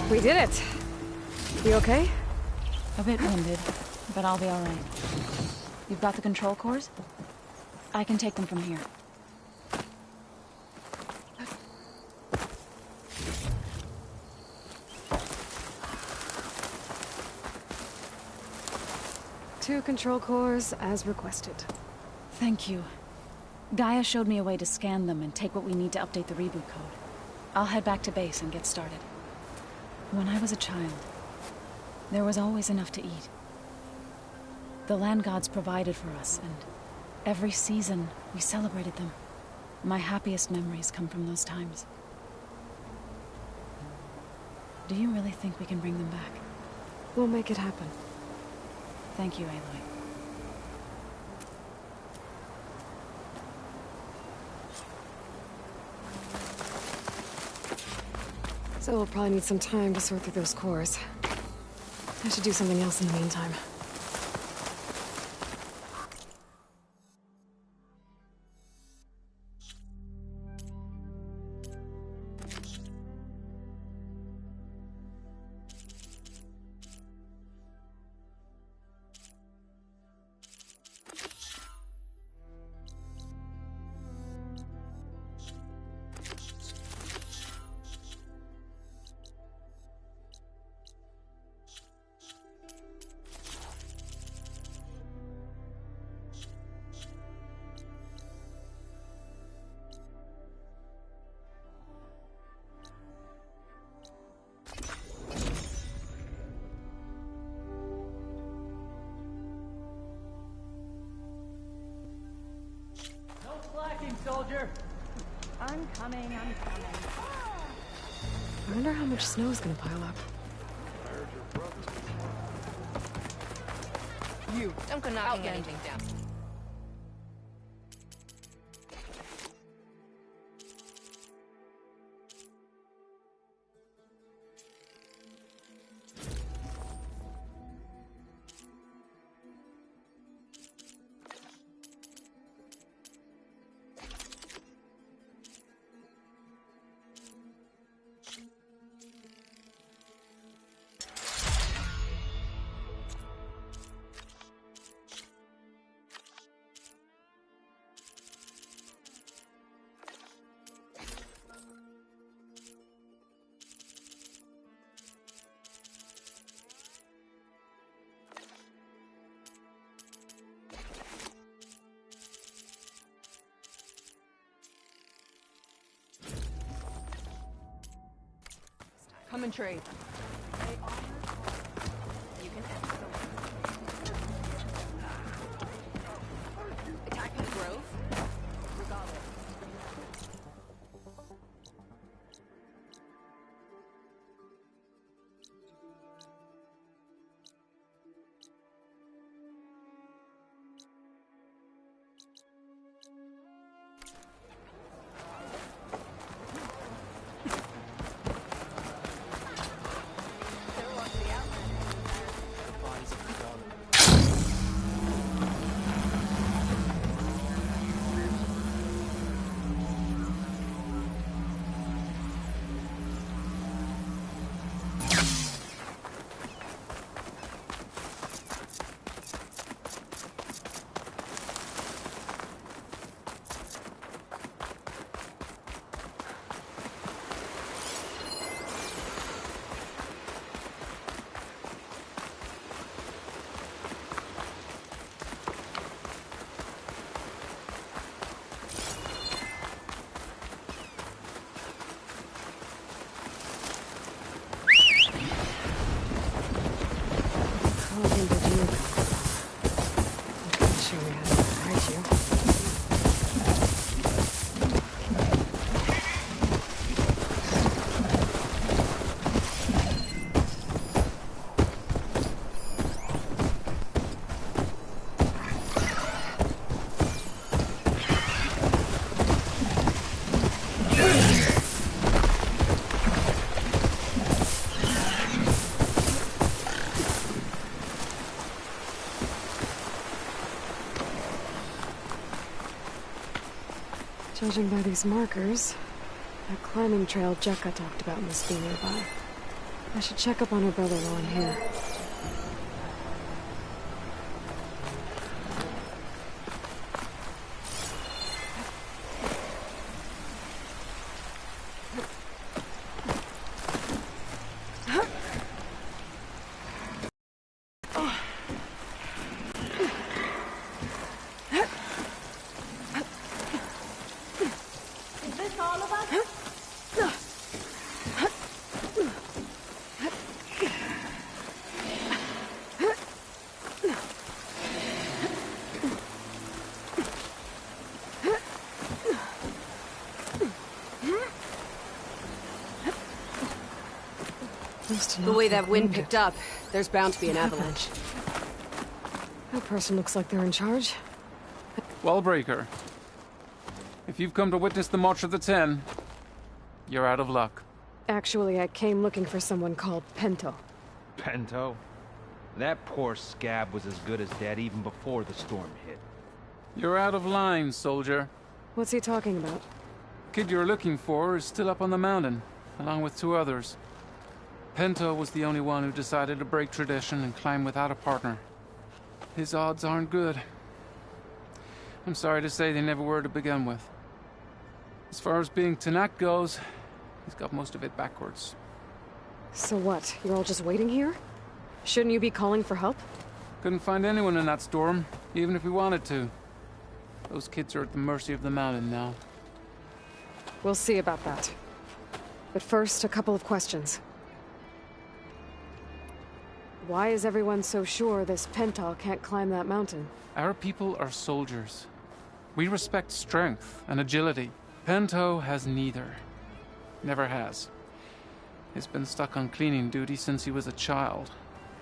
We did it! You okay? A bit winded, but I'll be alright. You've got the control cores? I can take them from here. Two control cores, as requested. Thank you. Gaia showed me a way to scan them and take what we need to update the reboot code. I'll head back to base and get started. When I was a child, there was always enough to eat. The land gods provided for us, and every season we celebrated them. My happiest memories come from those times. Do you really think we can bring them back? We'll make it happen. Thank you, Aloy. So we'll probably need some time to sort through those cores. I should do something else in the meantime. Soldier, I'm coming. I wonder how much snow is gonna pile up. You, Don't go knocking anything down. come and trade. You can ask attacking the grove? Regardless. Judging by these markers, that climbing trail Jekka talked about must be nearby. I should check up on her brother while I'm here. The way that wind picked up, there's bound to be an avalanche. That person looks like they're in charge. Wellbreaker, if you've come to witness the March of the Ten, you're out of luck. Actually, I came looking for someone called Pento. Pento? That poor scab was as good as dead even before the storm hit. You're out of line, soldier. What's he talking about? Kid you're looking for is still up on the mountain, along with 2 others. Pento was the only one who decided to break tradition and climb without a partner. His odds aren't good. I'm sorry to say they never were to begin with. As far as being Tanak goes, he's got most of it backwards. So what? You're all just waiting here? Shouldn't you be calling for help? Couldn't find anyone in that storm, even if we wanted to. Those kids are at the mercy of the mountain now. We'll see about that. But first, a couple of questions. Why is everyone so sure this Pental can't climb that mountain? Our people are soldiers. We respect strength and agility. Pento has neither. Never has. He's been stuck on cleaning duty since he was a child.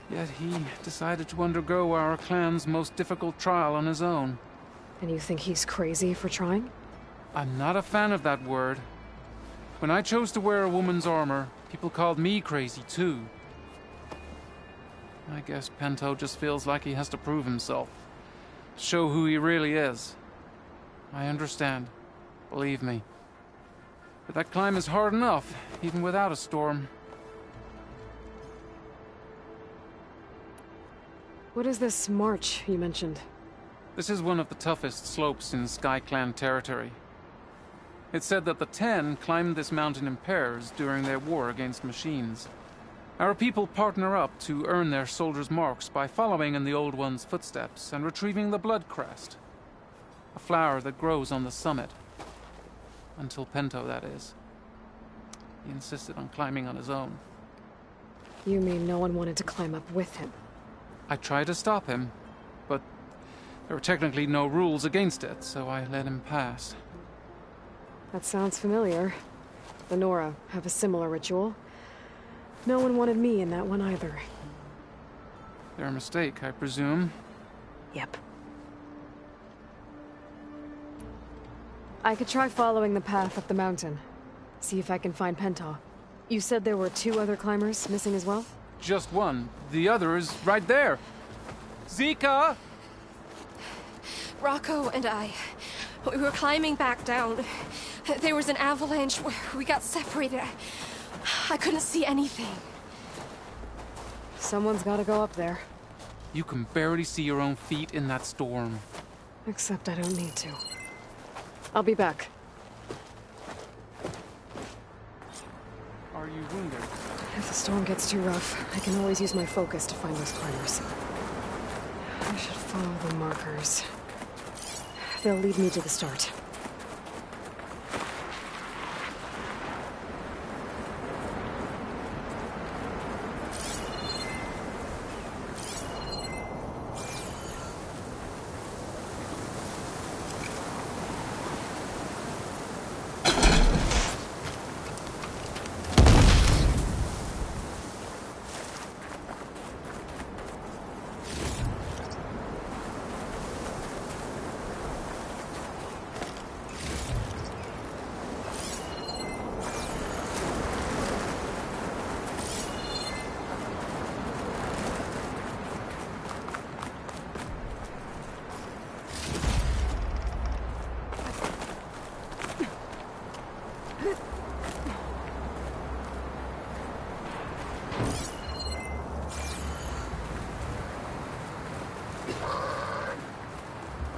Yet he decided to undergo our clan's most difficult trial on his own. And you think he's crazy for trying? I'm not a fan of that word. When I chose to wear a woman's armor, people called me crazy too. I guess Pento just feels like he has to prove himself. Show who he really is. I understand. Believe me. But that climb is hard enough, even without a storm. What is this march you mentioned? This is one of the toughest slopes in Sky Clan territory. It's said that the Ten climbed this mountain in pairs during their war against machines. Our people partner up to earn their soldiers' marks by following in the Old One's footsteps and retrieving the Blood Crest, a flower that grows on the summit. Until Pento, that is. He insisted on climbing on his own. You mean no one wanted to climb up with him? I tried to stop him, but there were technically no rules against it, so I let him pass. That sounds familiar. The Nora have a similar ritual. No one wanted me in that one either. Their mistake, I presume. Yep. I could try following the path up the mountain. See if I can find Pento. You said there were 2 other climbers missing as well? Just one. The other is right there. Zika! Rocco and I, we were climbing back down. There was an avalanche where we got separated. I couldn't see anything. Someone's gotta go up there. You can barely see your own feet in that storm. Except I don't need to. I'll be back. Are you wounded? If the storm gets too rough, I can always use my focus to find those climbers. I should follow the markers. They'll lead me to the start.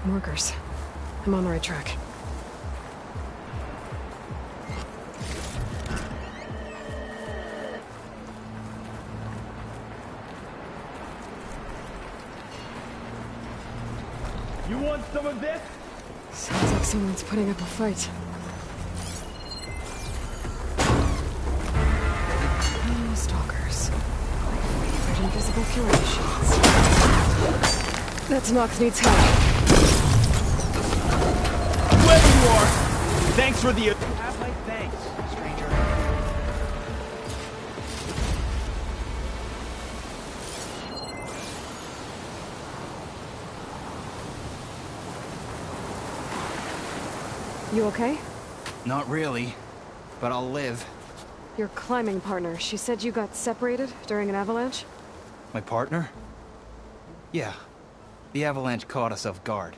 Markers. I'm on the right track. You want some of this? Sounds like someone's putting up a fight. Oh, stalkers. My favorite invisible killing machines. That knock needs help. Whoever you are, thanks for the... You have my thanks, stranger. You okay? Not really, but I'll live. Your climbing partner, she said you got separated during an avalanche? My partner? Yeah. The avalanche caught us off guard.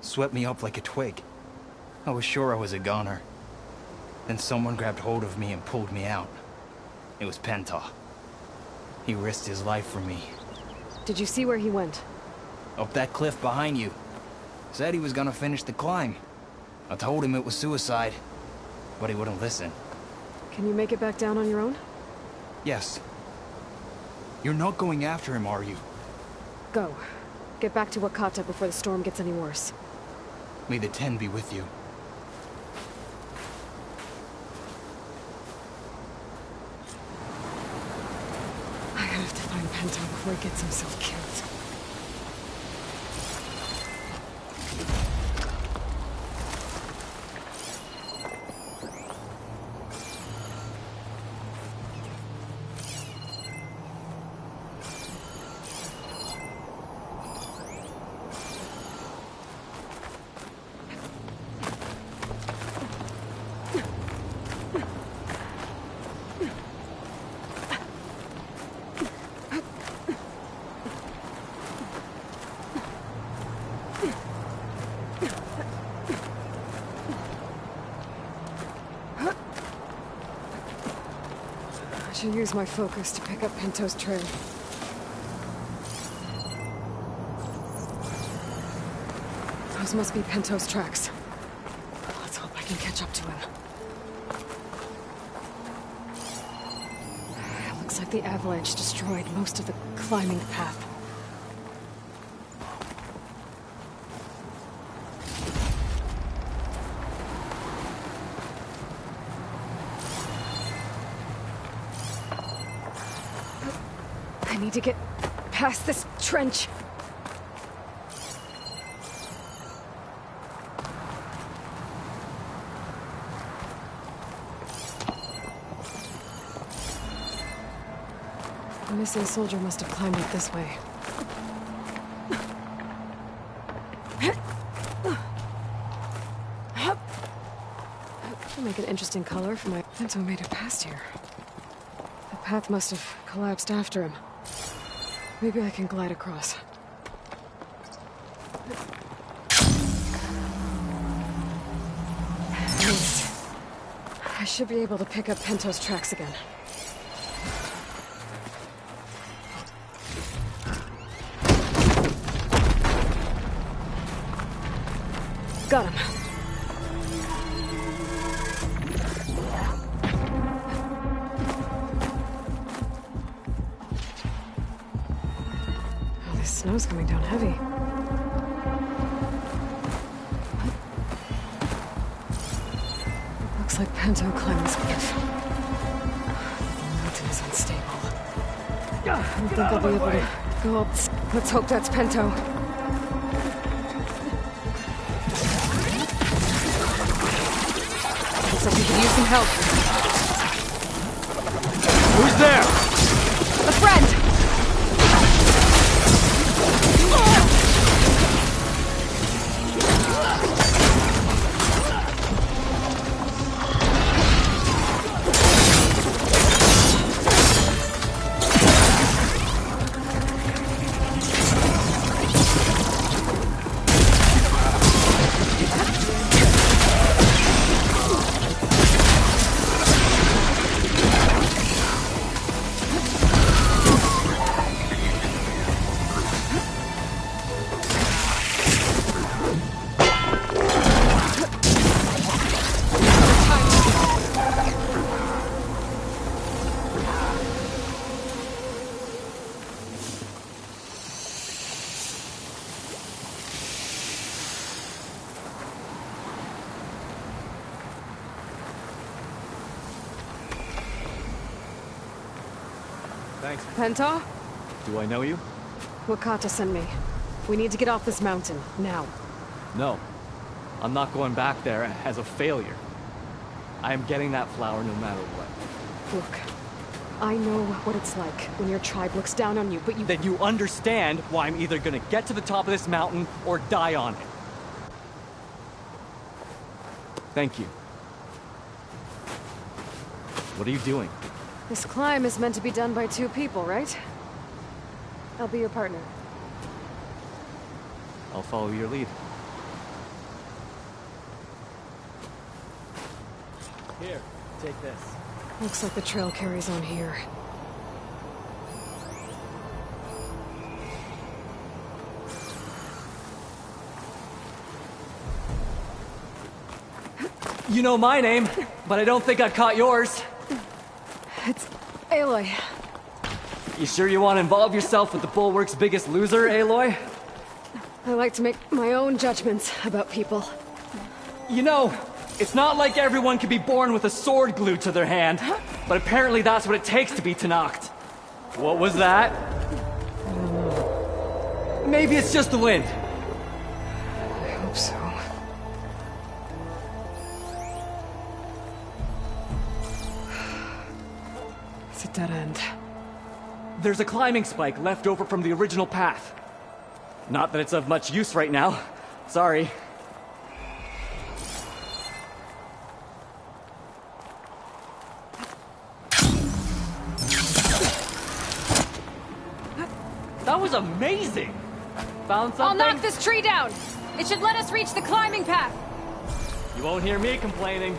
Swept me up like a twig. I was sure I was a goner. Then someone grabbed hold of me and pulled me out. It was Pento. He risked his life for me. Did you see where he went? Up that cliff behind you. Said he was gonna finish the climb. I told him it was suicide, but he wouldn't listen. Can you make it back down on your own? Yes. You're not going after him, are you? Go. Get back to Wakata before the storm gets any worse. May the Ten be with you. I have to find Pento before he gets himself killed. should use my focus to pick up Pinto's trail. Those must be Pinto's tracks. Let's hope I can catch up to him. It looks like the avalanche destroyed most of the climbing path. I need to get past this trench. The missing soldier must have climbed up this way. That'll make an interesting color for my... Pinto made it past here. The path must have collapsed after him. Maybe I can glide across. At least, I should be able to pick up Pinto's tracks again. Got him. Oh, this snow's coming down heavy. Looks like Pinto climbed this cliff. The mountain is unstable. I don't think I'll be able to go up. Let's hope that's Pinto. Looks like we could use some help. Who's there? A friend! Thanks. Pinto? Do I know you? Wakata sent me. We need to get off this mountain, now. No. I'm not going back there as a failure. I am getting that flower no matter what. Look, I know what it's like when your tribe looks down on you, but you... Then you understand why I'm either gonna get to the top of this mountain or die on it. Thank you. What are you doing? This climb is meant to be done by two people, right? I'll be your partner. I'll follow your lead. Here, take this. Looks like the trail carries on here. You know my name, but I don't think I caught yours. It's Aloy. You sure you want to involve yourself with the Bulwark's biggest loser, Aloy? I like to make my own judgments about people. You know, it's not like everyone can be born with a sword glued to their hand, but apparently that's what it takes to be Tenakth. What was that? I don't know. Maybe it's just the wind. I hope so. It's a dead end. There's a climbing spike left over from the original path. Not that it's of much use right now. Sorry. That was amazing! Found something? I'll knock this tree down! It should let us reach the climbing path! You won't hear me complaining.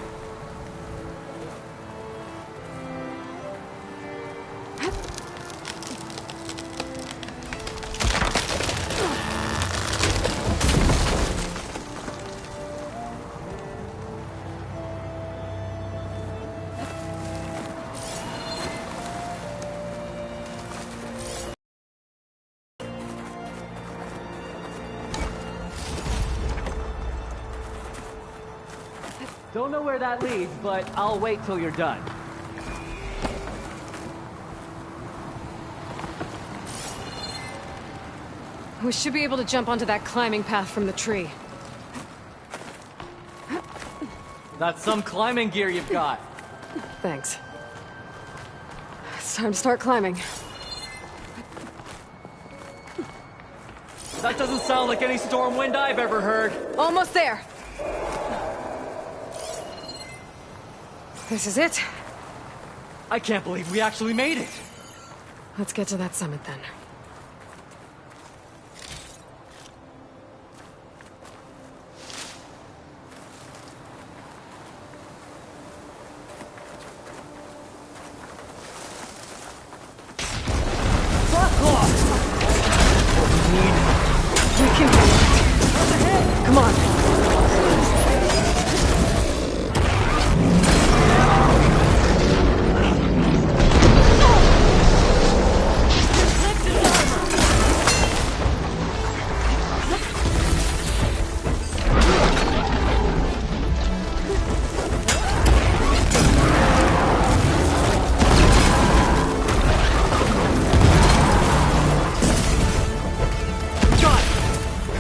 Don't know where that leads, but I'll wait till you're done. We should be able to jump onto that climbing path from the tree. That's some climbing gear you've got. Thanks. It's time to start climbing. That doesn't sound like any storm wind I've ever heard. Almost there. This is it. I can't believe we actually made it. Let's get to that summit then. Come on.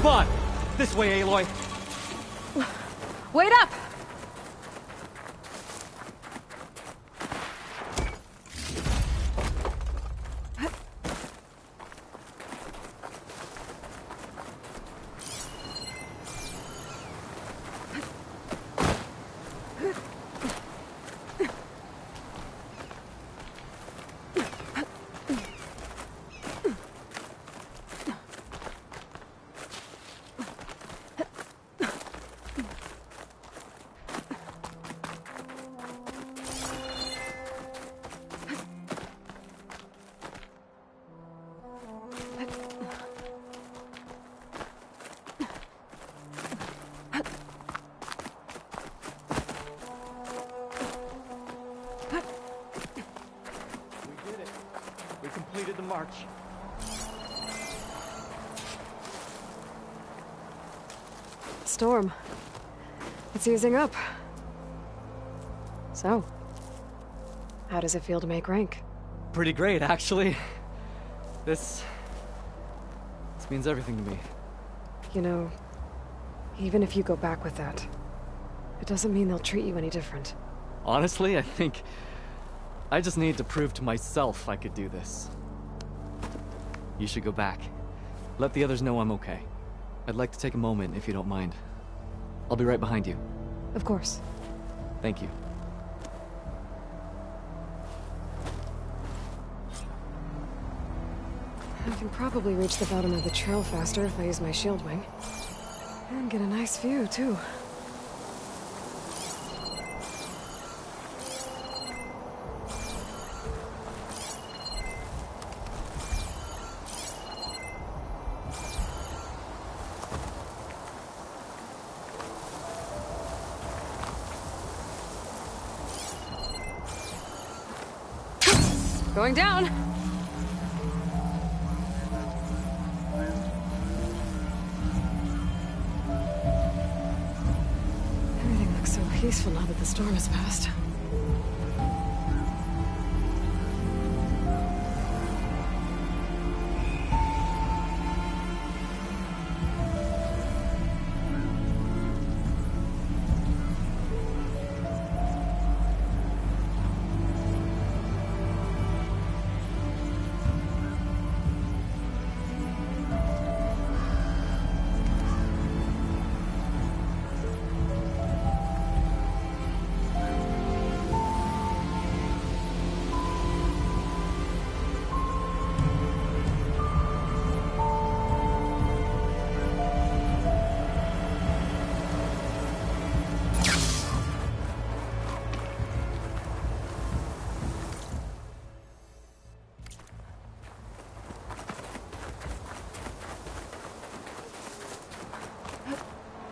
Come on! This way, Aloy. Wait up! Completed the march. Storm. It's easing up. So, how does it feel to make rank? Pretty great, actually. This means everything to me. You know, even if you go back with that, it doesn't mean they'll treat you any different. Honestly, I think I just need to prove to myself I could do this. You should go back. Let the others know I'm okay. I'd like to take a moment, if you don't mind. I'll be right behind you. Of course. Thank you. I can probably reach the bottom of the trail faster if I use my shield wing. And get a nice view, too. Going down! Everything looks so peaceful now that the storm has passed.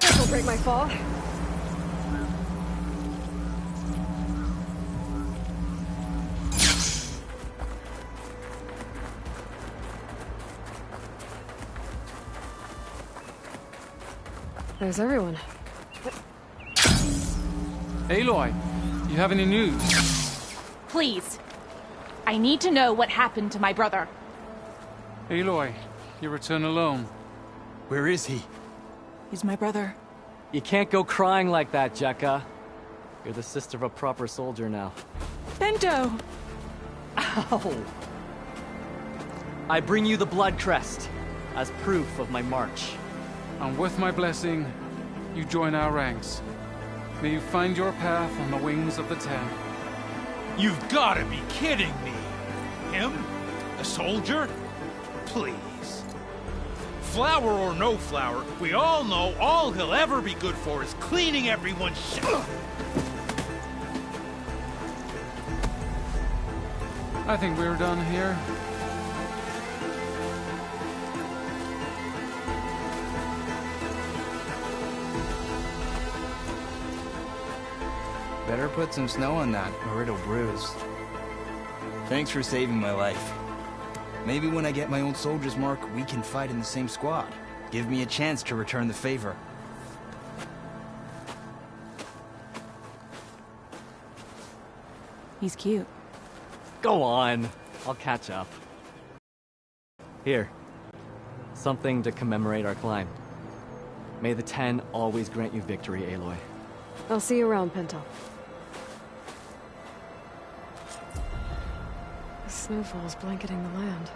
This'll break my fall. There's everyone. Aloy, you have any news? Please. I need to know what happened to my brother. Aloy, you return alone. Where is he? He's my brother. You can't go crying like that, Jekka. You're the sister of a proper soldier now. Bento! Ow! I bring you the blood crest as proof of my march. And with my blessing, you join our ranks. May you find your path on the wings of the Ten. You've got to be kidding me! Him? A soldier? Please. Flower or no flower, we all know all he'll ever be good for is cleaning everyone's shit. I think we're done here. Better put some snow on that, or it'll bruise. Thanks for saving my life. Maybe when I get my old soldier's mark, we can fight in the same squad. Give me a chance to return the favor. He's cute. Go on. I'll catch up. Here. Something to commemorate our climb. May the Ten always grant you victory, Aloy. I'll see you around, Pinto. The snowfall's blanketing the land.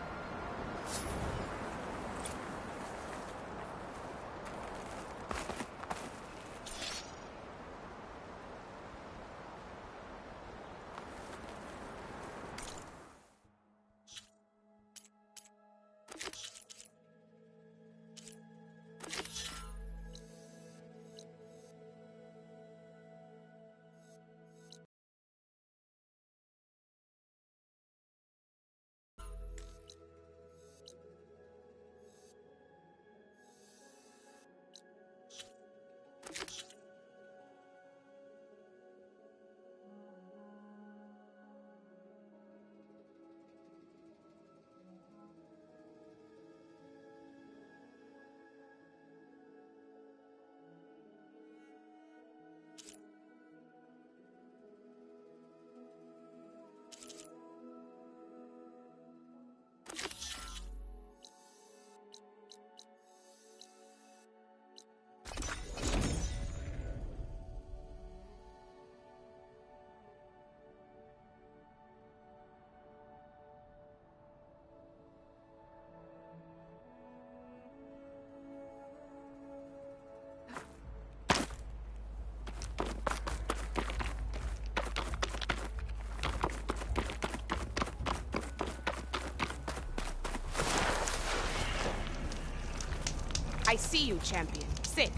I see you, champion. Sit.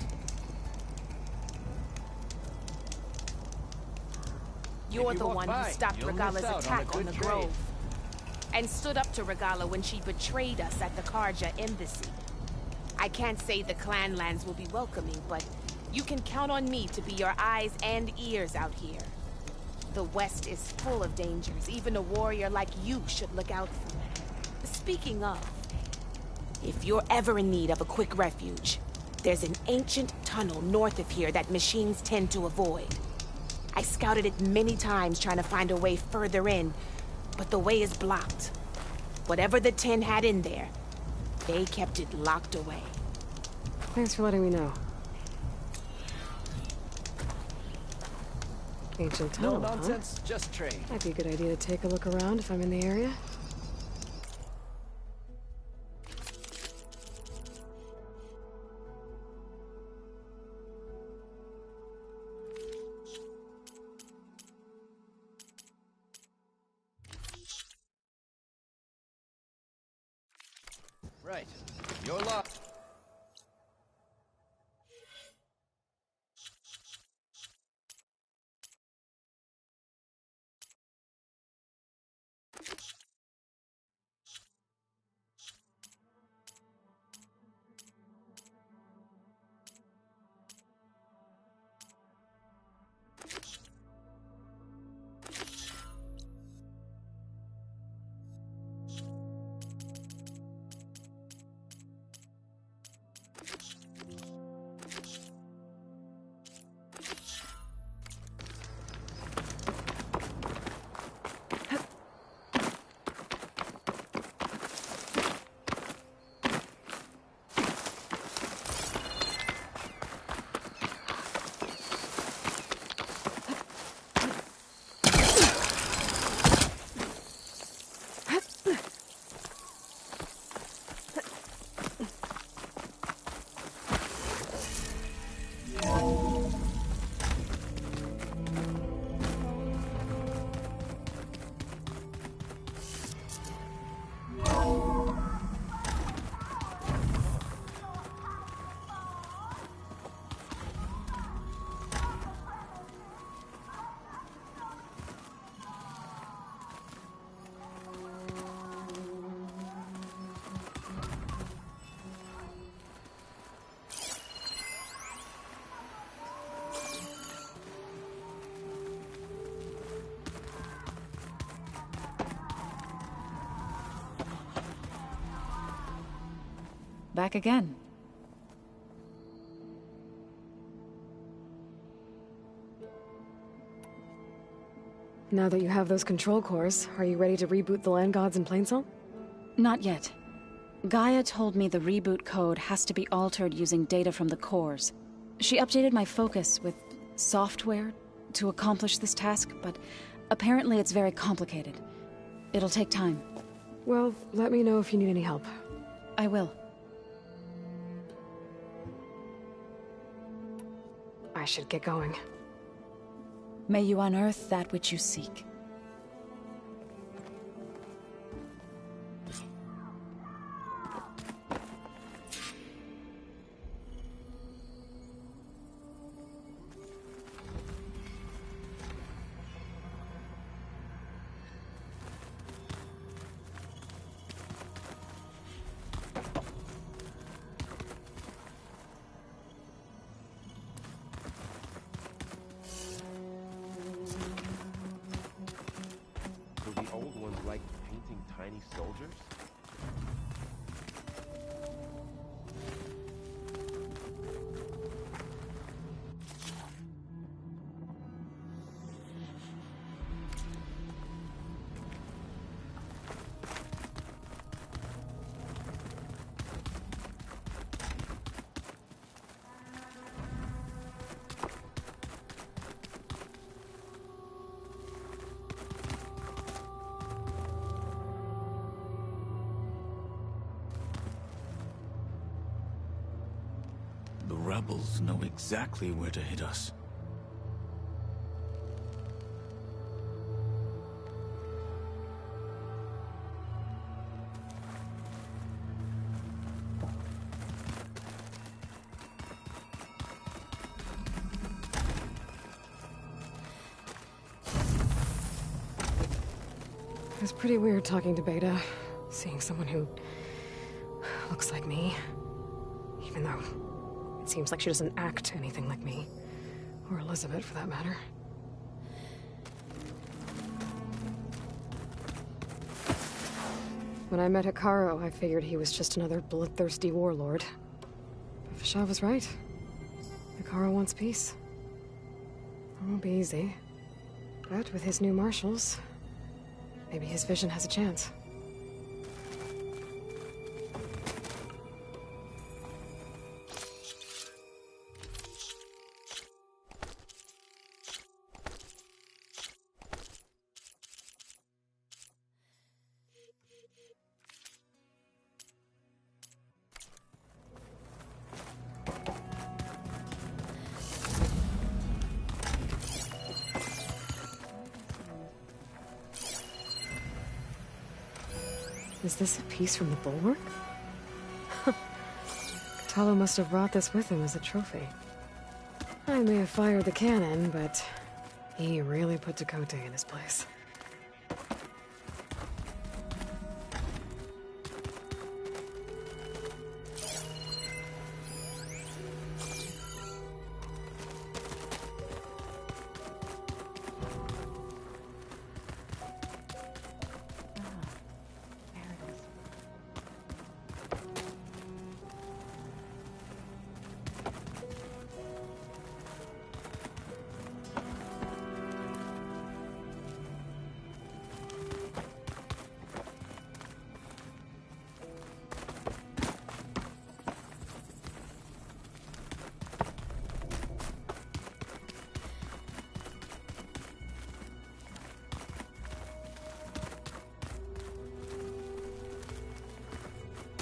You're the one who stopped Regala's attack on the Grove. And stood up to Regala when she betrayed us at the Karja embassy. I can't say the clan lands will be welcoming, but you can count on me to be your eyes and ears out here. The West is full of dangers. Even a warrior like you should look out for. Speaking of, if you're ever in need of a quick refuge, there's an ancient tunnel north of here that machines tend to avoid. I scouted it many times trying to find a way further in, but the way is blocked. Whatever the Ten had in there, they kept it locked away. Thanks for letting me know. Ancient tunnel, No nonsense, just trade. Might be a good idea to take a look around if I'm in the area. Right. Your luck. back again. Now that you have those control cores, are you ready to reboot the land gods in Plainsong? Not yet. Gaia told me the reboot code has to be altered using data from the cores. She updated my focus with software to accomplish this task, but apparently it's very complicated. It'll take time. Well, let me know if you need any help. I will. I should get going. May you unearth that which you seek. Soldiers? The rebels know exactly where to hit us. It was pretty weird talking to Beta, seeing someone who looks like me, even though it seems like she doesn't act anything like me. Or Elizabeth, for that matter. When I met Hikaru, I figured he was just another bloodthirsty warlord. But Fashav was right. Hikaru wants peace. It won't be easy. But with his new marshals, maybe his vision has a chance. Is this a piece from the bulwark? Katalo must have brought this with him as a trophy. I may have fired the cannon, but he really put Dakota in his place.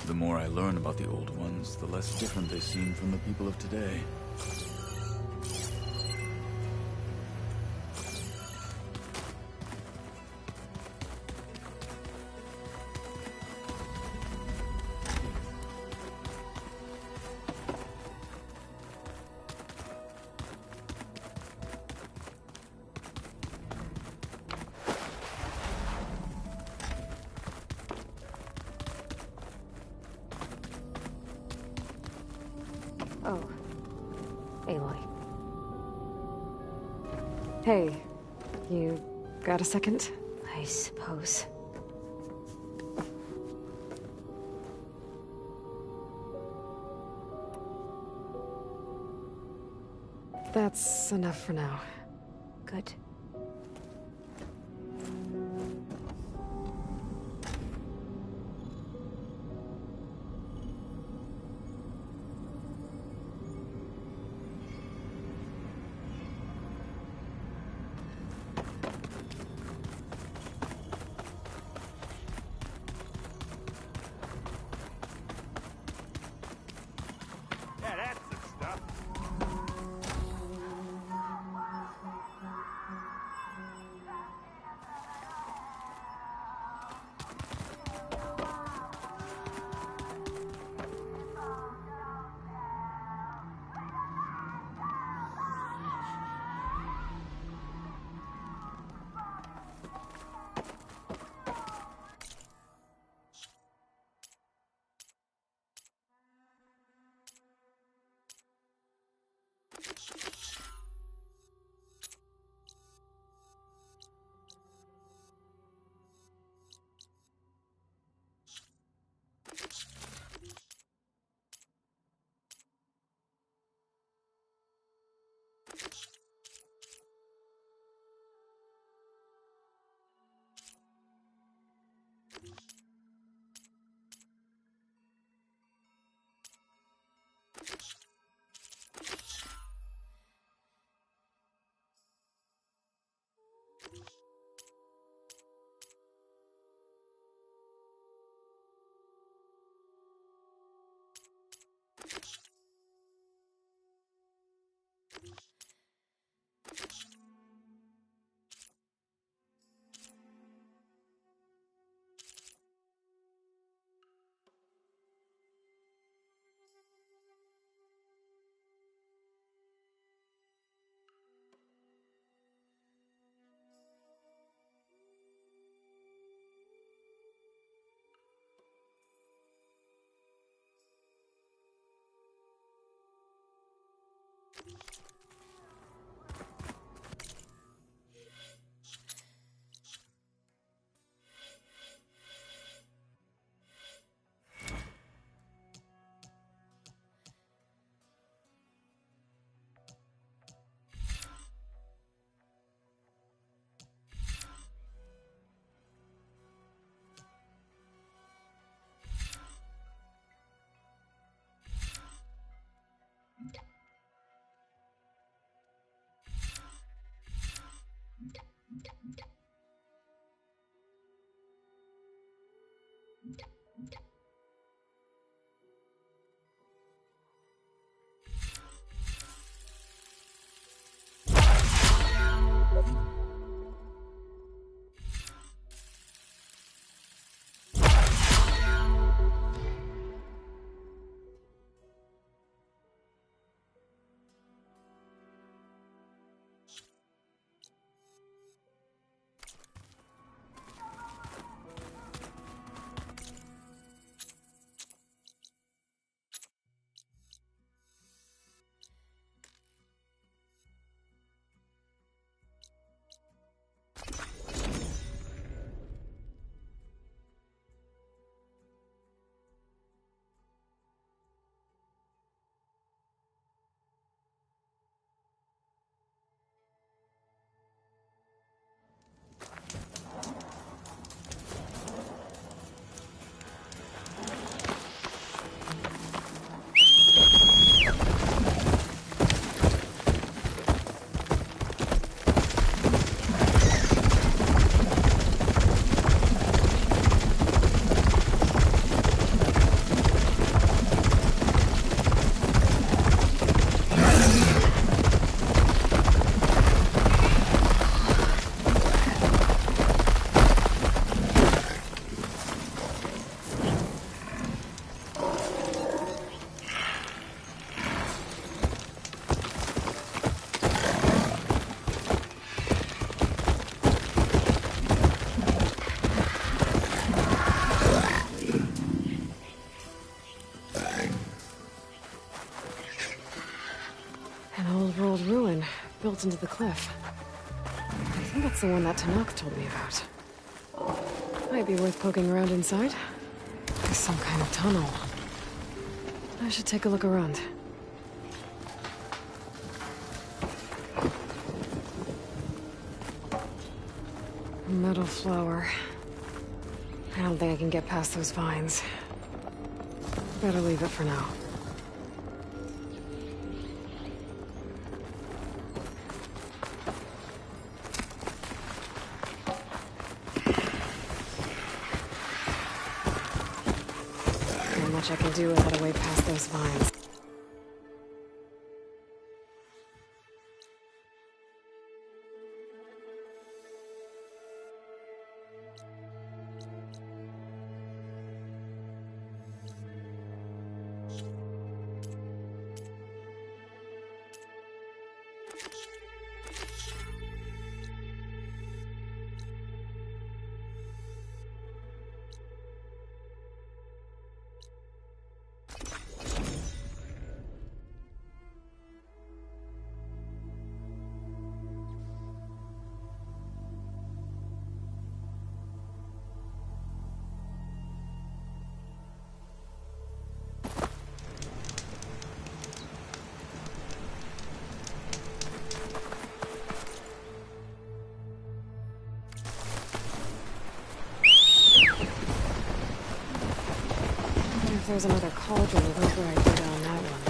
The more I learn about the old ones, the less different they seem from the people of today. Oh. Aloy. Hey, you got a second? I suppose. That's enough for now. Good. Yeah, that's the stuff. built into the cliff. I think that's the one that Tanakh told me about. Might be worth poking around inside. There's some kind of tunnel. I should take a look around. metal flower. I don't think I can get past those vines. Better leave it for now. Not much I can do without a way past those vines. If there's another cauldron, look where I go down that one.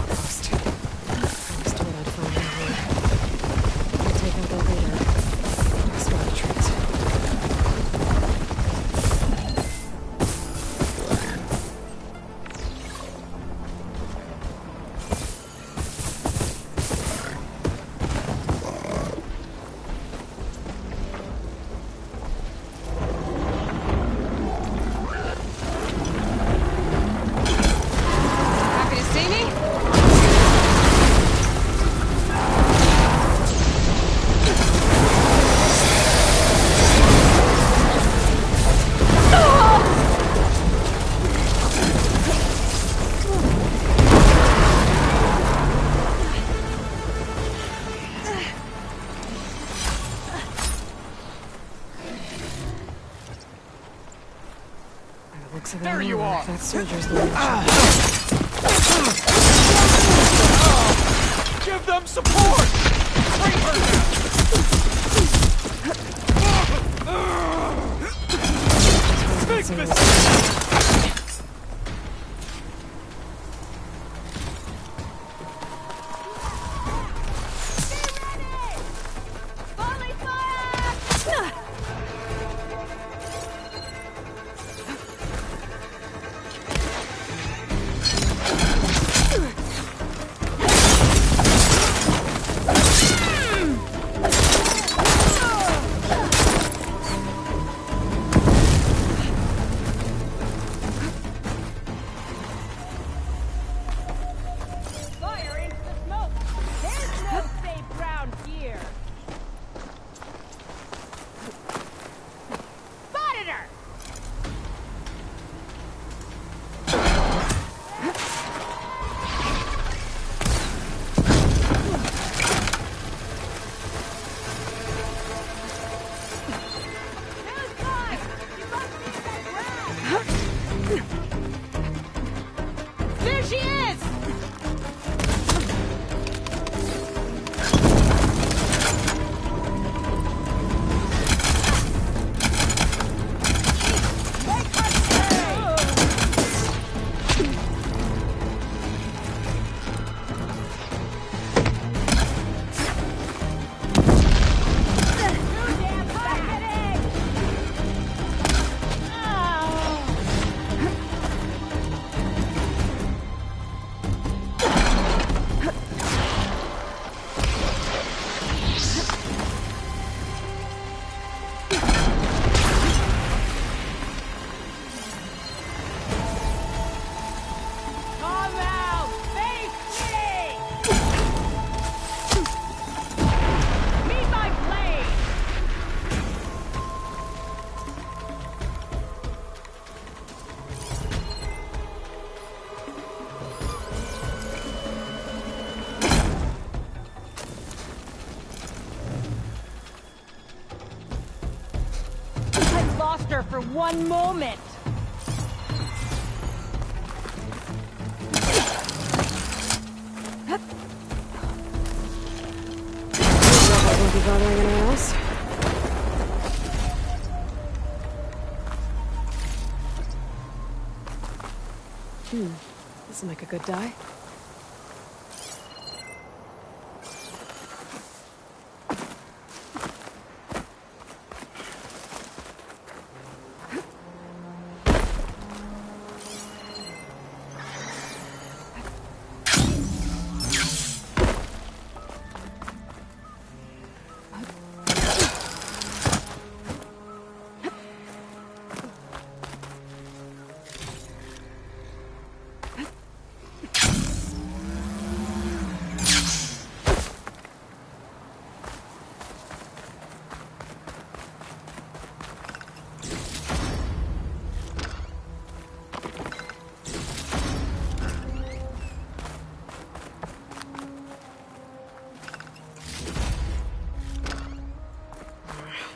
Lost. Promised to without finding her. I'll take out the leader. I smell a treat. There you are! That soldier's the one. Give them support! Bring her down! Big mistake! here for one moment. Won't be bothering anyone else. This will make a good die.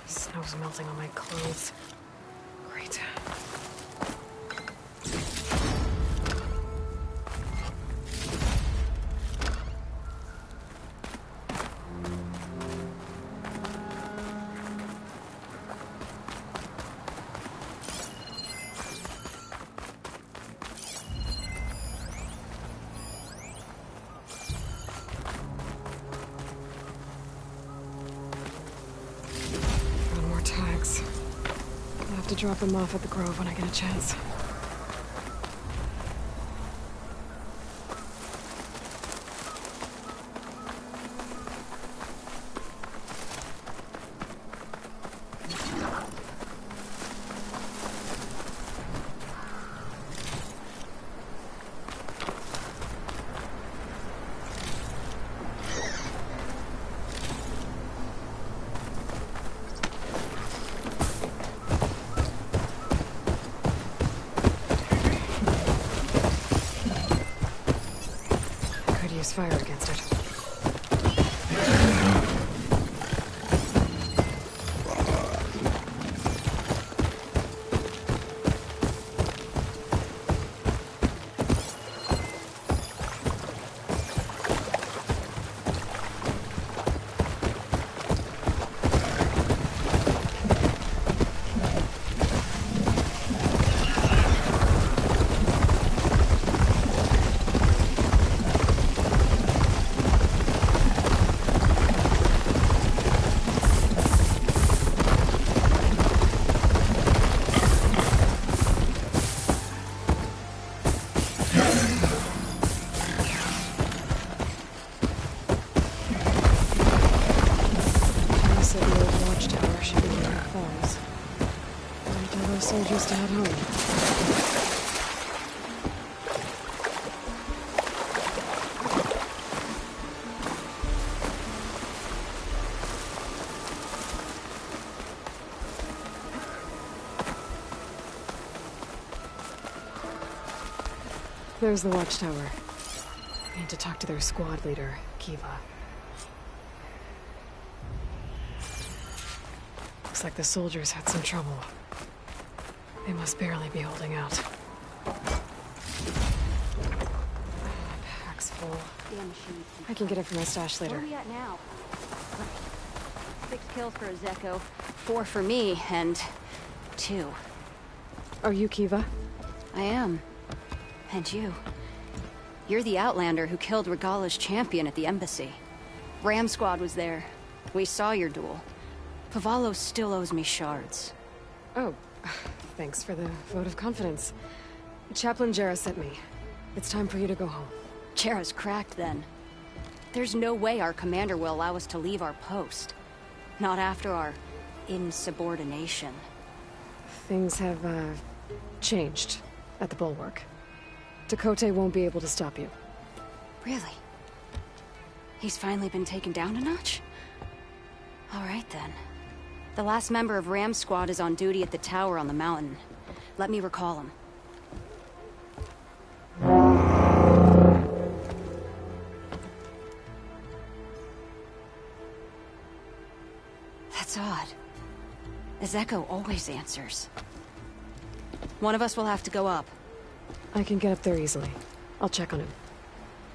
Snow's melting on my clothes. Great. Tags. I'll have to drop them off at the Grove when I get a chance. Fire against it. Soldiers to head home. There's the watchtower. I need to talk to their squad leader, Kiva. Looks like the soldiers had some trouble. They must barely be holding out. Pack's full. I can get it from my stash later. Where are we at now? 6 kills for Zeko, 4 for me, and 2. Are you Kiva? I am. And you. You're the Outlander who killed Regala's champion at the embassy. Ram Squad was there. We saw your duel. Pavalo still owes me shards. Oh. Thanks for the vote of confidence. Chaplain Jera sent me. It's time for you to go home. Jera's cracked, then. There's no way our commander will allow us to leave our post. Not after our insubordination. Things have, changed at the Bulwark. Dakota won't be able to stop you. Really? He's finally been taken down a notch? All right, then. The last member of Ram Squad is on duty at the tower on the mountain. Let me recall him. That's odd. Zeko always answers. One of us will have to go up. I can get up there easily. I'll check on him.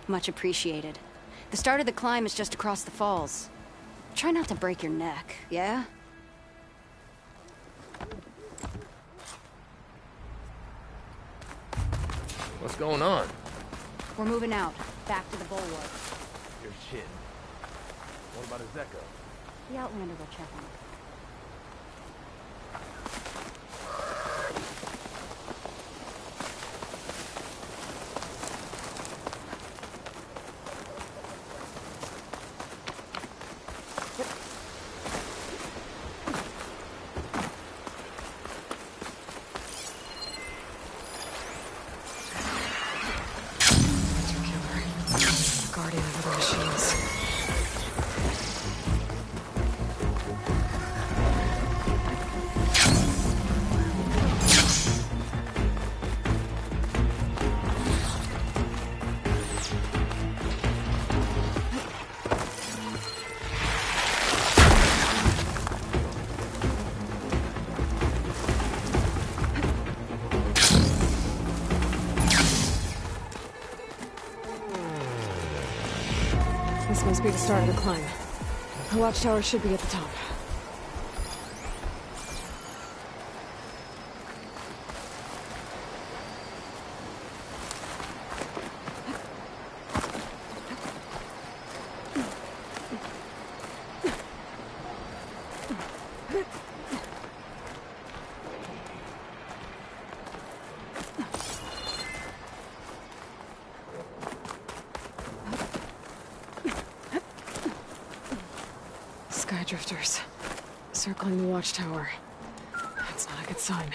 Much appreciated. The start of the climb is just across the falls. Try not to break your neck, yeah? What's going on? We're moving out, back to the bulwark. You're shitting. What about his echo? The Outlander will check on it. Guardian of the machines. This must be the start of the climb. The watchtower should be at the top. Skydrifters. Circling the watchtower. That's not a good sign.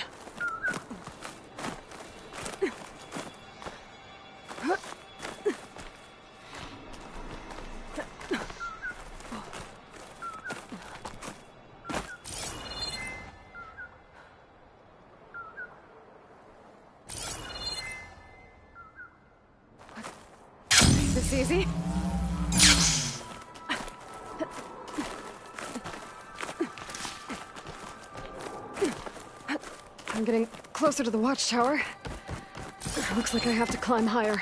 Is this easy? I'm getting closer to the watchtower. Looks like I have to climb higher.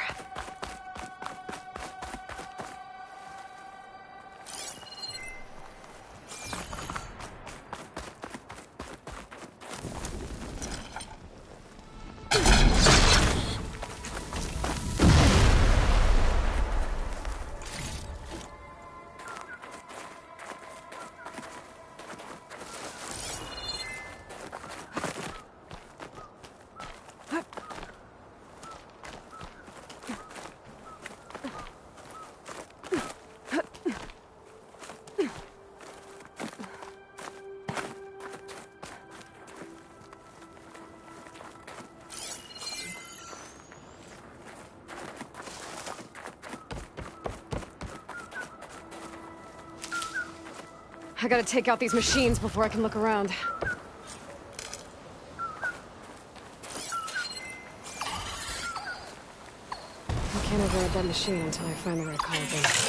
I gotta take out these machines before I can look around. I can't override that machine until I find the right collagen.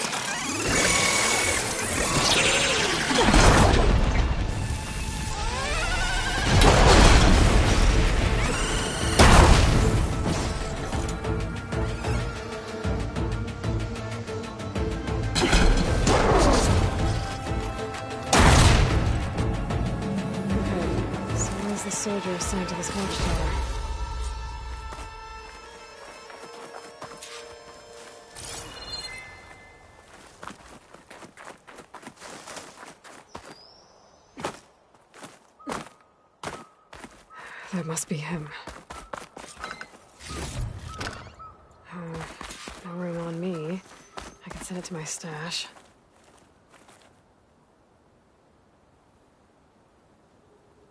Soldier assigned to this watchtower. That must be him. No room on me. I can send it to my stash.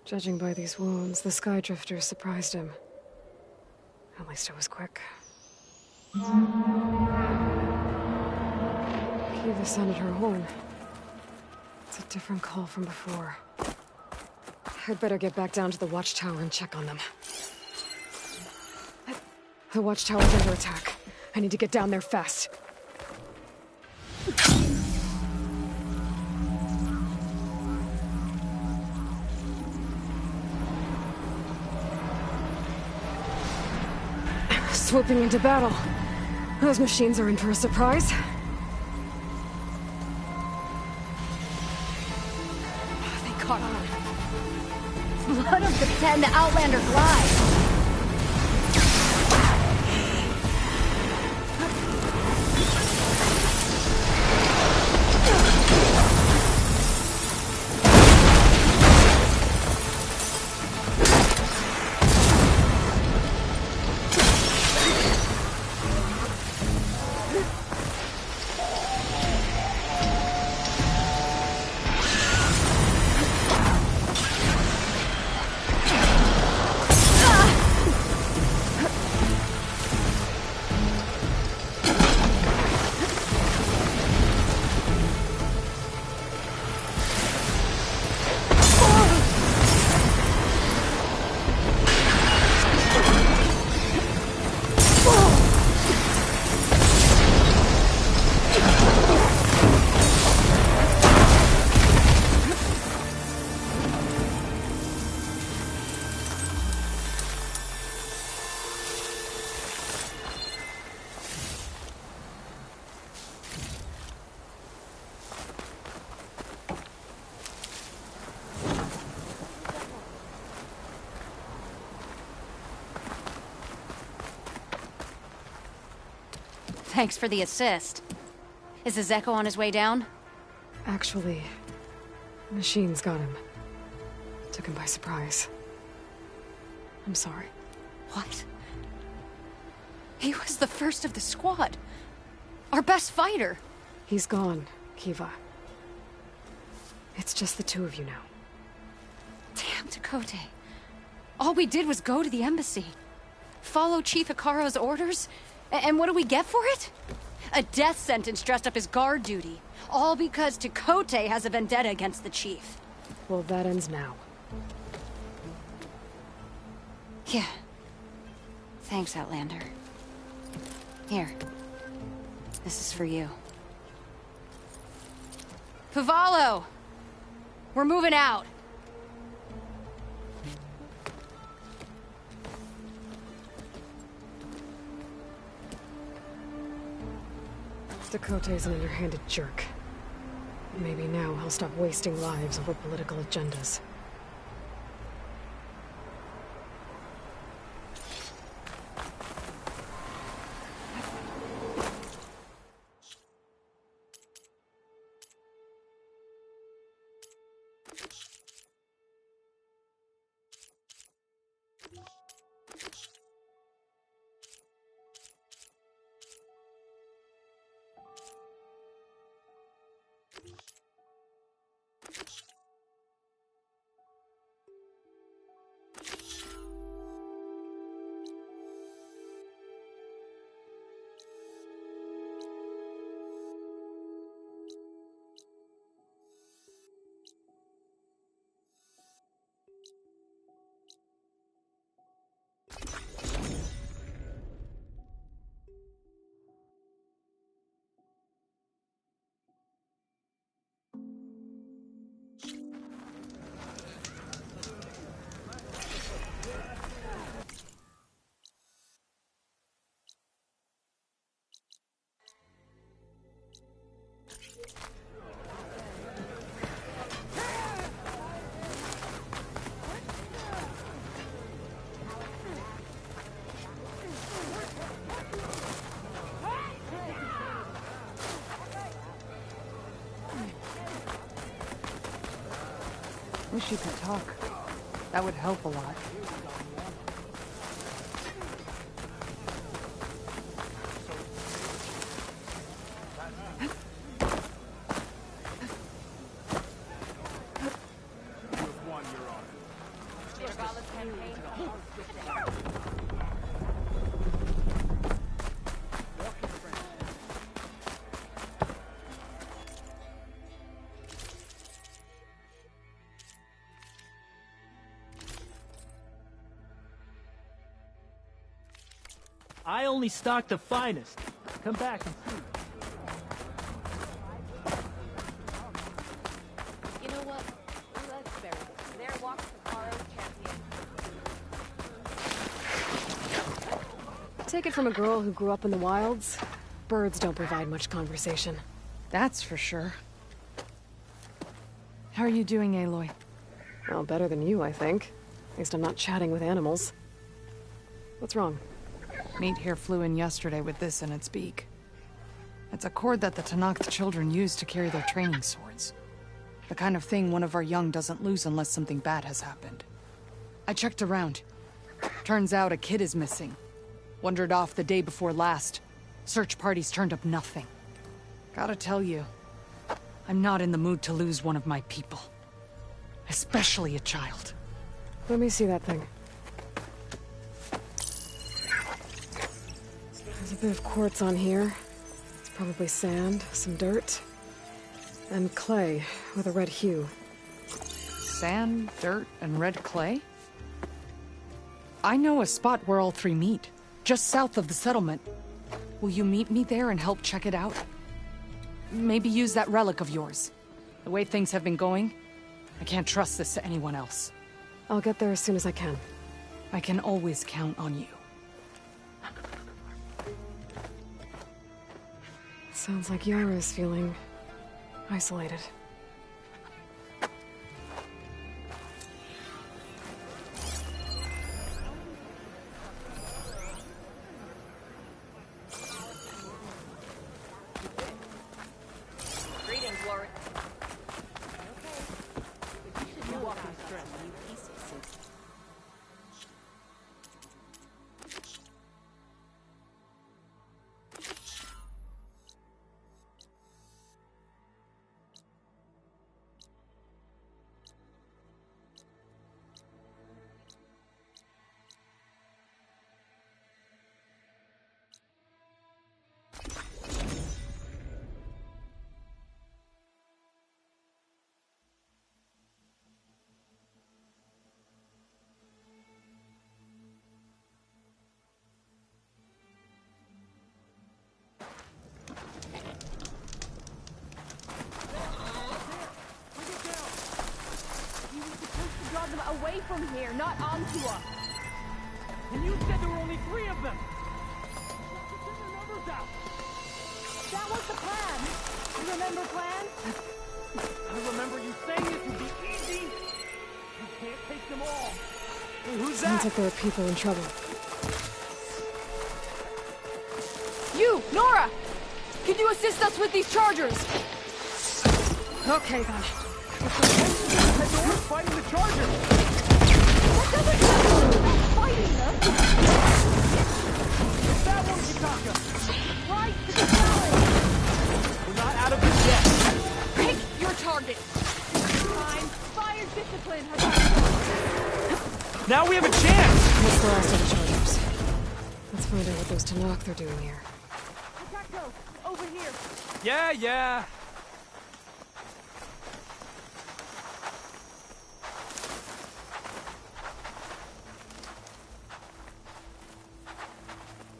Judging by these wounds, the Skydrifter surprised him. At least it was quick. Kiva sounded her horn. It's a different call from before. I'd better get back down to the watchtower and check on them. The watchtower's under attack. I need to get down there fast. swooping into battle. Those machines are in for a surprise. They caught on. Blood of the Ten, the Outlander glide. Thanks for the assist. Is the Zeko on his way down? Actually, machines got him. Took him by surprise. I'm sorry. What? He was the first of the squad. Our best fighter. He's gone, Kiva. It's just the two of you now. Damn Dakota. All we did was go to the embassy. Follow Chief Hikaro's orders? And what do we get for it? A death sentence dressed up as guard duty. All because Takote has a vendetta against the chief. Well, that ends now. Yeah. Thanks, Outlander. Here. This is for you. Pavalo! We're moving out. Dakota's an underhanded jerk. Maybe now he'll stop wasting lives over political agendas. Wish you could talk. That would help a lot. I only stock the finest. Come back and see. You know what? Let's bury this. There walks the Caro champion. Take it from a girl who grew up in the wilds. Birds don't provide much conversation. That's for sure. How are you doing, Aloy? Well, better than you, I think. At least I'm not chatting with animals. What's wrong? Meat here flew in yesterday with this in its beak. It's a cord that the Tenakth children use to carry their training swords. The kind of thing one of our young doesn't lose unless something bad has happened. I checked around. Turns out a kid is missing. Wandered off the day before last. Search parties turned up nothing. Gotta tell you, I'm not in the mood to lose one of my people. Especially a child. Let me see that thing. There's a bit of quartz on here. It's probably sand, some dirt, and clay with a red hue. Sand, dirt, and red clay? I know a spot where all three meet, just south of the settlement. Will you meet me there and help check it out? Maybe use that relic of yours. The way things have been going, I can't trust this to anyone else. I'll get there as soon as I can. I can always count on you. Sounds like Yara's feeling isolated. Greetings, Warwick. Away from here, not onto us. And you said there were only 3 of them. That was the plan. You remember plan? I remember you saying it would be easy. You can't take them all. Hey, who's Sounds that? like there are people in trouble. You, Nora! Can you assist us with these chargers? Okay, then. Nora's fighting the Chargers. That doesn't matter. That's fighting them. It's that one, Kitaka. Right to the challenge. We're not out of this yet. Pick your target. Fine. Fire discipline has Now we have a chance. What's the last of the Chargers? Let's find out what those Tenakth are doing here. Attack over here. Yeah.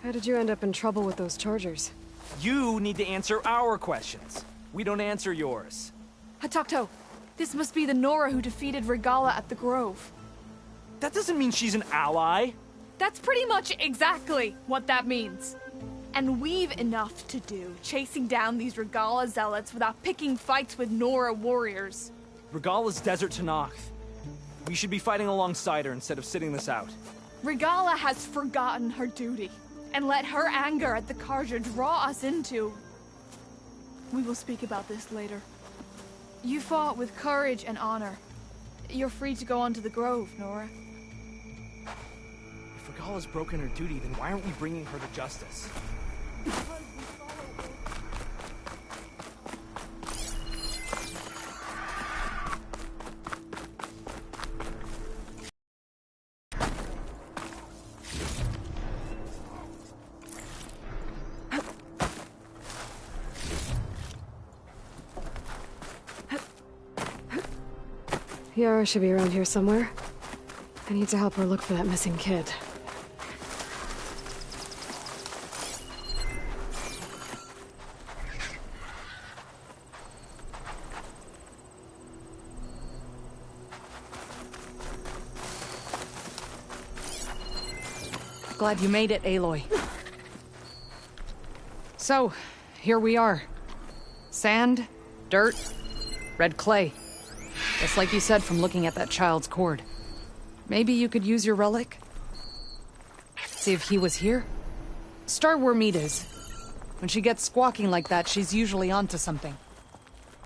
How did you end up in trouble with those Chargers? You need to answer our questions. We don't answer yours. Hatakto, this must be the Nora who defeated Regala at the Grove. That doesn't mean she's an ally. That's pretty much exactly what that means. And we've enough to do chasing down these Regala zealots without picking fights with Nora warriors. Regala's desert Tenakth. We should be fighting alongside her instead of sitting this out. Regala has forgotten her duty and let her anger at the Karja draw us into... We will speak about this later. You fought with courage and honor. You're free to go on to the Grove, Nora. If Regala's broken her duty, then why aren't we bringing her to justice? Yara should be around here somewhere. I need to help her look for that missing kid. Glad you made it, Aloy. So, here we are. Sand, dirt, red clay. Just like you said from looking at that child's cord. Maybe you could use your relic? See if he was here? Start where Meat is. When she gets squawking like that, she's usually onto something.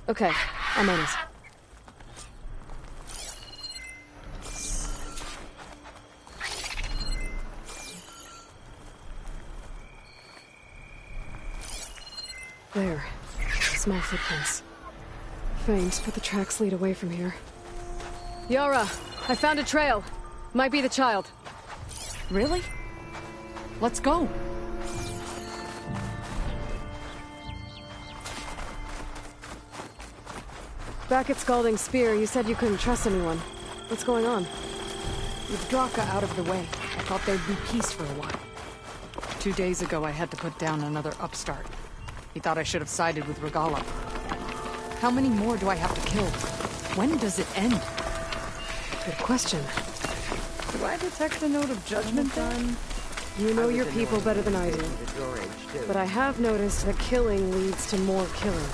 Okay, I'm on it. There. Small footprints. Faint, but the tracks lead away from here. Yara, I found a trail. Might be the child. Really? Let's go. Back at Scalding Spear, you said you couldn't trust anyone. What's going on? With Draka out of the way, I thought there'd be peace for a while. 2 days ago, I had to put down another upstart. He thought I should have sided with Regala. How many more do I have to kill? When does it end? Good question. Do I detect a note of judgment then? You know your people better than I do. But I have noticed that killing leads to more killing.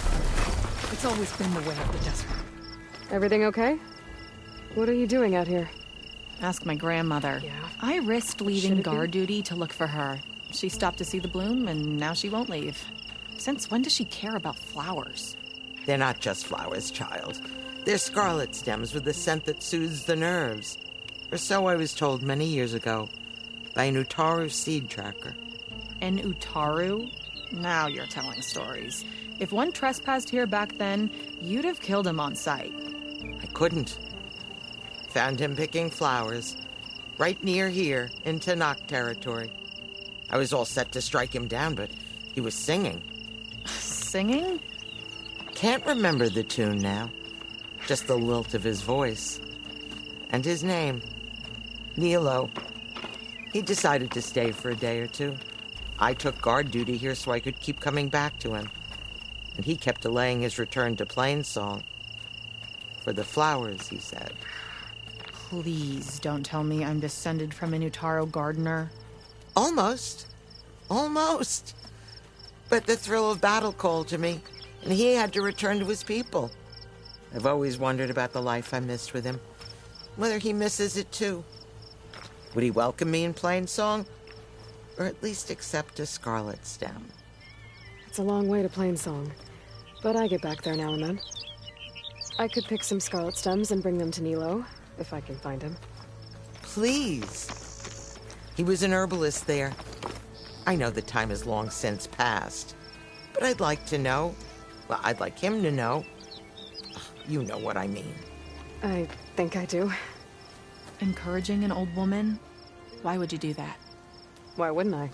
It's always been the way of the desert. Everything okay? What are you doing out here? Ask my grandmother. Yeah? I risked Should leaving it guard be? duty to look for her. She stopped to see the bloom, and now she won't leave. Since when does she care about flowers? They're not just flowers, child. They're scarlet stems with a scent that soothes the nerves. Or so I was told many years ago by an Utaru seed tracker. An Utaru? Now you're telling stories. If one trespassed here back then, you'd have killed him on sight. I couldn't. Found him picking flowers, right near here in Tanakh territory. I was all set to strike him down, but he was singing. Singing? Can't remember the tune now. Just the lilt of his voice. And his name. Nilo. He decided to stay for a day or two. I took guard duty here so I could keep coming back to him. And he kept delaying his return to Plainsong. For the flowers, he said. Please don't tell me I'm descended from an Utaro gardener. Almost. Almost. But the thrill of battle called to me, and he had to return to his people. I've always wondered about the life I missed with him. Whether he misses it too. Would he welcome me in Plainsong? Or at least accept a scarlet stem? It's a long way to Plainsong, but I get back there now and then. I could pick some scarlet stems and bring them to Nilo, if I can find him. Please. He was an herbalist there. I know the time has long since passed, but I'd like to know. Well, I'd like him to know. You know what I mean. I think I do. Encouraging an old woman? Why would you do that? Why wouldn't I?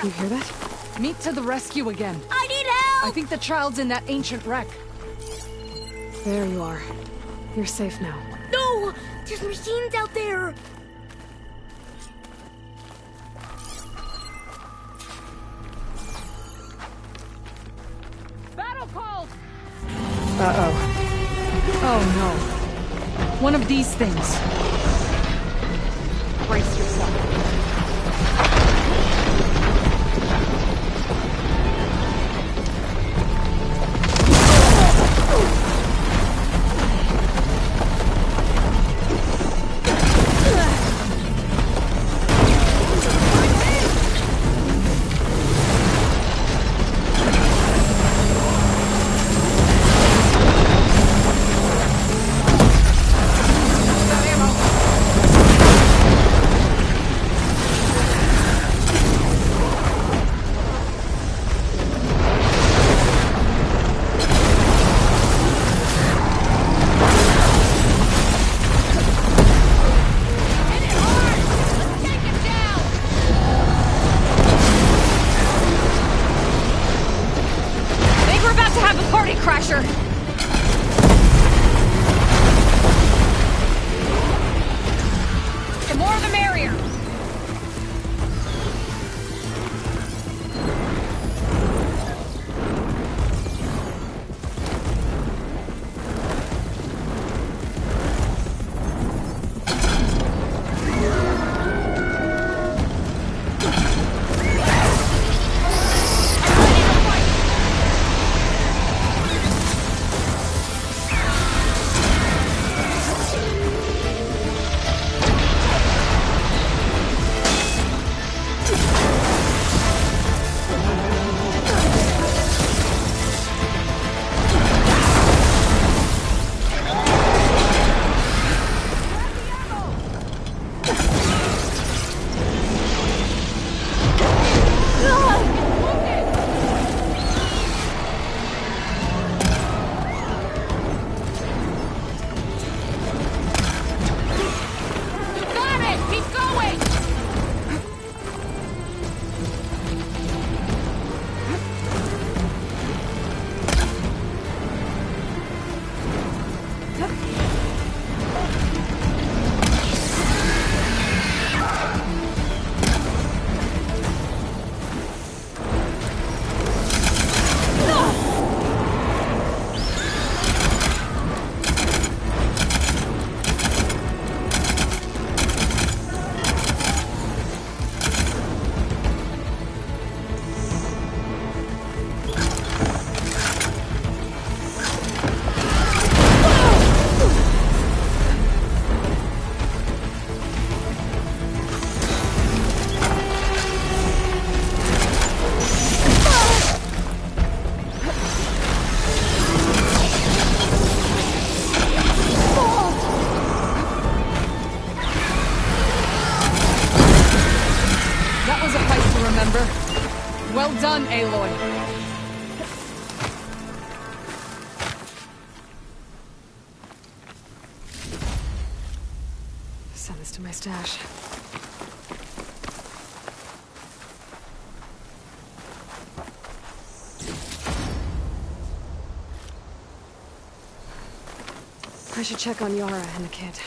You hear that? Meat to the rescue again. I need help! I think the child's in that ancient wreck. There you are. You're safe now. No! There's machines out there! Battle called! Uh-oh. Oh, no. One of these things. Brace yourself. Crasher! The more the merrier! Well done, Aloy. Send this to my stash. I should check on Yara and the kid.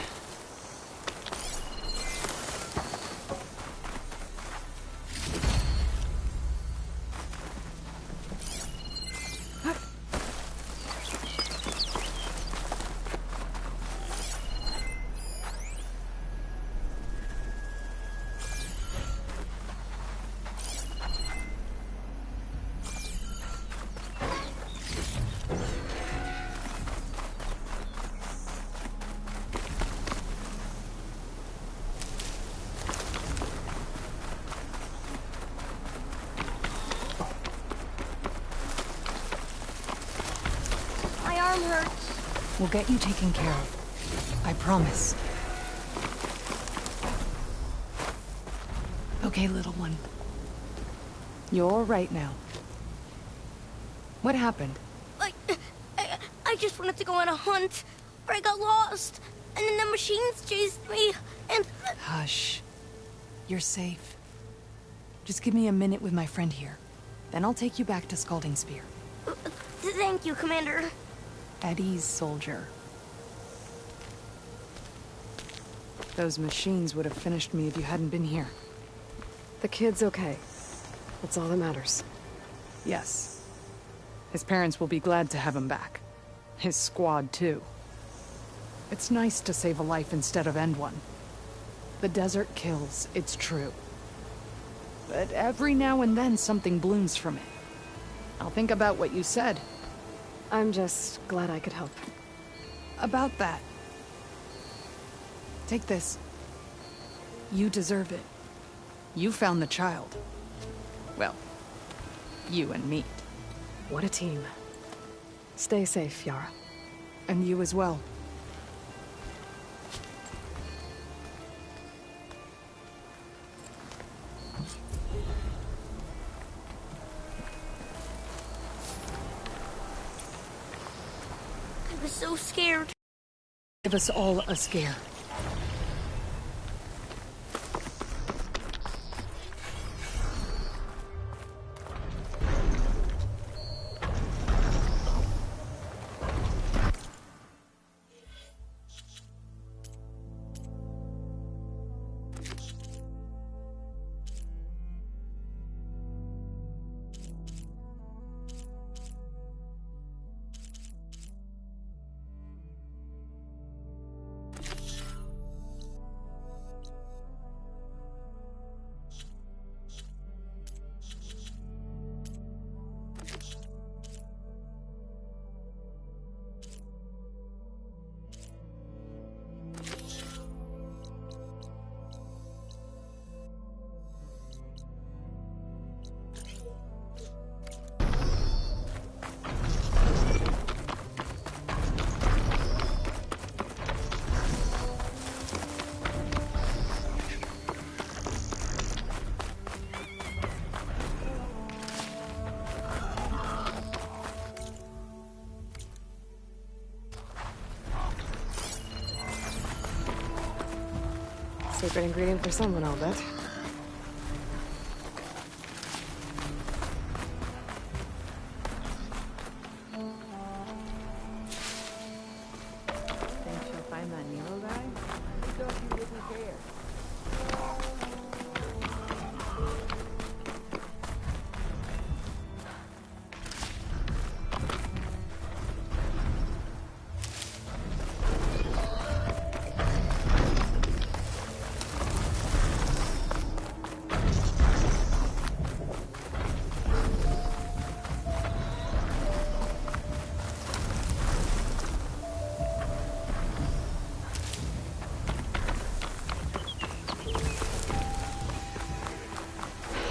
We'll get you taken care of. I promise. Okay, little one. You're all right now. What happened? I just wanted to go on a hunt, but I got lost, and then the machines chased me, and... Hush. You're safe. Just give me a minute with my friend here. Then I'll take you back to Scalding Spear. Thank you, Commander. At ease, soldier. Those machines would have finished me if you hadn't been here. The kid's okay. That's all that matters. Yes. His parents will be glad to have him back. His squad, too. It's nice to save a life instead of end one. The desert kills, it's true. But every now and then something blooms from it. I'll think about what you said. I'm just glad I could help. About that. Take this. You deserve it. You found the child. Well, you and me. What a team. Stay safe, Yara. And you as well. I was so scared. Give us all a scare. Secret ingredient for someone, I'll bet. Think she'll find that Nero guy? Who thought you wouldn't care?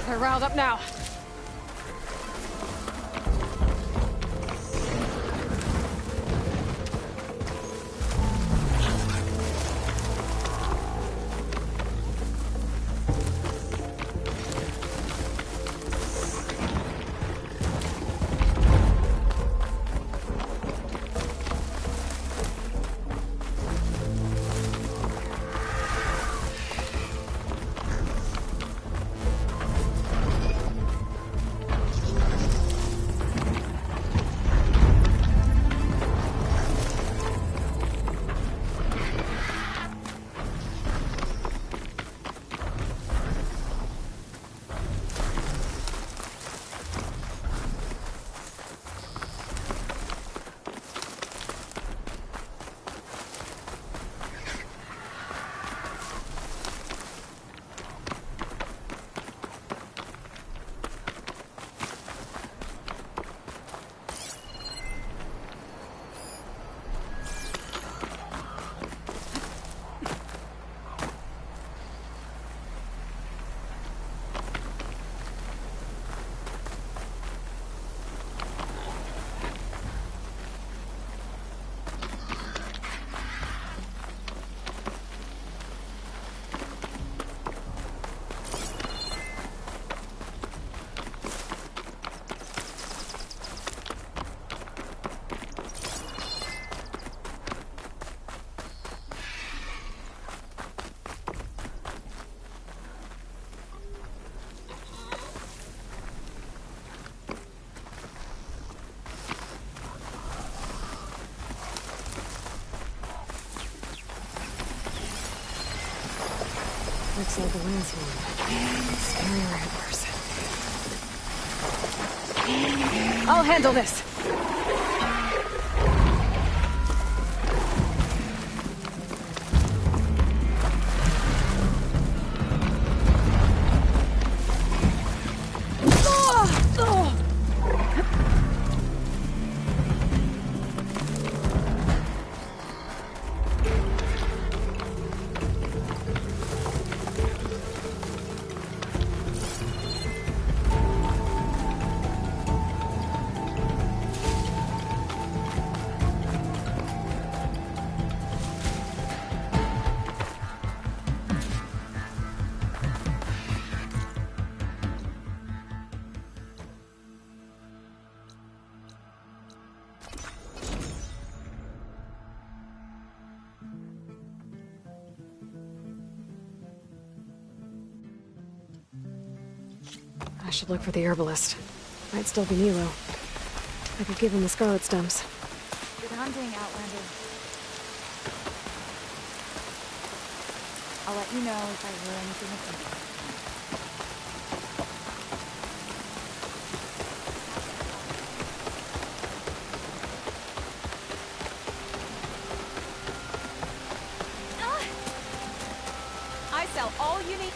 They're riled up now. Looks like a landscape. Scary ramblers. I'll handle this. I should look for the herbalist. Might still be Nilo. I could give him the scarlet stems. Good hunting, Outlander. I'll let you know if I hear anything of interest. I sell all you need.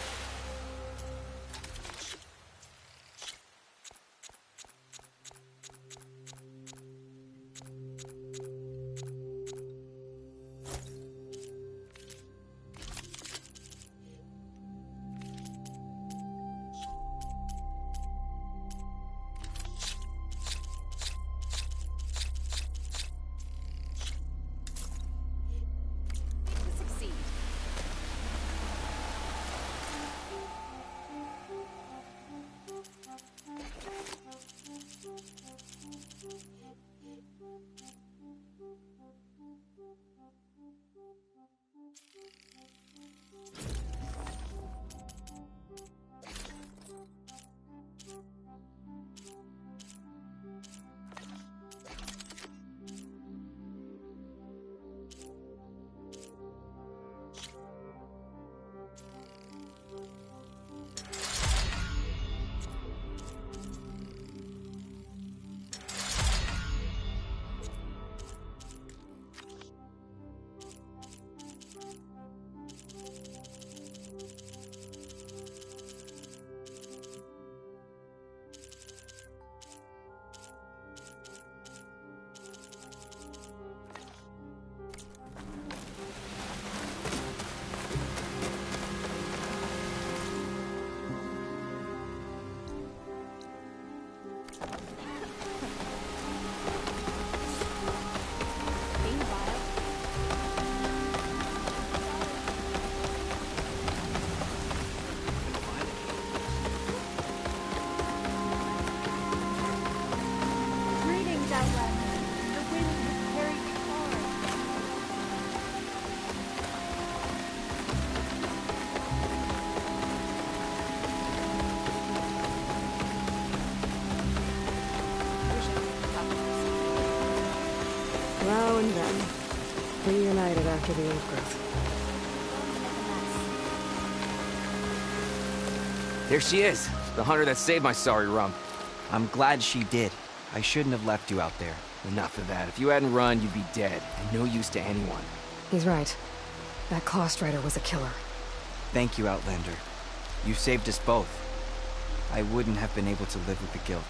Now and then, reunited after the old growth. There she is, the hunter that saved my sorry rump. I'm glad she did. I shouldn't have left you out there. Enough of that. If you hadn't run, you'd be dead, and no use to anyone. He's right. That Claw Strider was a killer. Thank you, Outlander. You saved us both. I wouldn't have been able to live with the guilt.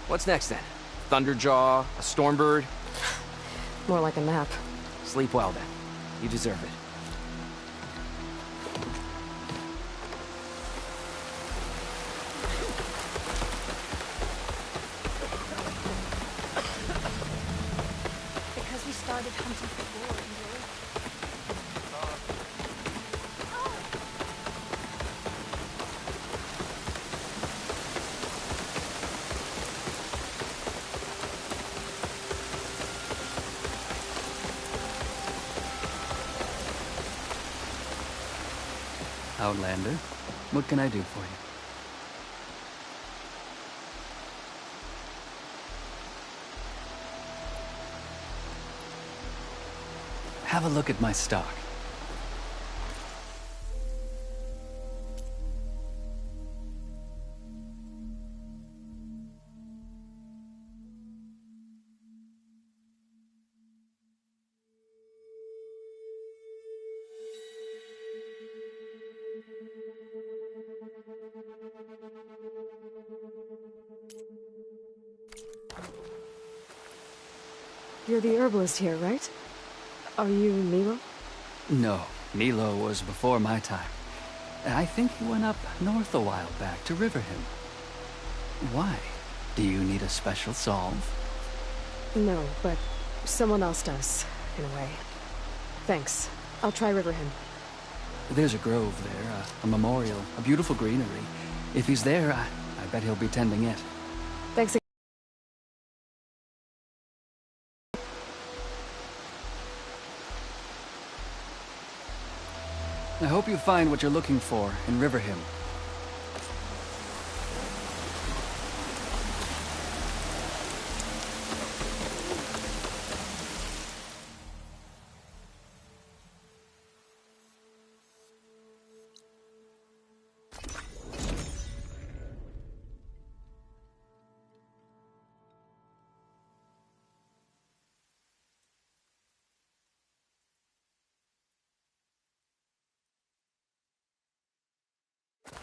What's next then? Thunderjaw? A Stormbird? More like a nap. Sleep well then. You deserve it. Because we started hunting for war, Outlander, what can I do for you? Have a look at my stock. You're the herbalist here, right? Are you Nilo? No, Nilo was before my time. I think he went up north a while back to Riverhim. Why? Do you need a special salve? No, but someone else does, in a way. Thanks. I'll try Riverhim. There's a grove there, a memorial, a beautiful greenery. If he's there, I bet he'll be tending it. Thanks again. I hope you find what you're looking for in Riverhim.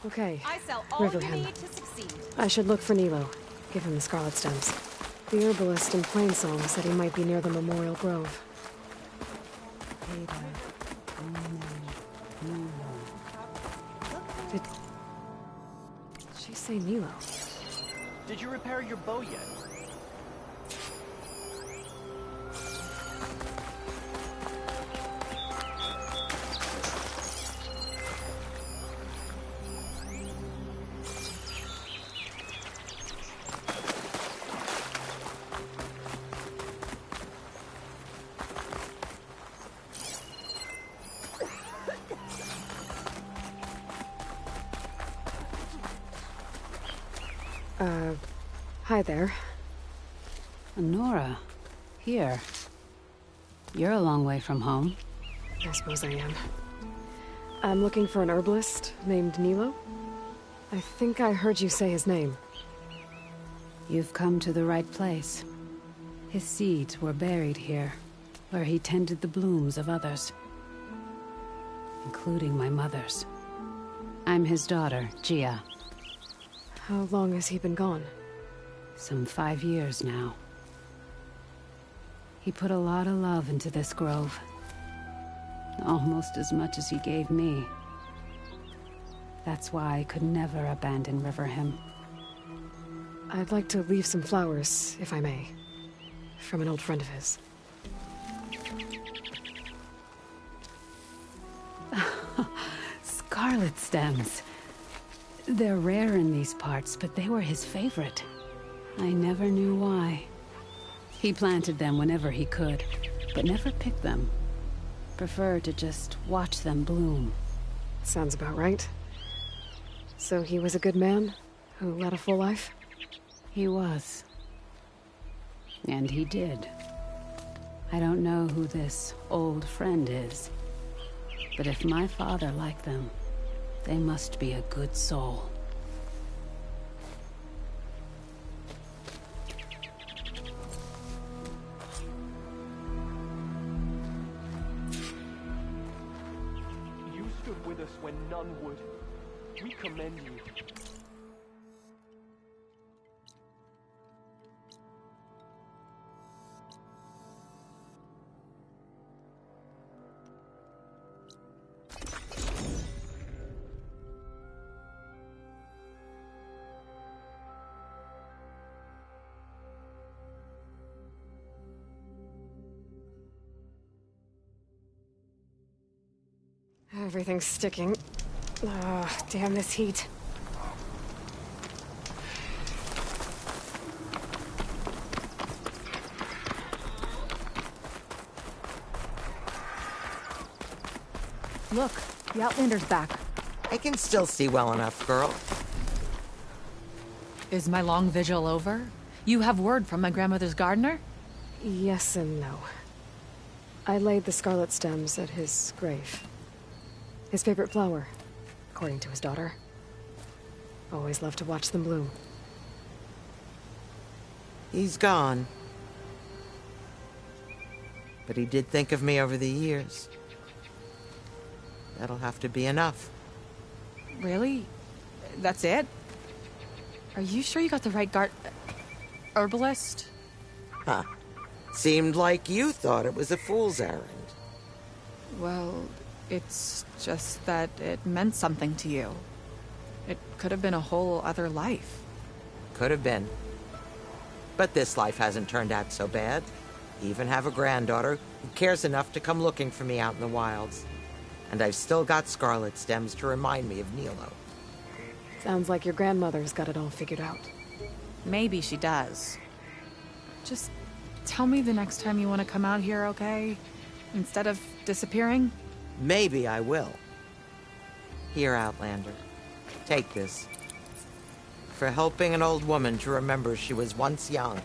Okay, I sell all you Riverhim. need to succeed. I should look for Nilo. Give him the scarlet stems. The herbalist in Plainsong said he might be near the Memorial Grove. Did she say Nilo? Did you repair your bow yet? Hi there. Nora, here. You're a long way from home. I suppose I am. I'm looking for an herbalist named Nilo. I think I heard you say his name. You've come to the right place. His seeds were buried here, where he tended the blooms of others. Including my mother's. I'm his daughter, Gia. How long has he been gone? Some 5 years now. He put a lot of love into this grove. Almost as much as he gave me. That's why I could never abandon Riverhim. I'd like to leave some flowers, if I may. From an old friend of his. Scarlet stems. They're rare in these parts, but they were his favorite. I never knew why. He planted them whenever he could, but never picked them. Preferred to just watch them bloom. Sounds about right. So he was a good man who led a full life? He was. And he did. I don't know who this old friend is, but if my father liked them, they must be a good soul. You stood with us when none would. We commend you. Everything's sticking. Ah, damn this heat. Look, the Outlander's back. I can still see well enough, girl. Is my long vigil over? You have word from my grandmother's gardener? Yes and no. I laid the scarlet stems at his grave. His favorite flower, according to his daughter. Always loved to watch them bloom. He's gone. But he did think of me over the years. That'll have to be enough. Really? That's it? Are you sure you got the right herbalist? Huh. Seemed like you thought it was a fool's errand. Well, it's just that it meant something to you. It could have been a whole other life. Could have been. But this life hasn't turned out so bad. I even have a granddaughter who cares enough to come looking for me out in the wilds. And I've still got scarlet stems to remind me of Nilo. Sounds like your grandmother's got it all figured out. Maybe she does. Just tell me the next time you want to come out here, okay? Instead of disappearing? Maybe I will. Here, Outlander. Take this. For helping an old woman to remember she was once young.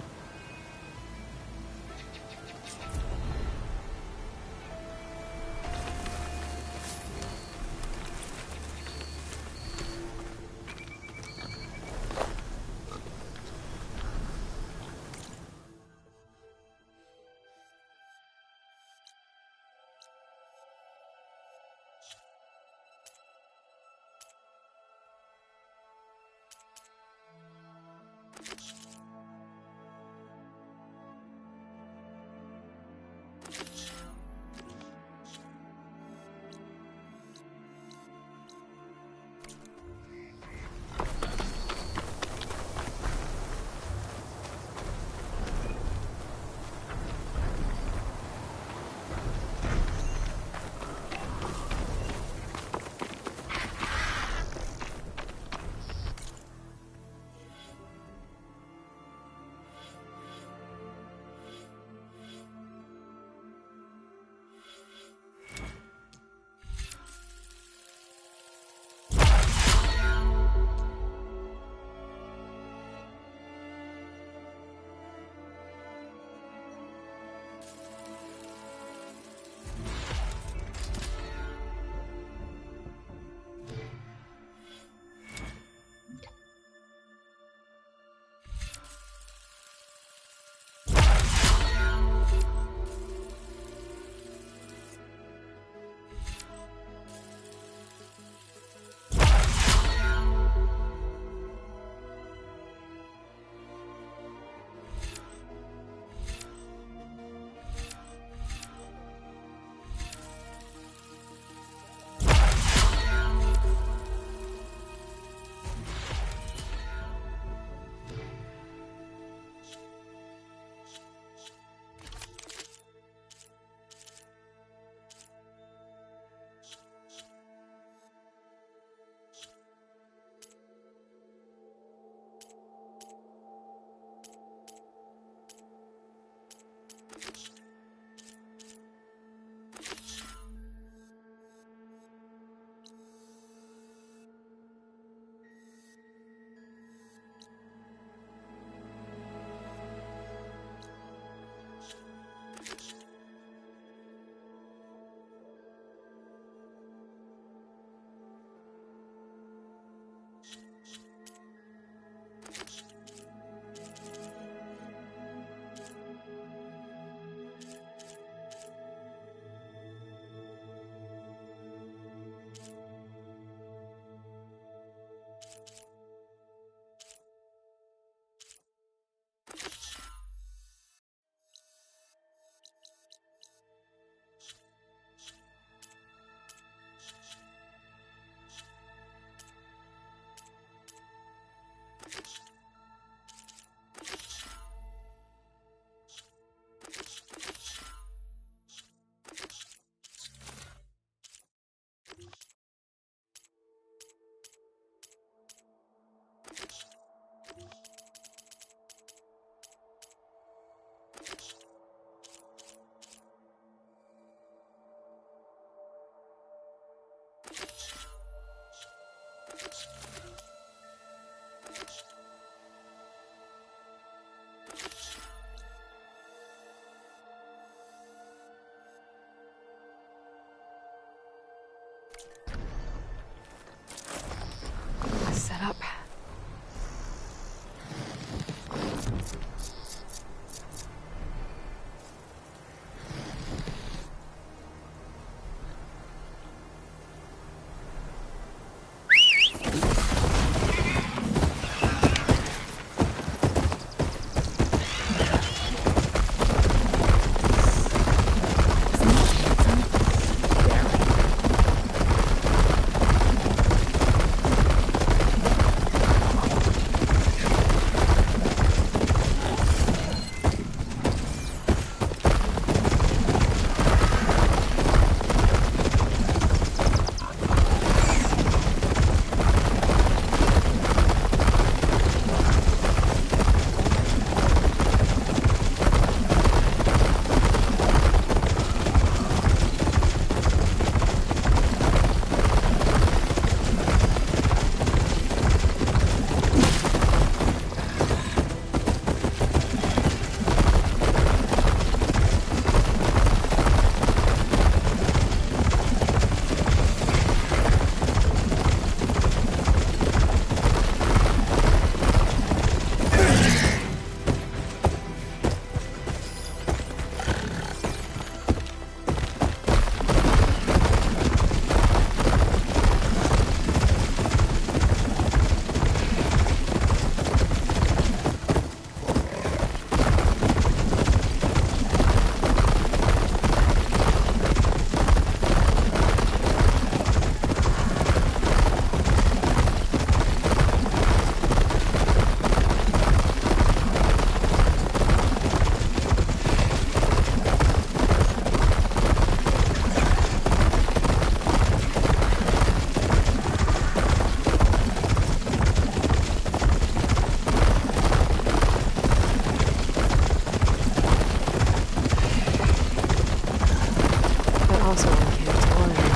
also on camp tomorrow night,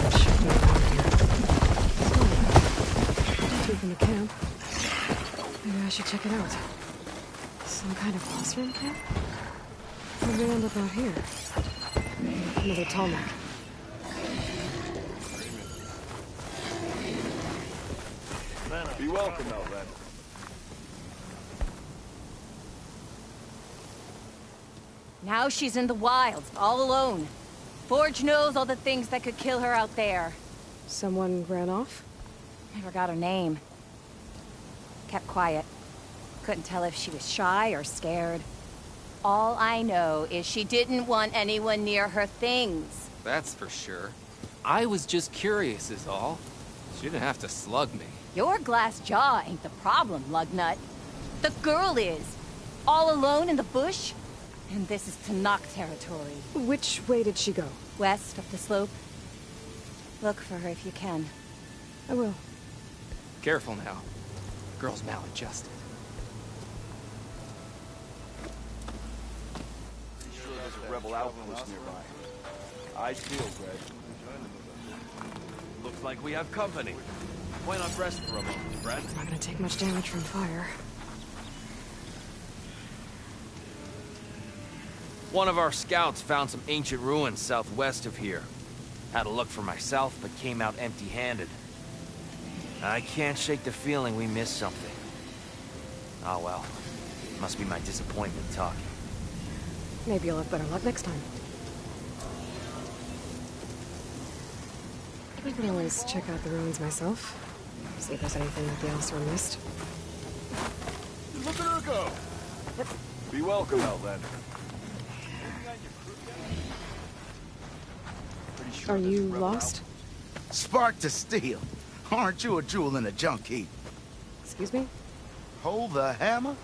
which should be around here. So, two from the camp. Maybe I should check it out. Some kind of classroom camp? How did we end up out here? Another tall neck. Be welcome, Outlander. Now she's in the wilds, all alone. Forge knows all the things that could kill her out there. Someone ran off? I forgot her name. Kept quiet. Couldn't tell if she was shy or scared. All I know is she didn't want anyone near her things. That's for sure. I was just curious is all. She didn't have to slug me. Your glass jaw ain't the problem, lugnut. The girl is. All alone in the bush. And this is Tanakh territory. Which way did she go? West up the slope. Look for her if you can. I will. Careful now. Girl's maladjusted. Sure there's a rebel outpost nearby. Eyes peeled, Greg. Looks like we have company. Why not rest for a moment, friend? It's not gonna take much damage from fire. One of our scouts found some ancient ruins southwest of here. Had a look for myself, but came out empty-handed. I can't shake the feeling we missed something. Oh well. Must be my disappointment talking. Maybe you'll have better luck next time. I can always check out the ruins myself. See if there's anything that the Elser missed. Look at her go! Be welcome, Outlander. Are you lost? Spark to steel. Aren't you a jewel in a junk heap? Excuse me? Hold the hammer?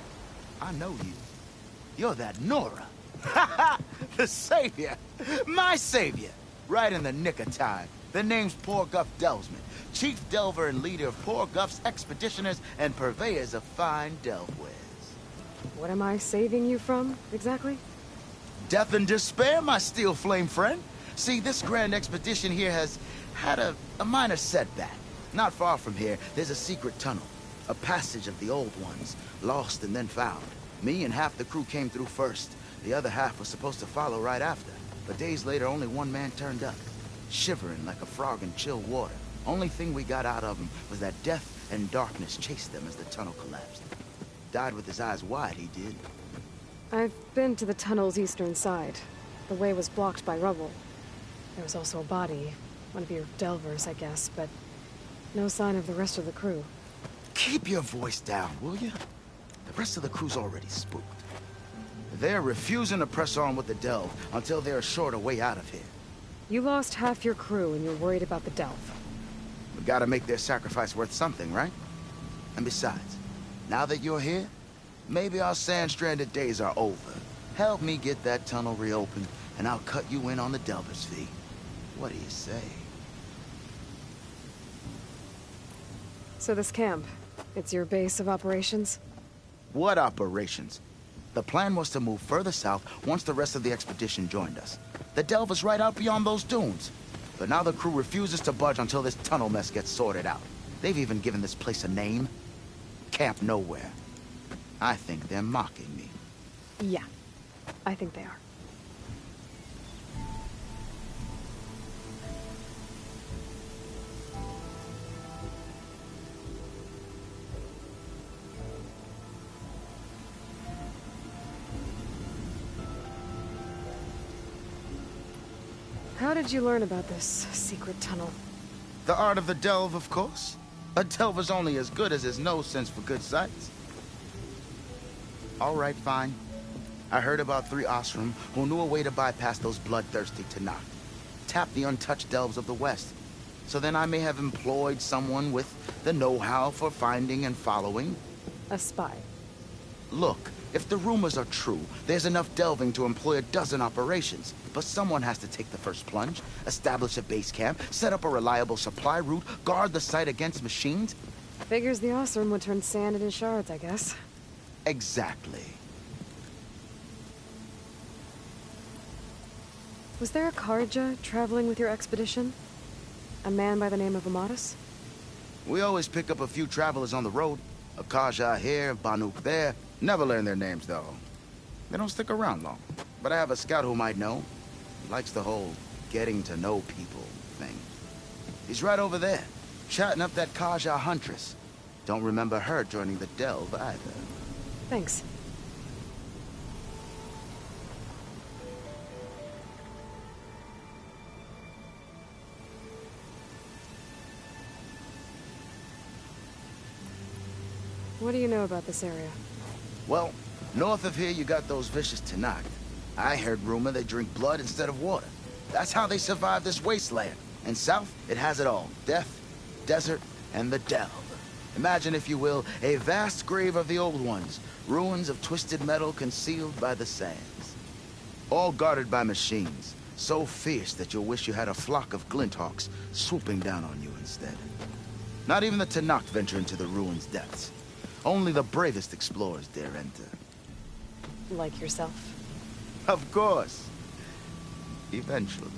I know you. You're that Nora. Ha ha! The savior! My savior! Right in the nick of time. The name's Poor Guff Delvesman, chief delver and leader of Poor Guff's expeditioners and purveyors of fine delve wares. What am I saving you from, exactly? Death and despair, my steel flame friend. See, this grand expedition here has had a minor setback. Not far from here, there's a secret tunnel. A passage of the old ones, lost and then found. Me and half the crew came through first. The other half was supposed to follow right after. But days later, only one man turned up. Shivering like a frog in chill water. Only thing we got out of him was that death and darkness chased them as the tunnel collapsed. Died with his eyes wide, he did. I've been to the tunnel's eastern side. The way was blocked by rubble. There was also a body. One of your delvers, I guess, but no sign of the rest of the crew. Keep your voice down, will you? The rest of the crew's already spooked. They're refusing to press on with the delve until they're assured a way out of here. You lost half your crew and you're worried about the delve. We gotta make their sacrifice worth something, right? And besides, now that you're here, maybe our sand-stranded days are over. Help me get that tunnel reopened, and I'll cut you in on the delver's fee. What do you say? So this camp, it's your base of operations? What operations? The plan was to move further south once the rest of the expedition joined us. The delve is right out beyond those dunes. But now the crew refuses to budge until this tunnel mess gets sorted out. They've even given this place a name. Camp Nowhere. I think they're mocking me. Yeah, I think they are. How did you learn about this secret tunnel? The art of the delve, of course. A delver's only as good as his nose sense for good sights. All right, fine. I heard about 3 Osram who knew a way to bypass those bloodthirsty Tanakh. Tap the untouched delves of the West. So then I may have employed someone with the know-how for finding and following. A spy. Look, if the rumors are true, there's enough delving to employ a dozen operations. But someone has to take the first plunge, establish a base camp, set up a reliable supply route, guard the site against machines. Figures the Osram would turn sand into shards, I guess. Exactly. Was there a Karja traveling with your expedition? A man by the name of Amatus? We always pick up a few travelers on the road. A Kaja here, Banuk there. Never learn their names, though. They don't stick around long. But I have a scout who might know. He likes the whole getting to know people thing. He's right over there, chatting up that Kaja huntress. Don't remember her joining the Delve either. Thanks. What do you know about this area? Well, north of here you got those vicious Tanakh. I heard rumor they drink blood instead of water. That's how they survive this wasteland. And south, it has it all. Death, desert, and the Delve. Imagine, if you will, a vast grave of the old ones. Ruins of twisted metal concealed by the sands. All guarded by machines. So fierce that you'll wish you had a flock of glinthawks swooping down on you instead. Not even the Tanakh venture into the ruins' depths. Only the bravest explorers dare enter. Like yourself? Of course. Eventually.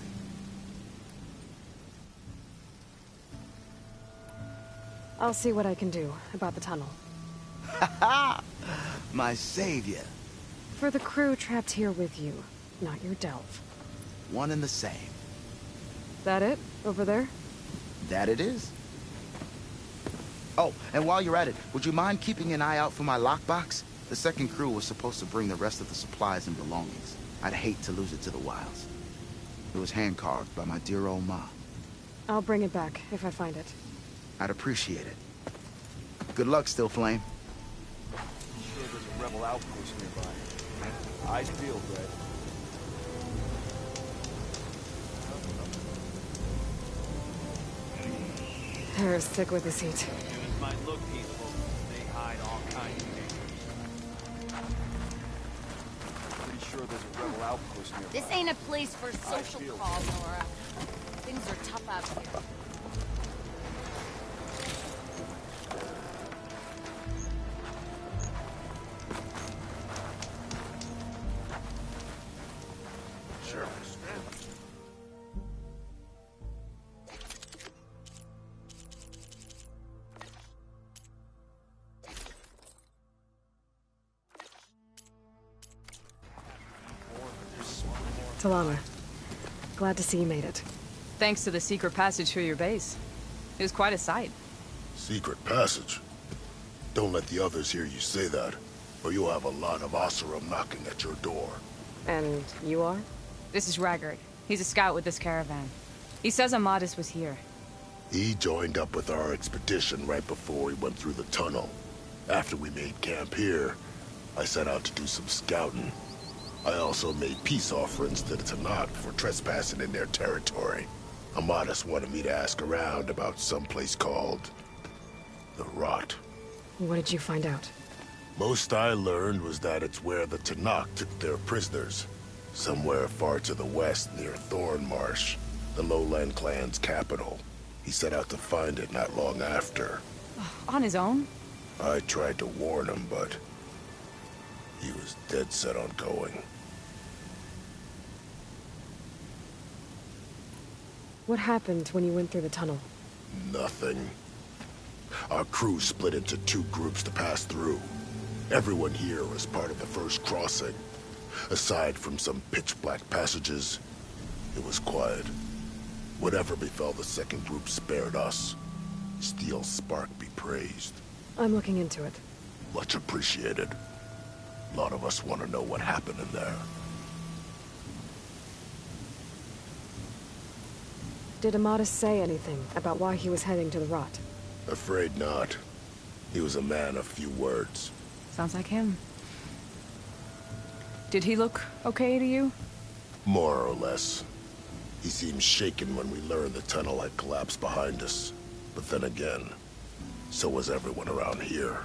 I'll see what I can do about the tunnel. Ha-ha! My savior. For the crew trapped here with you, not your Delve. One and the same. That it? Over there? That it is. Oh, and while you're at it, would you mind keeping an eye out for my lockbox? The second crew was supposed to bring the rest of the supplies and belongings. I'd hate to lose it to the wilds. It was hand-carved by my dear old ma. I'll bring it back if I find it. I'd appreciate it. Good luck, Still Flame. Sure there's a rebel outpost nearby. Eyes peeled, Red. They're sick with this heat. Humans might look peaceful. They hide all kinds of dangers. Pretty sure there's a rebel outpost nearby. This ain't a place for social feel call, Nora. Things are tough out here. Sure. Talana, glad to see you made it. Thanks to the secret passage through your base. It was quite a sight. Secret passage? Don't let the others hear you say that, or you'll have a lot of Oseram knocking at your door. And you are? This is Raggard. He's a scout with this caravan. He says Amatus was here. He joined up with our expedition right before we went through the tunnel. After we made camp here, I set out to do some scouting. I also made peace offerings to the Tanakh for trespassing in their territory. Amatus wanted me to ask around about some place called the Rot. What did you find out? Most I learned was that it's where the Tanakh took their prisoners. Somewhere far to the west near Thornmarsh, the Lowland clan's capital. He set out to find it not long after. On his own? I tried to warn him, but he was dead set on going. What happened when you went through the tunnel? Nothing. Our crew split into two groups to pass through. Everyone here was part of the first crossing. Aside from some pitch-black passages, it was quiet. Whatever befell the second group spared us. Steel Spark be praised. I'm looking into it. Much appreciated. A lot of us want to know what happened in there. Did Amatus say anything about why he was heading to the Rot? Afraid not. He was a man of few words. Sounds like him. Did he look okay to you? More or less. He seemed shaken when we learned the tunnel had collapsed behind us. But then again, so was everyone around here.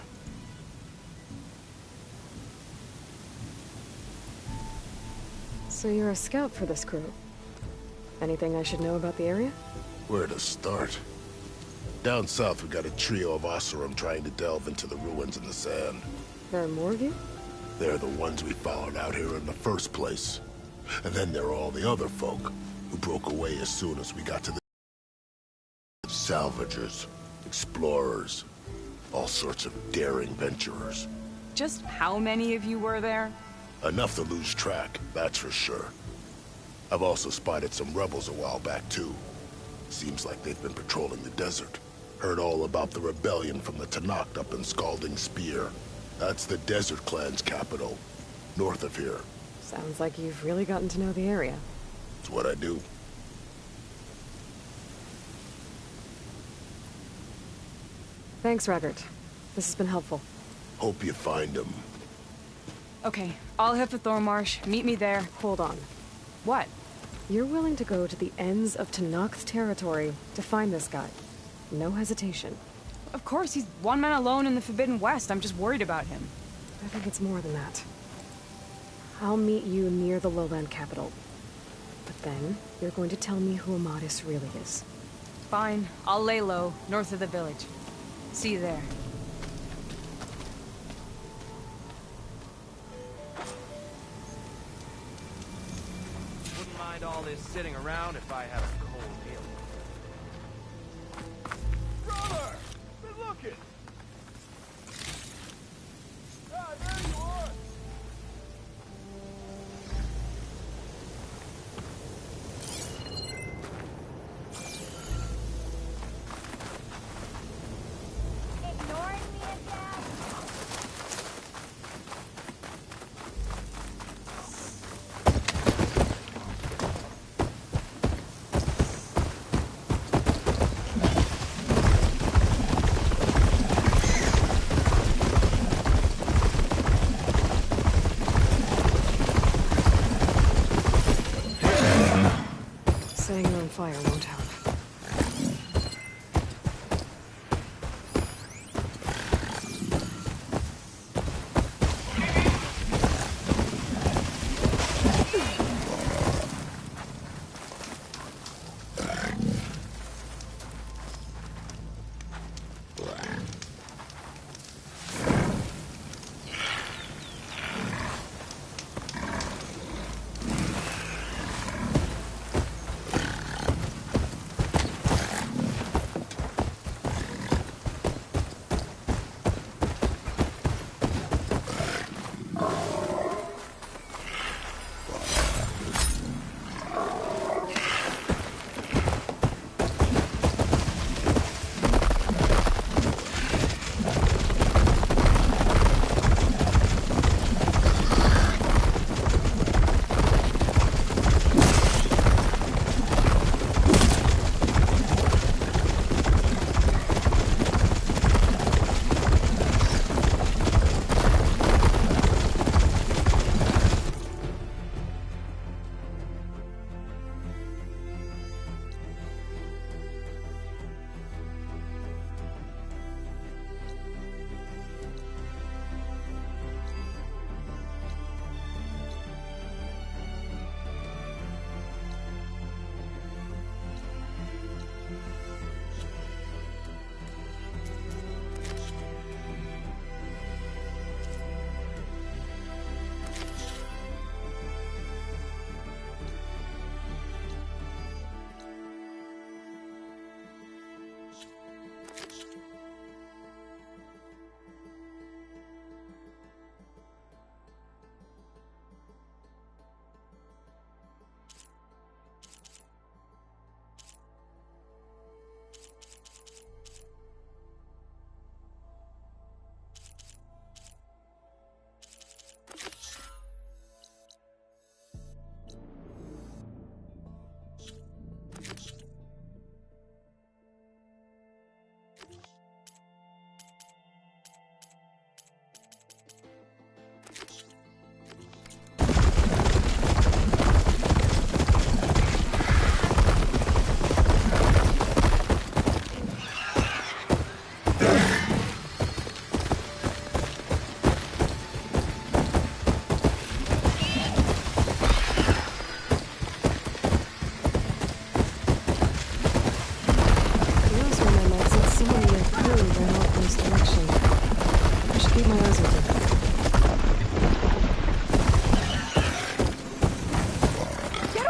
So you're a scout for this crew? Anything I should know about the area? Where to start? Down south we got a trio of Oseram trying to delve into the ruins in the sand. There are more of you? They're the ones we followed out here in the first place. And then there are all the other folk who broke away as soon as we got to the salvagers, explorers, all sorts of daring venturers. Just how many of you were there? Enough to lose track, that's for sure. I've also spotted some rebels a while back, too. Seems like they've been patrolling the desert. Heard all about the rebellion from the Tanakh up in Scalding Spear. That's the Desert Clan's capital, north of here. Sounds like you've really gotten to know the area. It's what I do. Thanks, Raggart. This has been helpful. Hope you find him. Okay, I'll head for Thornmarsh. Meet me there. Hold on. What? You're willing to go to the ends of Tanakh's territory to find this guy. No hesitation. Of course, he's one man alone in the Forbidden West. I'm just worried about him. I think it's more than that. I'll meet you near the lowland capital. But then, you're going to tell me who Amadis really is. Fine. I'll lay low, north of the village. See you there. Wouldn't mind all this sitting around if I had a cold meal. Brother! Been looking! Ah, there you are! Ignoring me again? Setting her on fire won't help.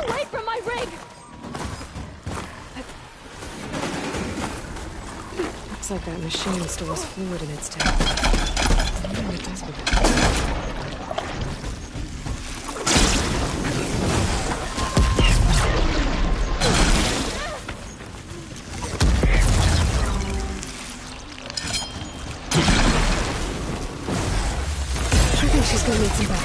away from my rig! Looks like that machine stores fluid in its tank. I wonder what it does with it. She's gonna need some back.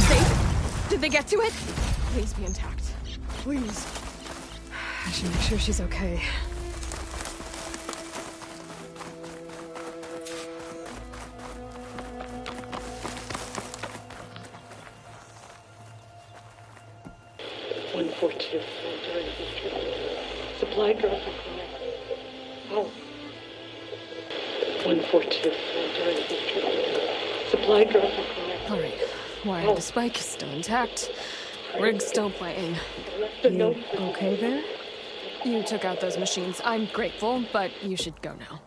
Safe? Did they get to it? Please be intact. Please. I should make sure she's okay. Supply drop Oh. 142. Supply drop Alright. Wire the spike is still intact. Rig's still playing. You okay there? You took out those machines. I'm grateful, but you should go now.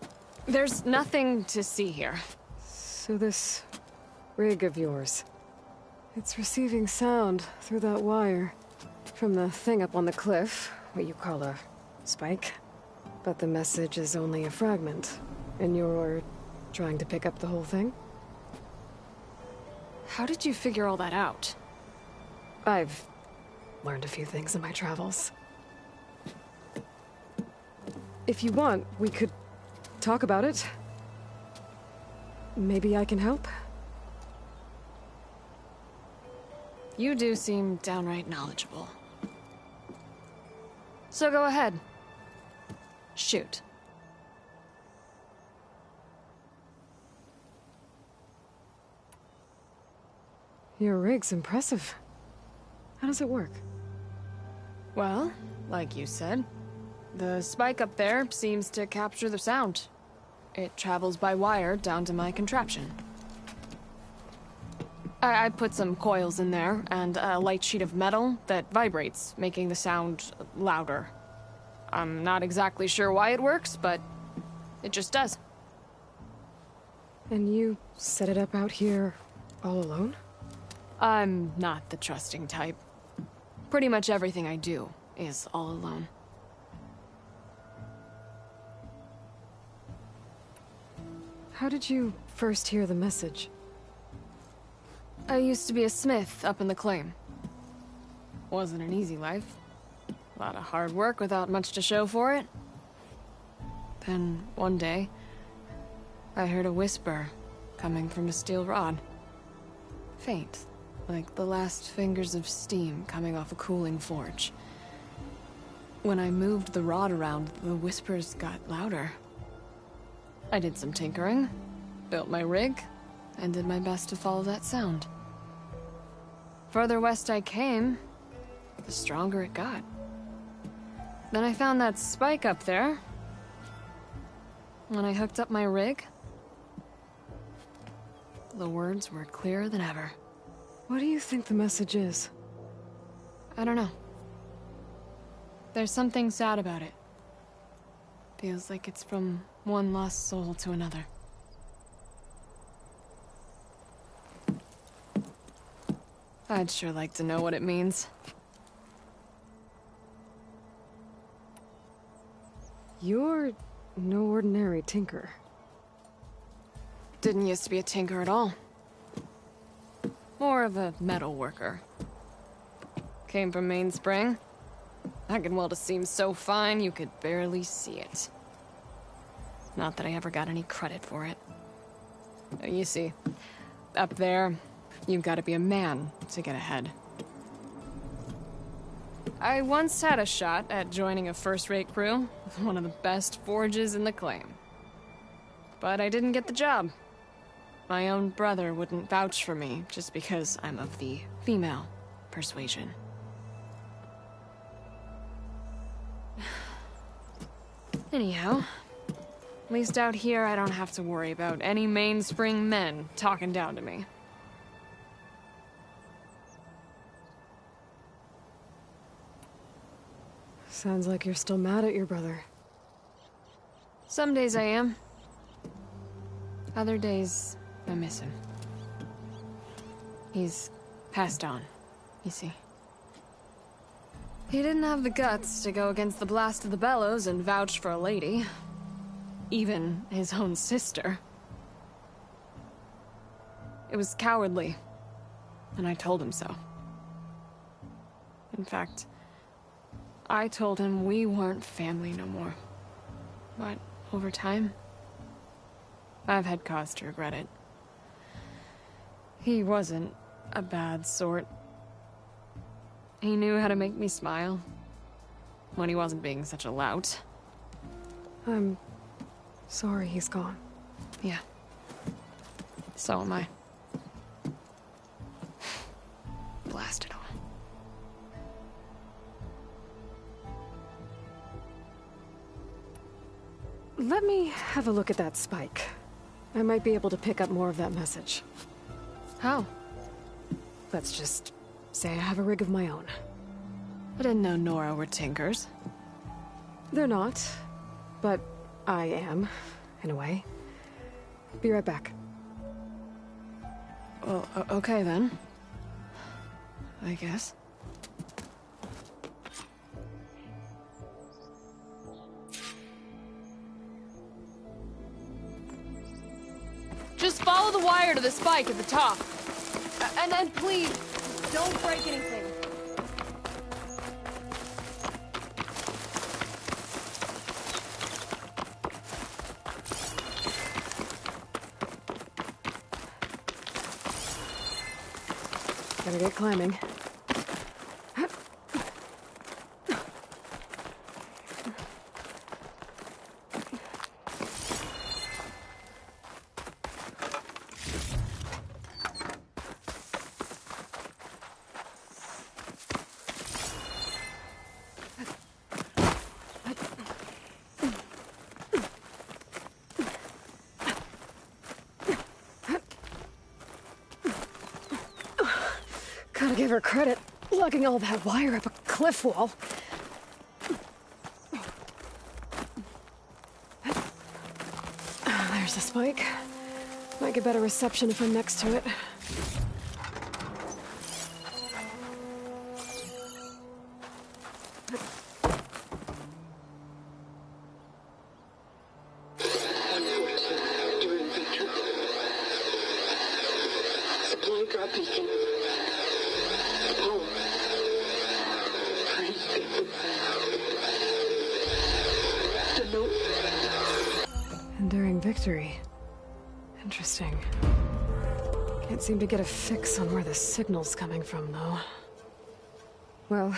There's nothing to see here. So this rig of yours, it's receiving sound through that wire from the thing up on the cliff, what you call a spike. But the message is only a fragment, and you're trying to pick up the whole thing? How did you figure all that out? I've learned a few things in my travels. If you want, we could talk about it. Maybe I can help? You do seem downright knowledgeable. So go ahead. Shoot. Your rig's impressive. How does it work? Well, like you said, the spike up there seems to capture the sound. It travels by wire down to my contraption. I put some coils in there and a light sheet of metal that vibrates, making the sound louder. I'm not exactly sure why it works, but it just does. And you set it up out here all alone? I'm not the trusting type. Pretty much everything I do is all alone. How did you first hear the message? I used to be a smith up in the claim. Wasn't an easy life. A lot of hard work without much to show for it. Then, one day, I heard a whisper coming from a steel rod. Faint, like the last fingers of steam coming off a cooling forge. When I moved the rod around, the whispers got louder. I did some tinkering, built my rig, and did my best to follow that sound. Further west I came, the stronger it got. Then I found that spike up there. When I hooked up my rig, the words were clearer than ever. What do you think the message is? I don't know. There's something sad about it. Feels like it's from one lost soul to another. I'd sure like to know what it means. You're no ordinary tinker. Didn't used to be a tinker at all. More of a metal worker. Came from Mainspring. I can weld a seam so fine you could barely see it. Not that I ever got any credit for it. You see, up there, you've got to be a man to get ahead. I once had a shot at joining a first-rate crew with one of the best forges in the claim. But I didn't get the job. My own brother wouldn't vouch for me just because I'm of the female persuasion. Anyhow, at least out here I don't have to worry about any Mainspring men talking down to me. Sounds like you're still mad at your brother. Some days I am. Other days, I miss him. He's passed on, you see. He didn't have the guts to go against the blast of the bellows and vouch for a lady. Even his own sister. It was cowardly, and I told him so. In fact, I told him we weren't family no more. But over time, I've had cause to regret it. He wasn't a bad sort. He knew how to make me smile when he wasn't being such a lout. I'm sorry he's gone. Yeah. So am I. Blast it all. Let me have a look at that spike. I might be able to pick up more of that message. How? Let's just say I have a rig of my own. I didn't know Nora were tinkers. They're not, but I am, in a way. Be right back. Well, okay then. I guess. Just follow the wire to the spike at the top. And then please, don't break anything. Gotta get climbing. Gotta give her credit, lugging all that wire up a cliff wall. There's the spike. Might get better reception if I'm next to it. Supply drop beacon. Enduring victory. Interesting. Can't seem to get a fix on where the signal's coming from, though. Well,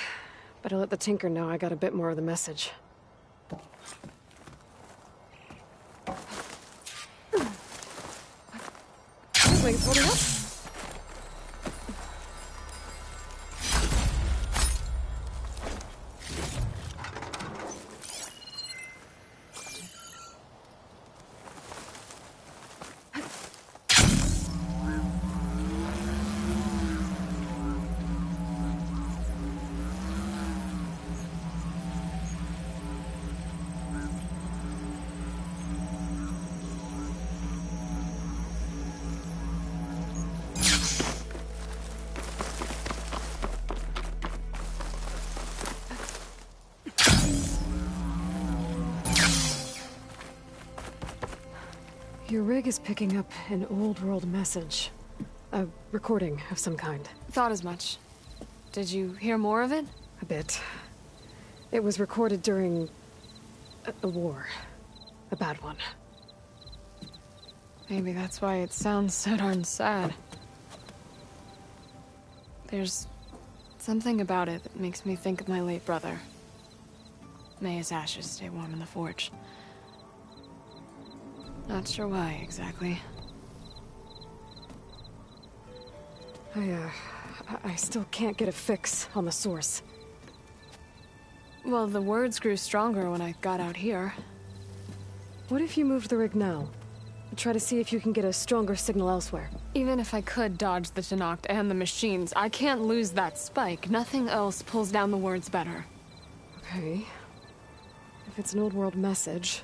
better let the Tinker know I got a bit more of the message. Wings holding up? Your rig is picking up an old world message. A recording of some kind. Thought as much. Did you hear more of it? A bit. It was recorded during a war. A bad one. Maybe that's why it sounds so darn sad. There's something about it that makes me think of my late brother. May his ashes stay warm in the forge. Not sure why, exactly. I still can't get a fix on the source. Well, the words grew stronger when I got out here. What if you moved the rig now? Try to see if you can get a stronger signal elsewhere. Even if I could dodge the Tenakth and the machines, I can't lose that spike. Nothing else pulls down the words better. Okay. If it's an old world message,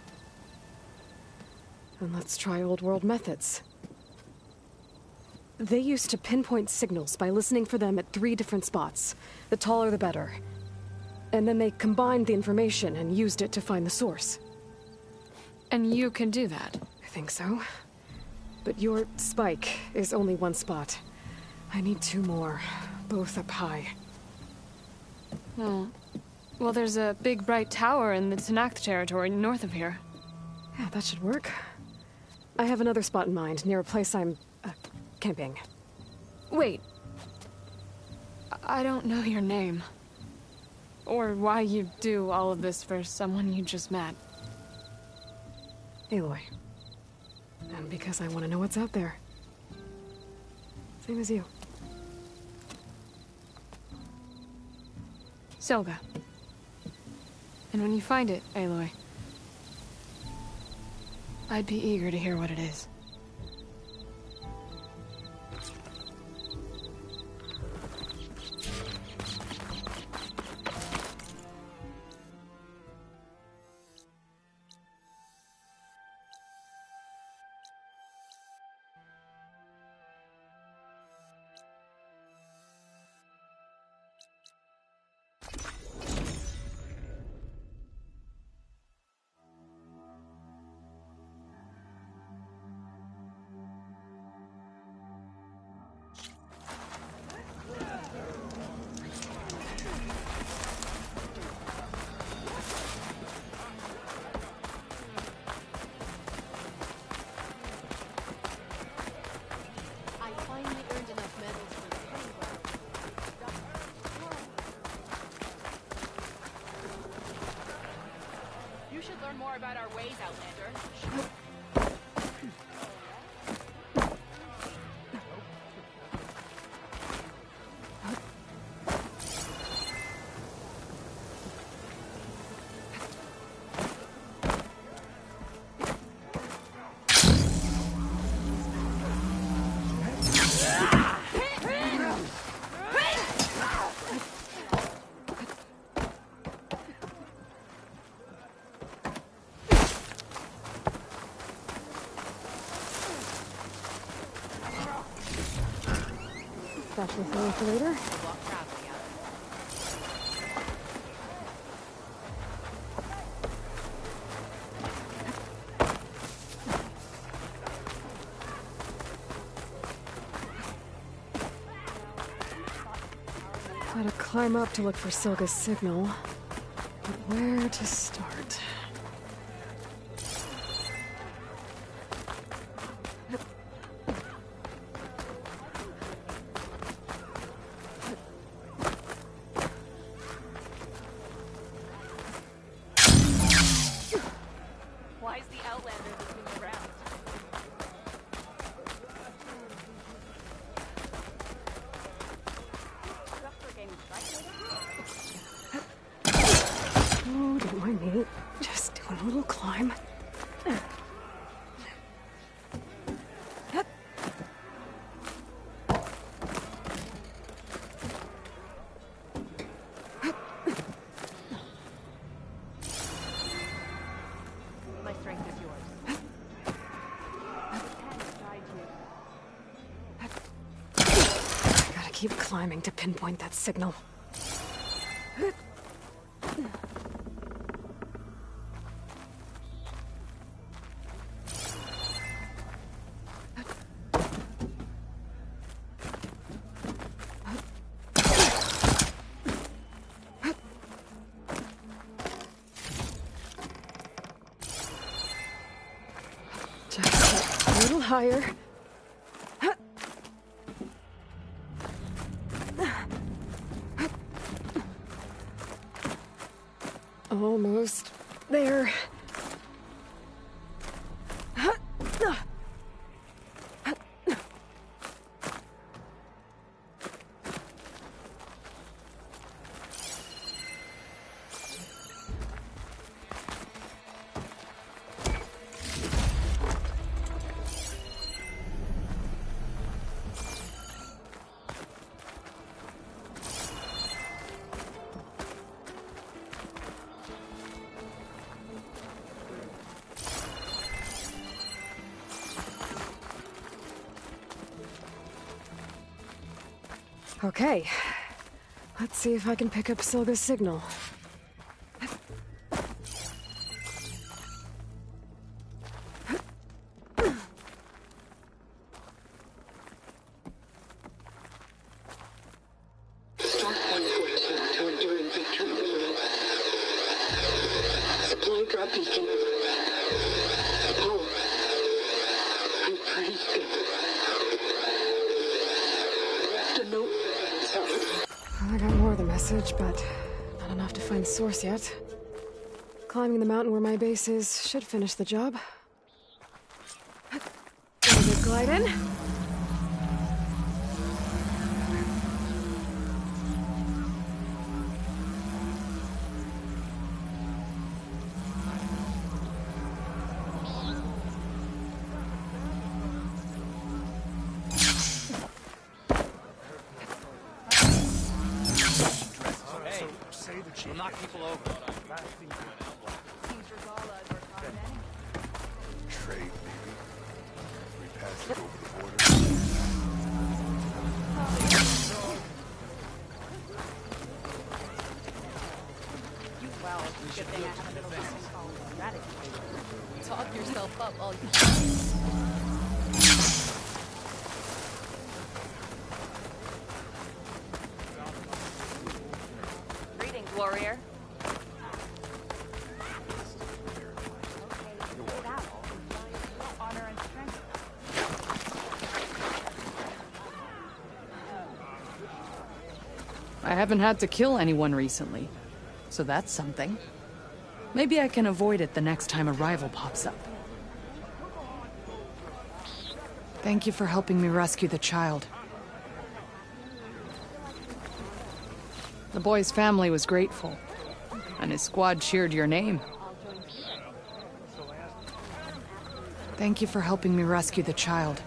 then let's try old world methods. They used to pinpoint signals by listening for them at 3 different spots. The taller the better. And then they combined the information and used it to find the source. And you can do that? I think so. But your spike is only 1 spot. I need 2 more, both up high. Oh. Well, there's a big bright tower in the Tanakh territory north of here. Yeah, that should work. I have another spot in mind, near a place I'm, camping. Wait. I don't know your name. Or why you do all of this for someone you just met. Aloy. And because I want to know what's out there. Same as you. Selga. And when you find it, Aloy, I'd be eager to hear what it is. You should learn more about our ways, Outlander. Stash this away for later. Gotta climb up to look for Silga's signal. But where to start? Why is the Outlander looking around? Oh, don't mind me. Just doing a little climb. My strength is yours. Gotta keep climbing to pinpoint that signal. Just a little higher. Almost there. Okay. Let's see if I can pick up Silga's signal. Start 114 to enduring victory limit. Supply drop beacon. Power. I'm breathing. The note. I got more of the message, but not enough to find the source yet. Climbing the mountain where my base is should finish the job. Gonna glide in. We'll knock people over. Trade, maybe. We pass it over the border. Well, good thing I have a little thing called gratitude. Talk yourself up all you Greetings, warrior. Honor and strength. I haven't had to kill anyone recently, so that's something. Maybe I can avoid it the next time a rival pops up. Thank you for helping me rescue the child. The boy's family was grateful, and his squad cheered your name. Thank you for helping me rescue the child.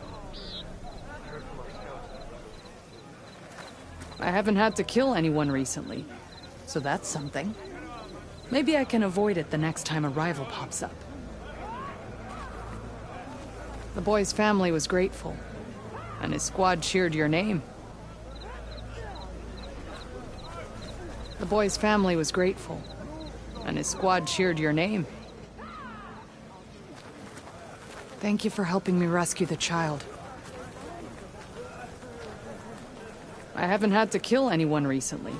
I haven't had to kill anyone recently, so that's something. Maybe I can avoid it the next time a rival pops up. The boy's family was grateful, and his squad cheered your name. The boy's family was grateful, and his squad cheered your name. Thank you for helping me rescue the child. I haven't had to kill anyone recently.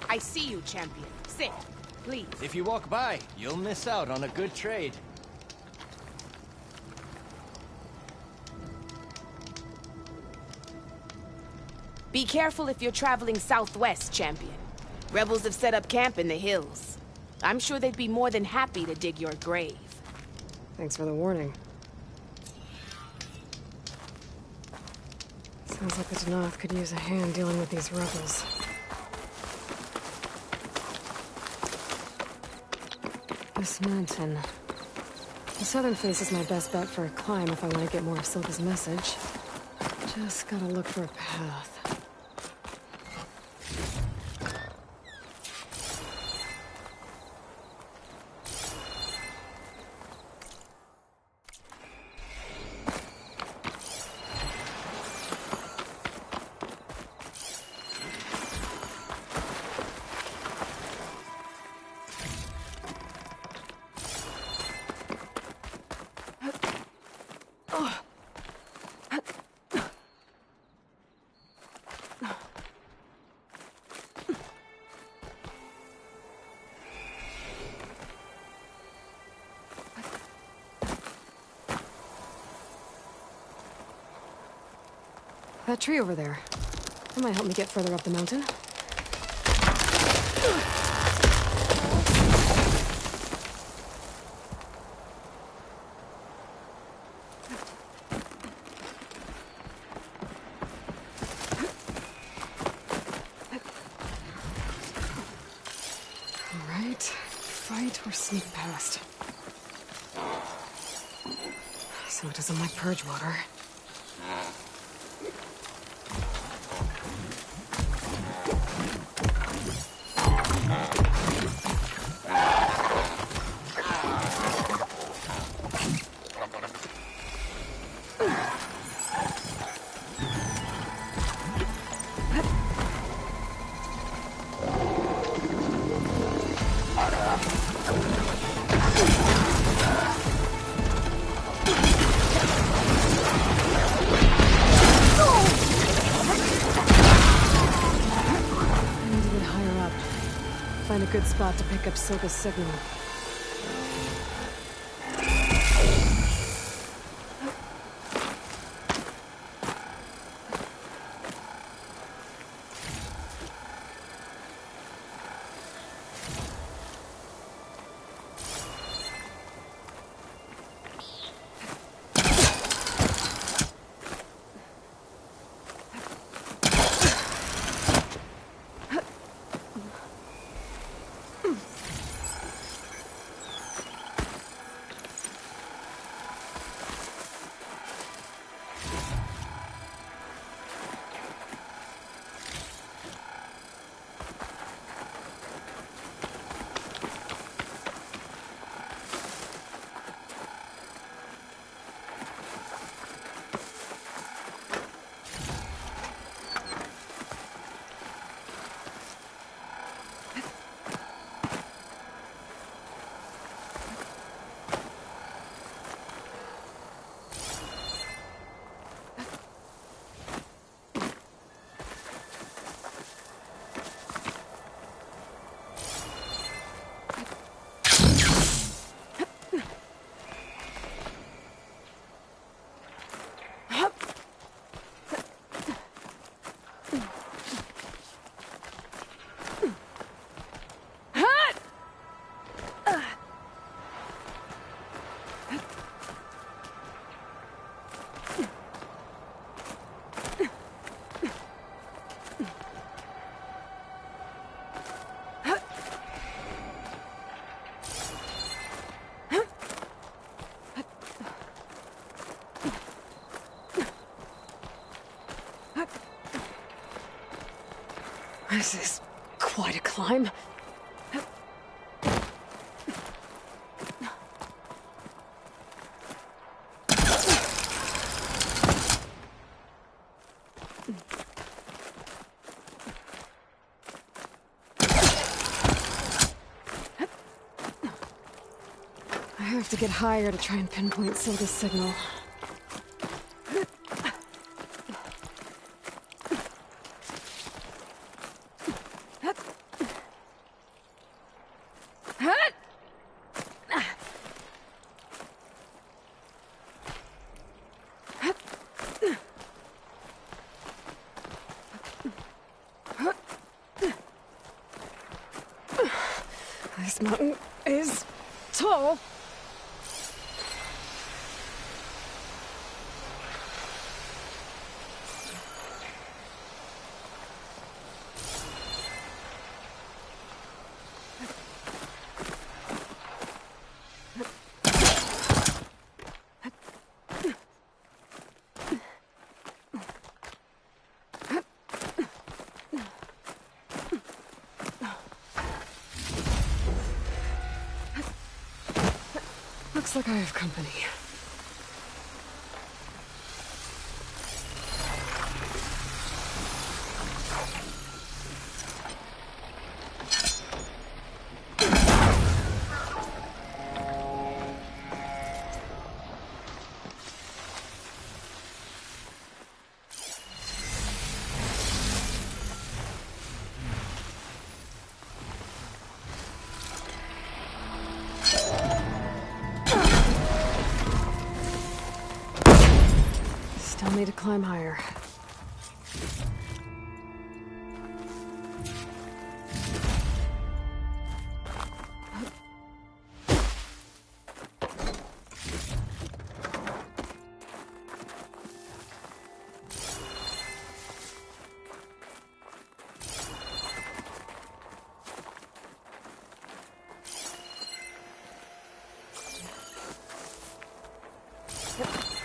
I see you, champion. Sit, please. If you walk by, you'll miss out on a good trade. Be careful if you're traveling southwest, champion. Rebels have set up camp in the hills. I'm sure they'd be more than happy to dig your grave. Thanks for the warning. Sounds like the Danath could use a hand dealing with these rebels. This mountain. The southern face is my best bet for a climb if I want to get more of Silga's message. Just gotta look for a path. That tree over there. That might help me get further up the mountain. All right. Fight or sneak past. So it doesn't like purge water. Find a good spot to pick up Silga's signal. This is quite a climb. I have to get higher to try and pinpoint Silga's signal. This mountain is tall. Looks like I have company. Still need to climb higher. Yep.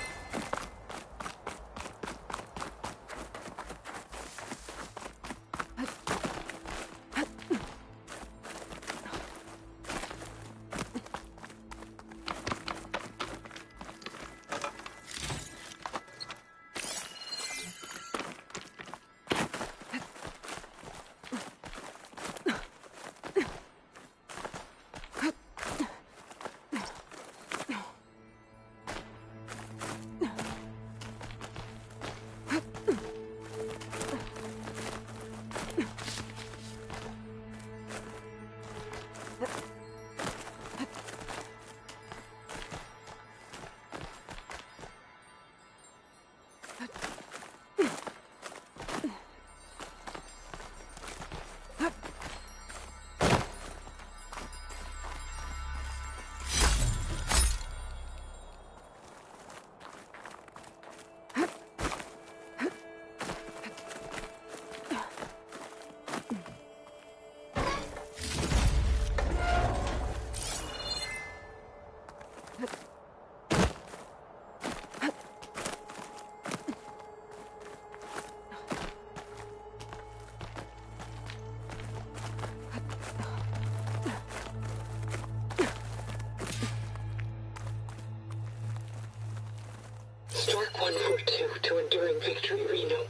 142 to Enduring Victory, Reno.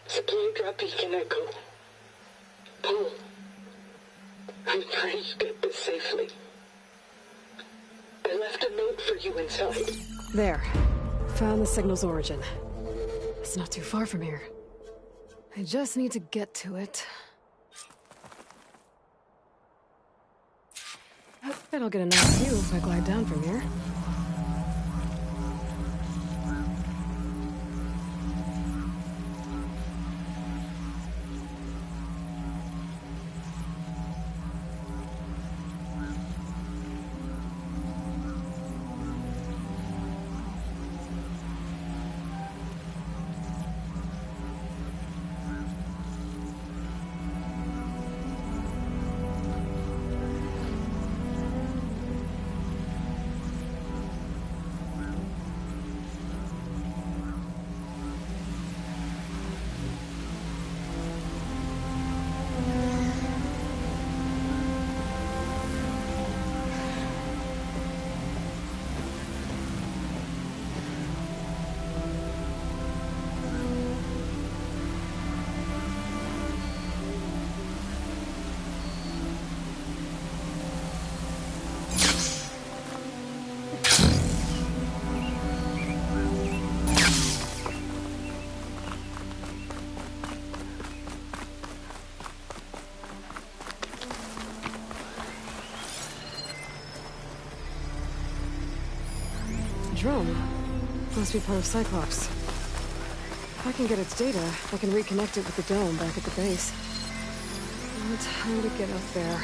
Supply drop beacon echo. Paul, I'm trying to get this safely. I left a note for you inside. There. Found the signal's origin. It's not too far from here. I just need to get to it. I bet I'll get a nice view if I glide down from here. Drone. Must be part of Cyclops. If I can get its data, I can reconnect it with the dome back at the base. No time to get up there.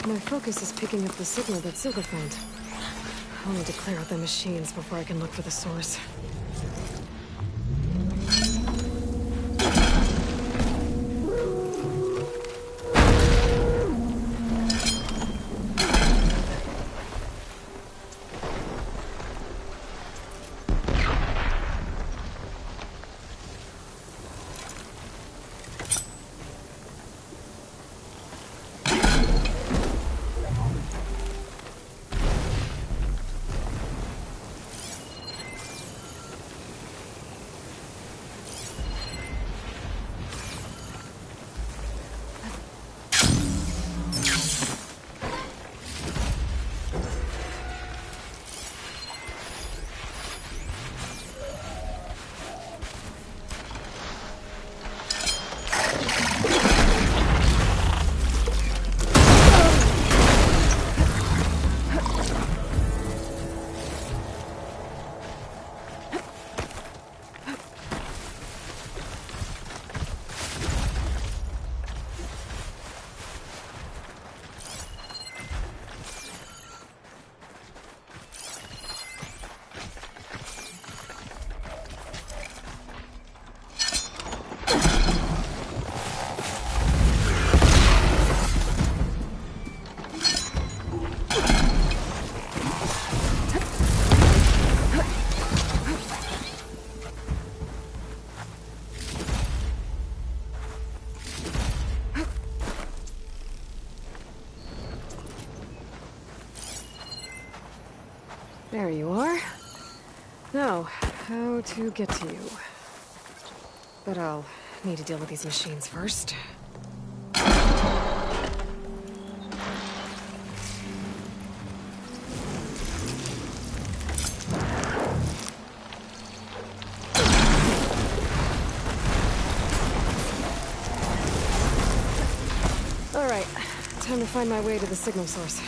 My focus is picking up the signal that Silga found. I'll need to clear out the machines before I can look for the source. There you are. Now, how to get to you. But I'll need to deal with these machines first. Time to find my way to the signal source.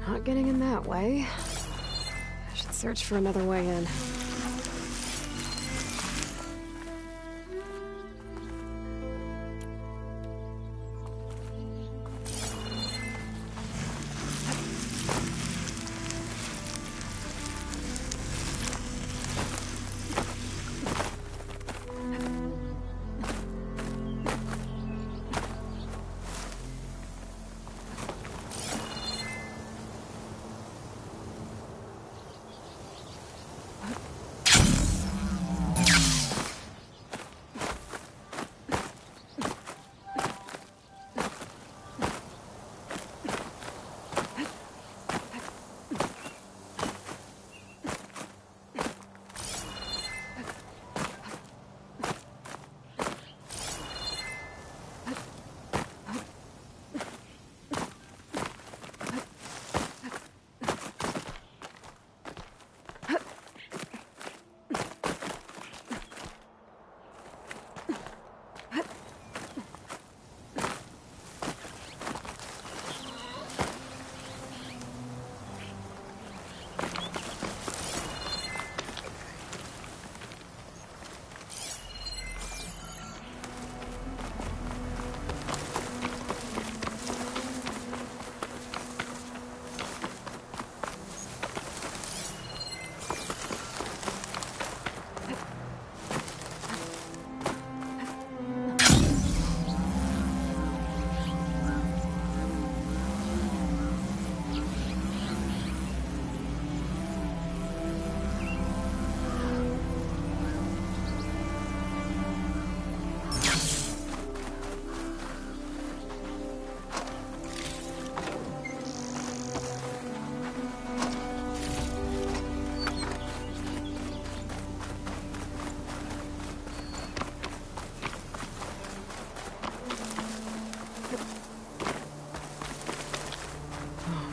Not getting in that way. I should search for another way in.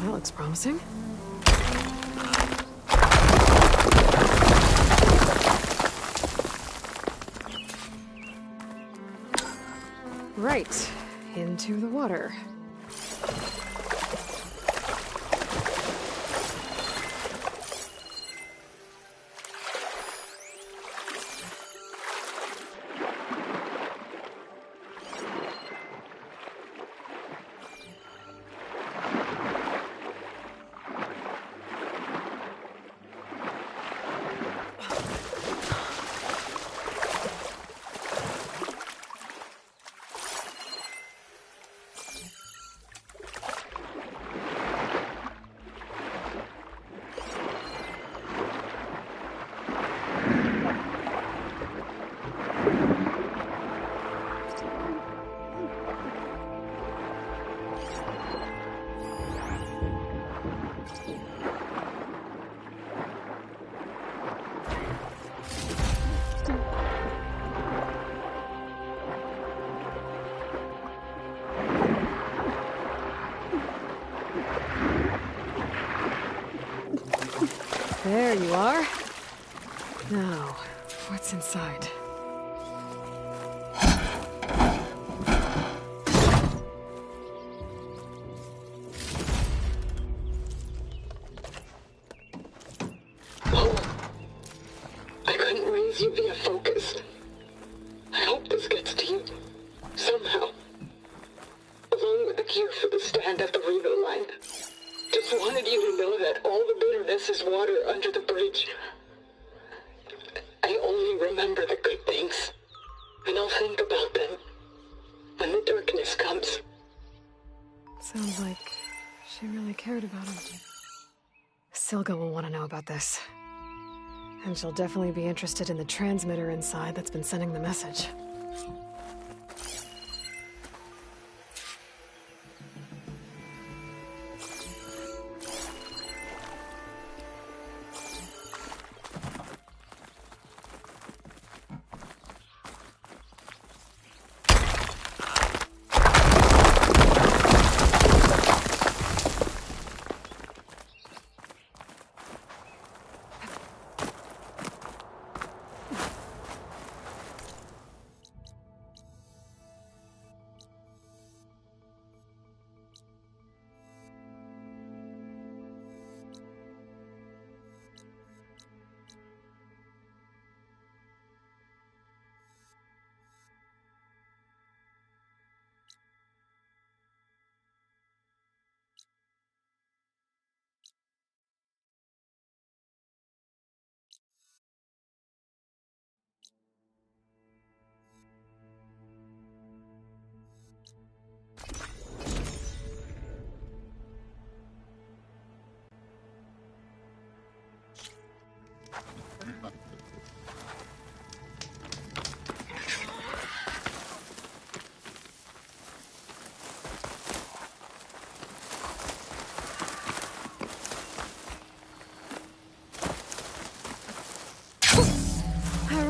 That looks promising. Right, into the water. There you are. Now, what's inside? I couldn't raise you via focus. I hope this gets to you. Somehow. Along with the cure for the stand at the Reno line. Just wanted you to know that all the bitterness is water under the bridge. I only remember the good things. And I'll think about them when the darkness comes. Sounds like she really cared about him. Silga will want to know about this. And she'll definitely be interested in the transmitter inside that's been sending the message.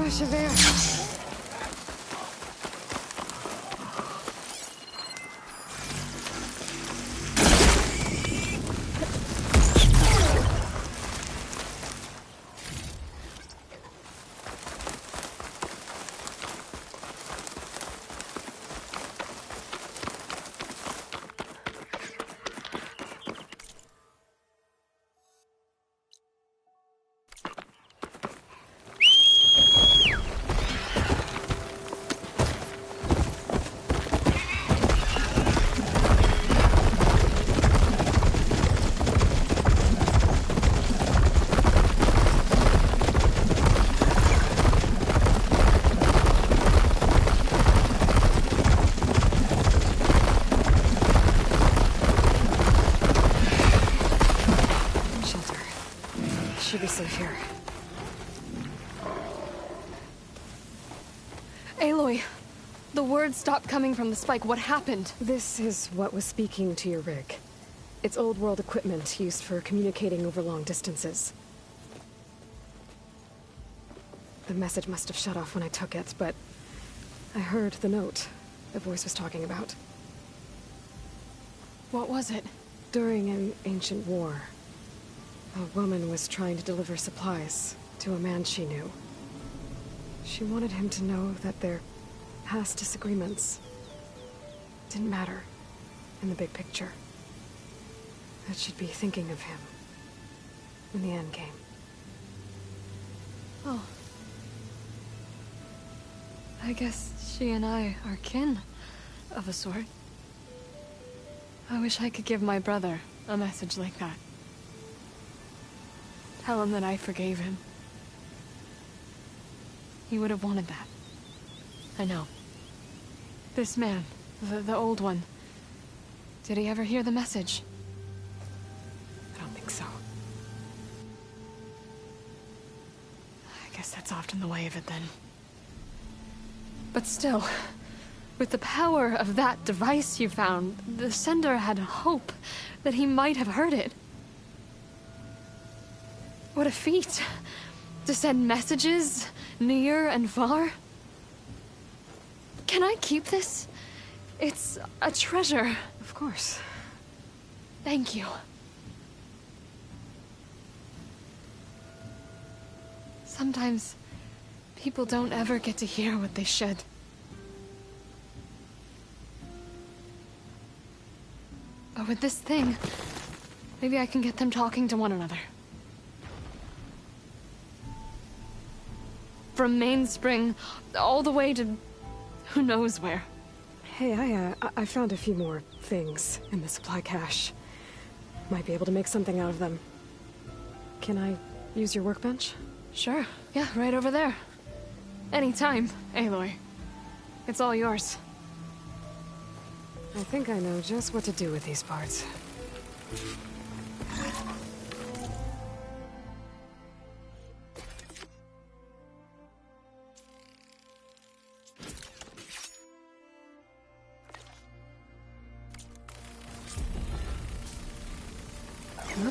Rush of air. Should be safe here. Aloy, the words stopped coming from the spike. What happened? This is what was speaking to your rig. It's old world equipment used for communicating over long distances. The message must have shut off when I took it, but I heard the note the voice was talking about. What was it? During an ancient war, a woman was trying to deliver supplies to a man she knew. She wanted him to know that their past disagreements didn't matter in the big picture. That she'd be thinking of him when the end came. Oh. I guess she and I are kin, of a sort. I wish I could give my brother a message like that. Tell him that I forgave him. He would have wanted that. I know. This man, the old one, did he ever hear the message? I don't think so. I guess that's often the way of it then. But still, with the power of that device you found, the sender had hope that he might have heard it. What a feat! To send messages near and far. Can I keep this? It's a treasure. Of course. Thank you. Sometimes people don't ever get to hear what they should. But with this thing, maybe I can get them talking to one another. From Mainspring, all the way to who knows where. Hey, I found a few more things in the supply cache. Might be able to make something out of them. Can I use your workbench? Sure. Yeah, right over there. Anytime, Aloy. It's all yours. I think I know just what to do with these parts.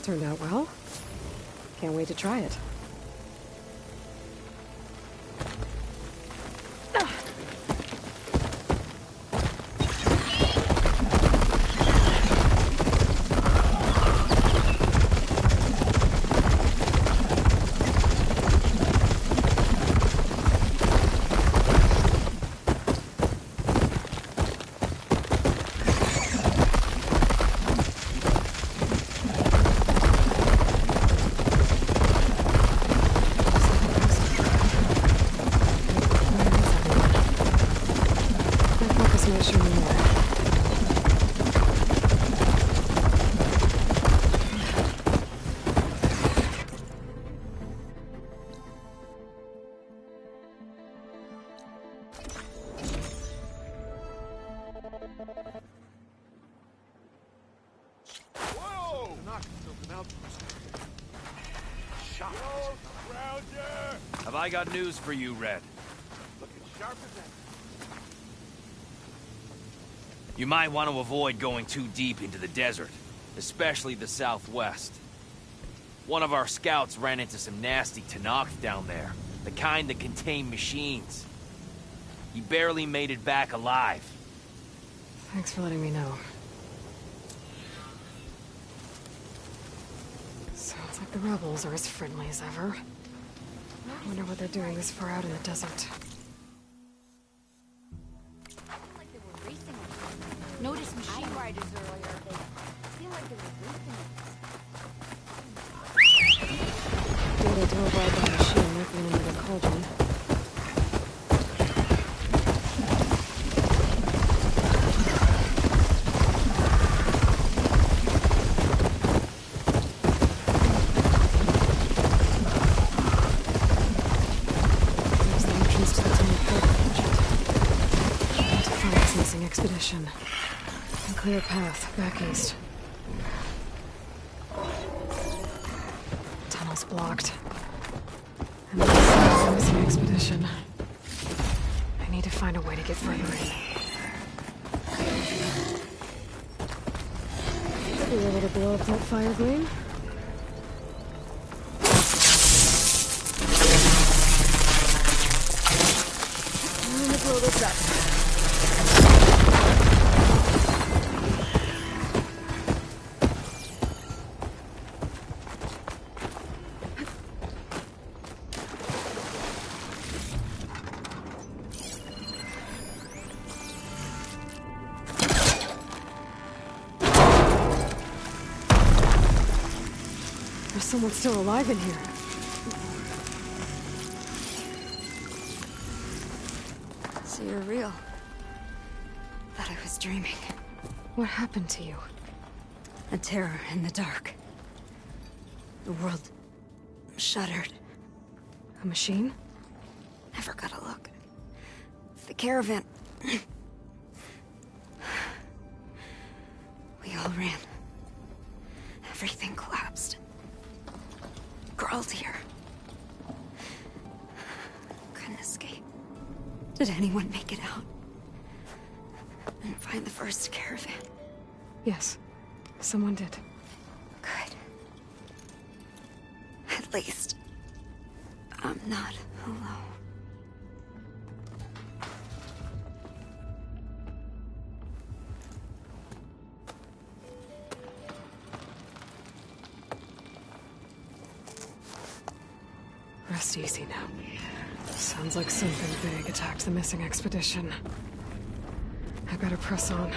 turned out well. Can't wait to try it. Have I got news for you, Red? Looking sharp as ever. You might want to avoid going too deep into the desert, especially the southwest. One of our scouts ran into some nasty Tenakth down there, the kind that contain machines. He barely made it back alive. Thanks for letting me know. Sounds like the rebels are as friendly as ever. I wonder what they're doing this far out in the desert. Noticed machine riders earlier. They feel like they were racing. Data drove by the machine, looking into the cauldron. Expedition. A clear path back east. Tunnel's blocked. And this is a missing expedition. I need to find a way to get further in. I'll be able to blow up that fire green. I'm gonna blow this up. There's someone still alive in here. So you're real. Thought I was dreaming. What happened to you? A terror in the dark. The world shuddered. A machine? Never got a look. The caravan. We all ran. Everything collapsed. Crawled here. Couldn't escape. Did anyone make it out? And find the first caravan? Yes. Someone did. Good. At least, I'm not alone. Rest easy now. Sounds like something big attacked the missing expedition. I better press on.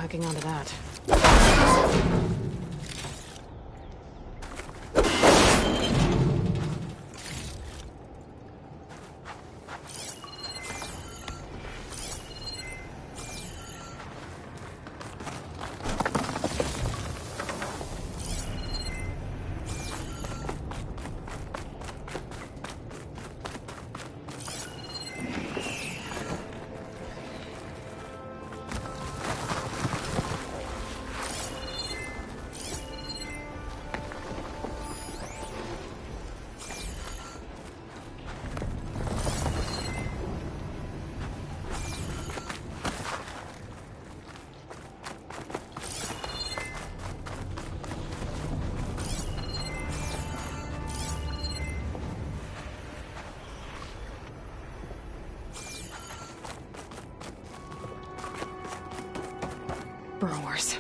hooking onto that. Burrowers.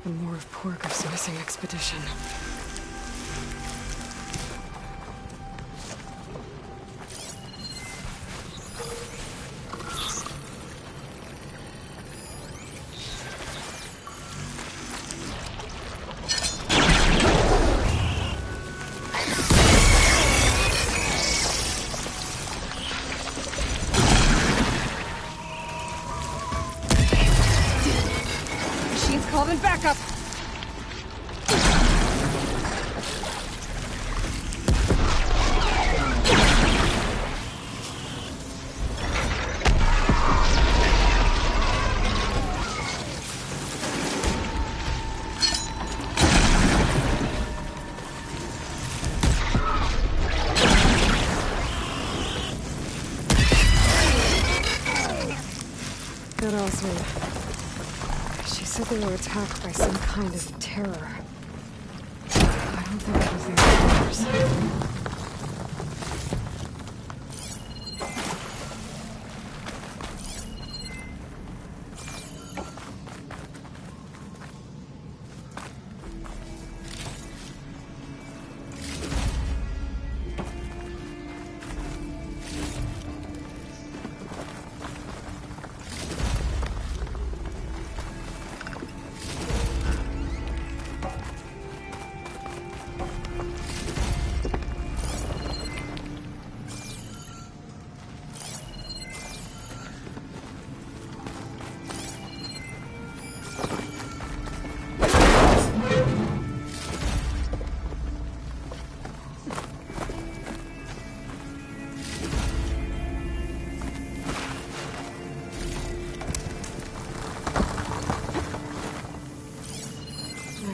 And more of Porger's missing expedition. Called in backup. Good Osmond. She said they were attacked by some kind of terror. I don't think it was the Outlanders.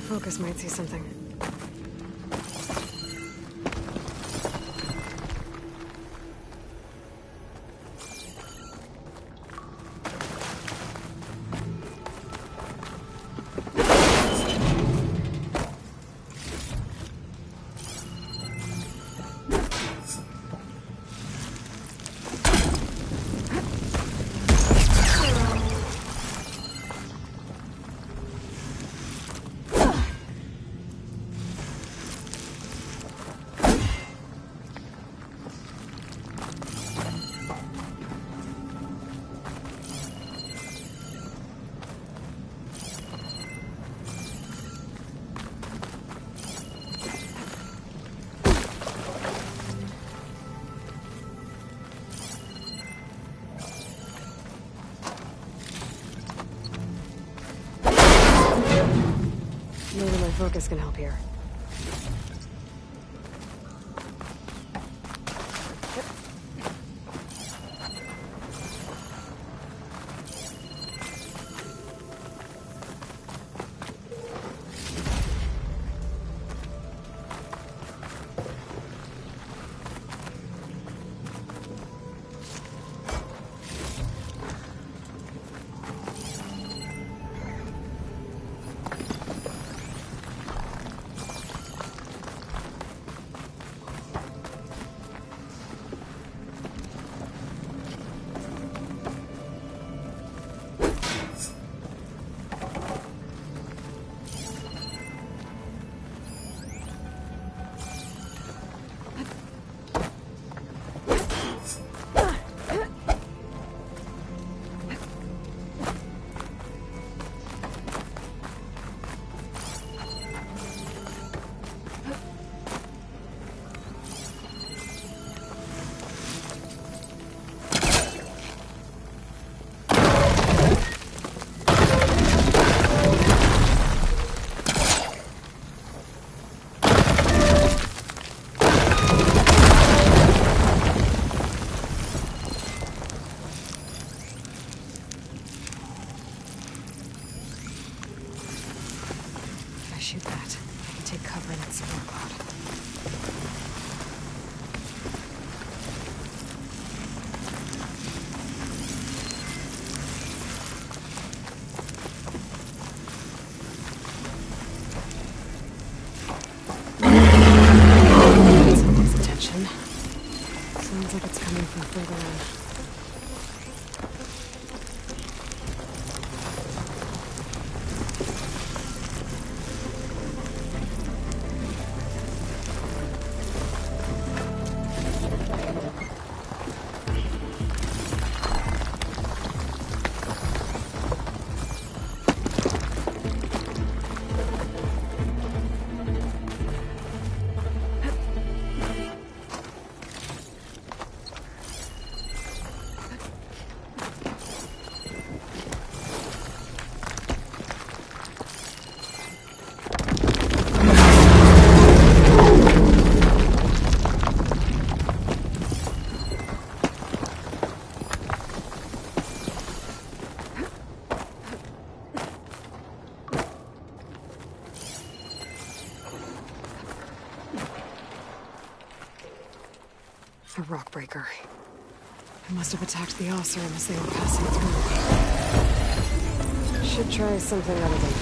Focus might see something. Maybe my focus can help here. If I shoot that, I can take cover in that spore cloud. Someone's attention. Sounds like it's coming from further in. A rock breaker. I must have attacked the Oseram as they were passing through. Should try something other than...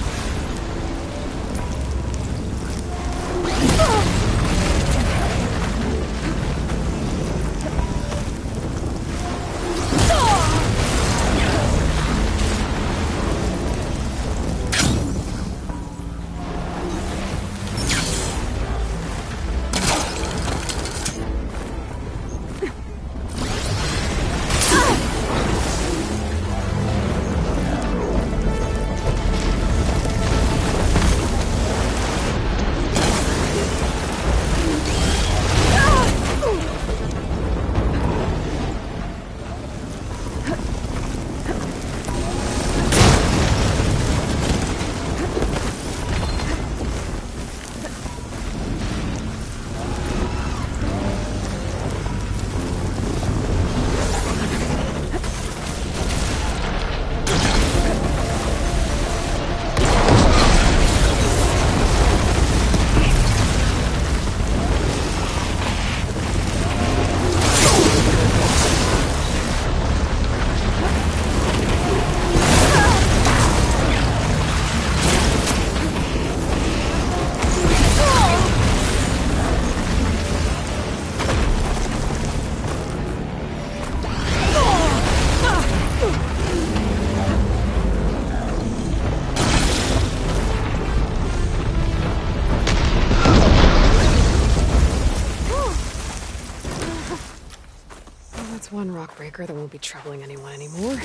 One rock breaker that won't be troubling anyone anymore.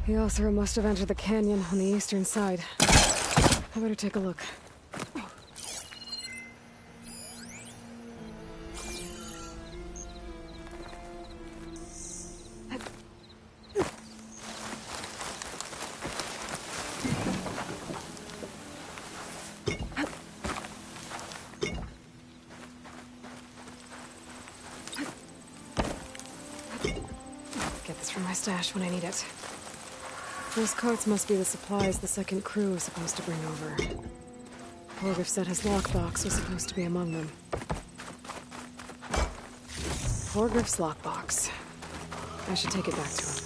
The Oseram must have entered the canyon on the eastern side. I better take a look. From my stash when I need it. Those carts must be the supplies the second crew was supposed to bring over. Horgriff said his lockbox was supposed to be among them. Horgriff's lockbox. I should take it back to him.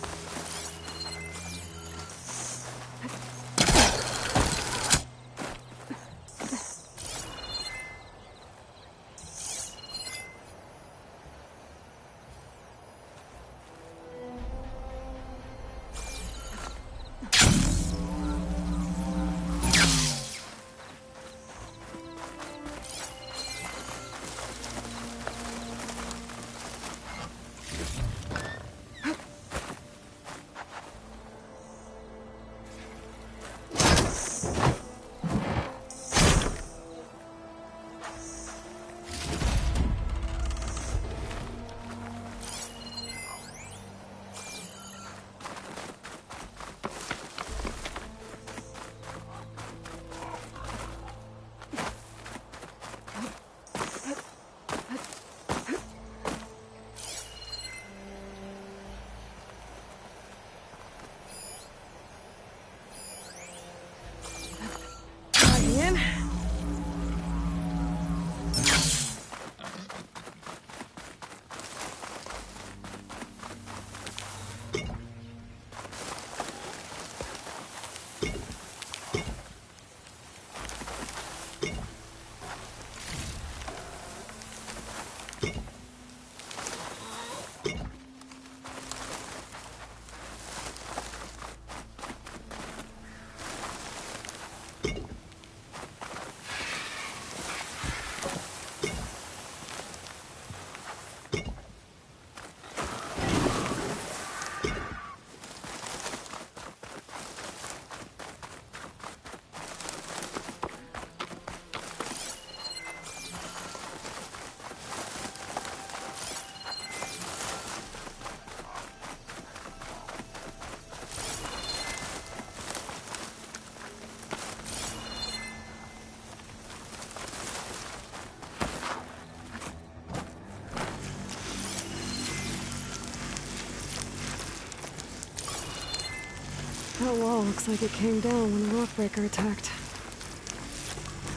wall looks like it came down when the rockbreaker attacked.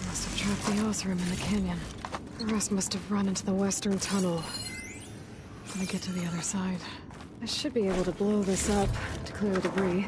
Must have trapped the Osram in the canyon. The rest must have run into the western tunnel. When I get to the other side, I should be able to blow this up to clear the debris.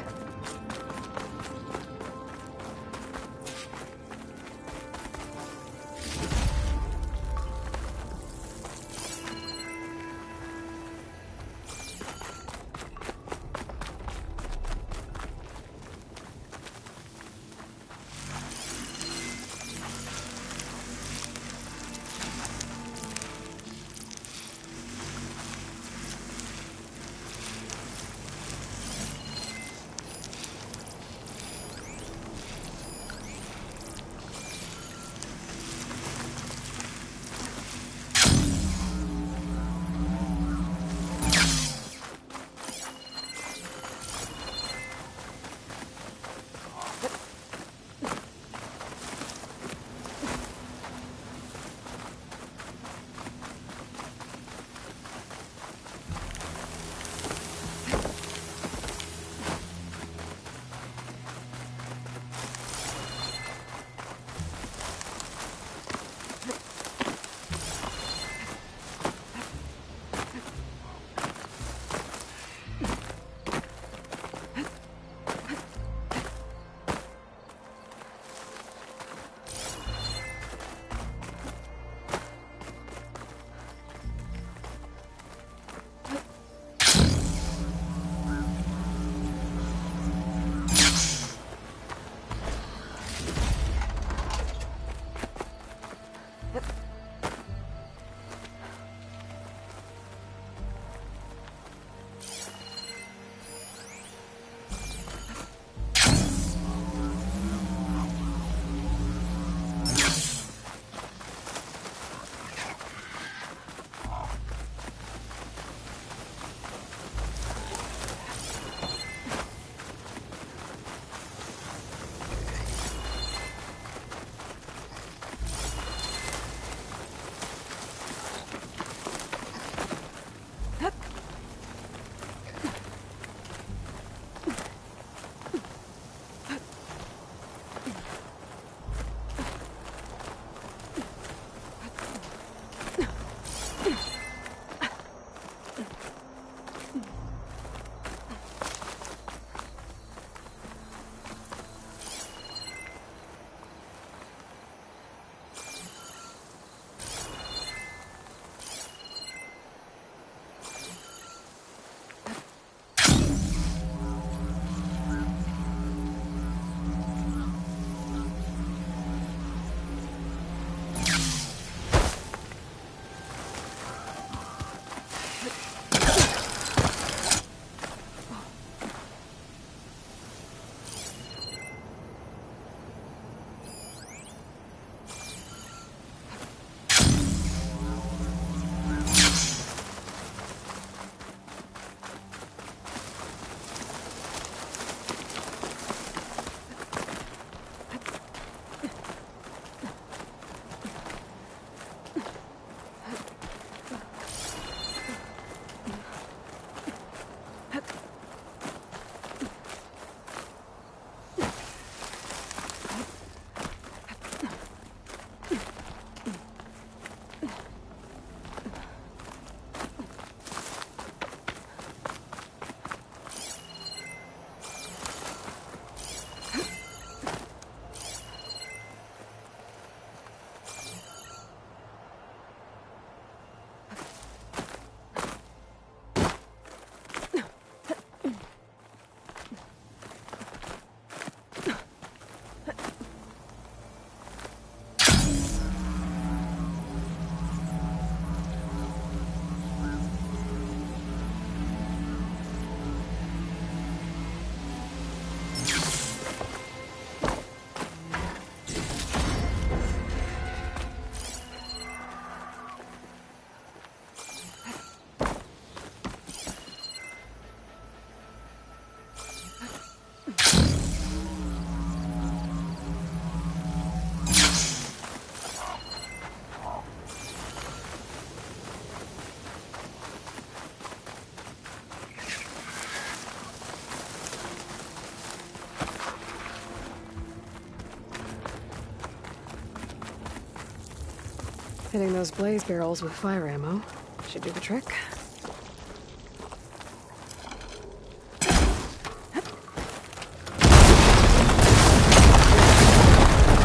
Hitting those blaze barrels with fire ammo should do the trick.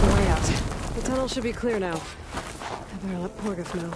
Way out. The tunnel should be clear now. I better let Porgif know.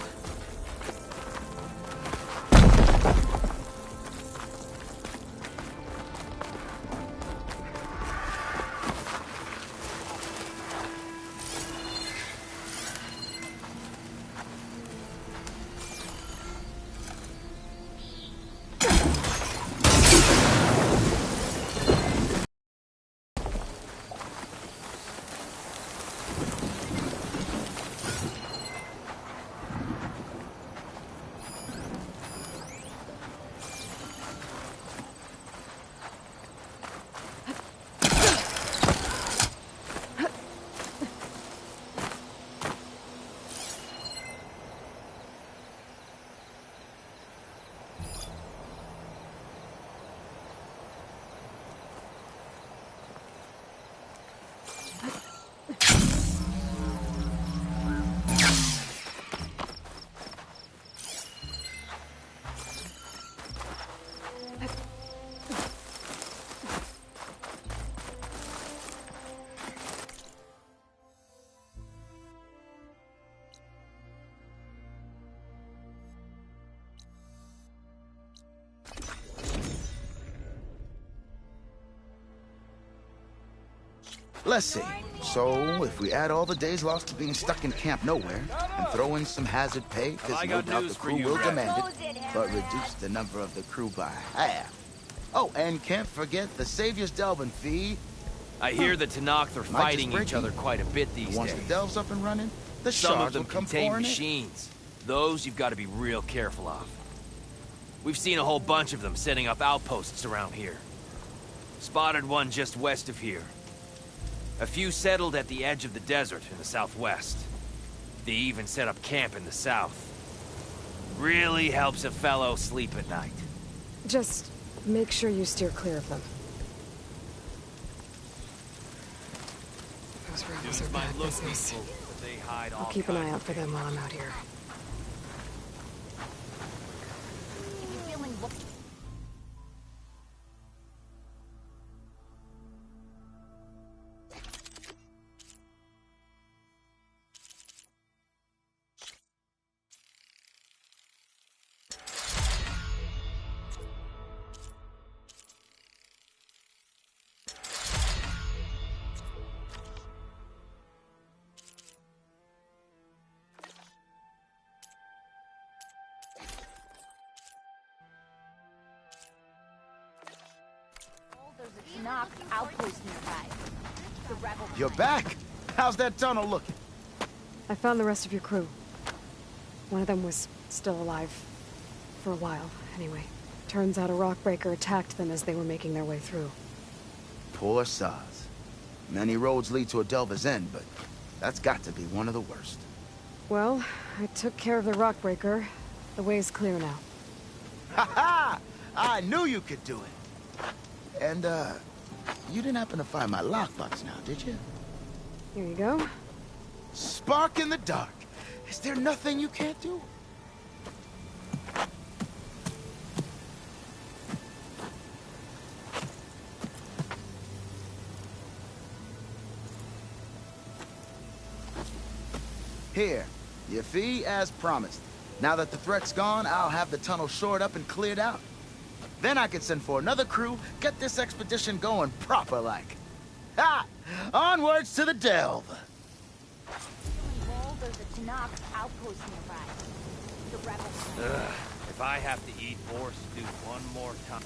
Let's see. So, if we add all the days lost to being stuck in Camp Nowhere, and throw in some hazard pay, because no doubt the crew will demand it, but reduce the number of the crew by half. Oh, and can't forget the Savior's Delving fee. I hear the Tenakth are fighting each other quite a bit these days. Once the Delve's up and running, the Some of shards them will come contain pouring in. machines. Those you've got to be real careful of. We've seen a whole bunch of them setting up outposts around here. Spotted one just west of here. A few settled at the edge of the desert in the southwest. They even set up camp in the south. Really helps a fellow sleep at night. Just make sure you steer clear of them. Those rebels are bad business. I'll keep an eye out for them while I'm out here. You're back! How's that tunnel looking? I found the rest of your crew. One of them was still alive. For a while, anyway. Turns out a rockbreaker attacked them as they were making their way through. Poor Saz. Many roads lead to a Delver's End, but that's got to be one of the worst. Well, I took care of the rockbreaker. The way's clear now. Ha-ha! I knew you could do it! And, you didn't happen to find my lockbox now, did you? Here you go. Spark in the dark. Is there nothing you can't do? Here, your fee as promised. Now that the threat's gone, I'll have the tunnel shored up and cleared out. Then I can send for another crew, get this expedition going proper-like. Ha! Onwards to the Delve! There's a Tenakth outpost nearby. The rebels. Ugh, if I have to eat boar stew one more time...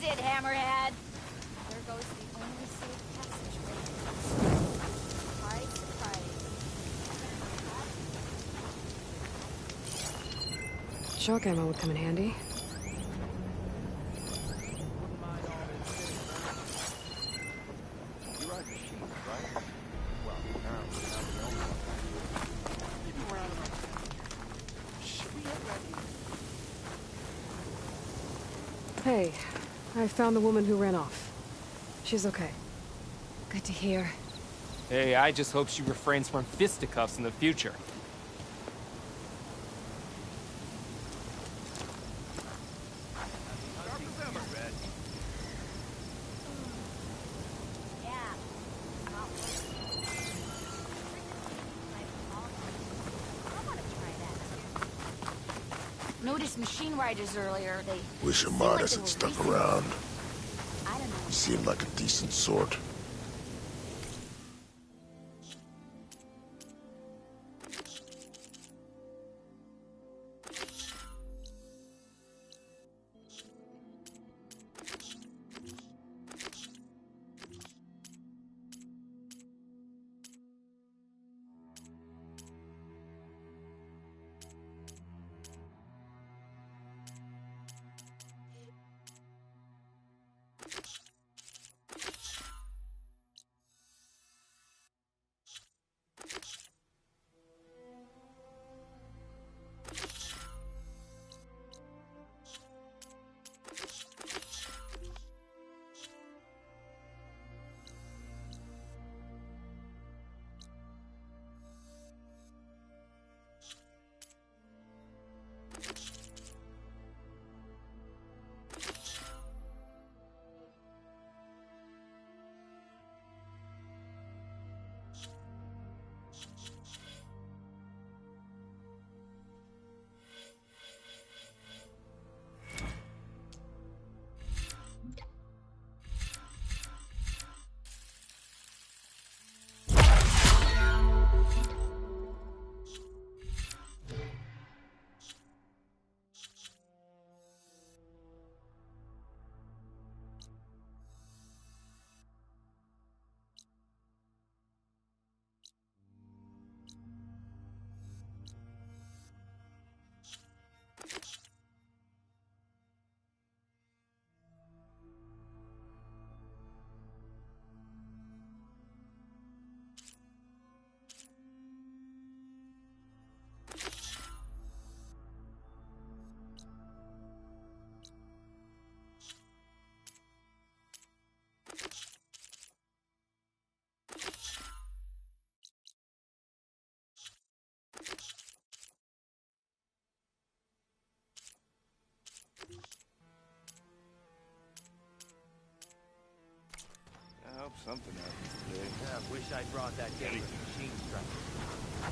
it, Hammerhead! There goes the only safe passageway. Surprise, surprise. Shock ammo would come in handy. You ride machines, right? Well, apparently not the only one. Keep you around. Should we get ready? Hey, I found the woman who ran off. She's okay. Good to hear. Hey, I just hope she refrains from fisticuffs in the future. Noticed machine riders earlier. They Wish seemed Ahmad like they hasn't were stuck recent. around. I don't know. He seemed like a decent sort. I hope something happens today. Yeah, wish I brought that damn machine structure.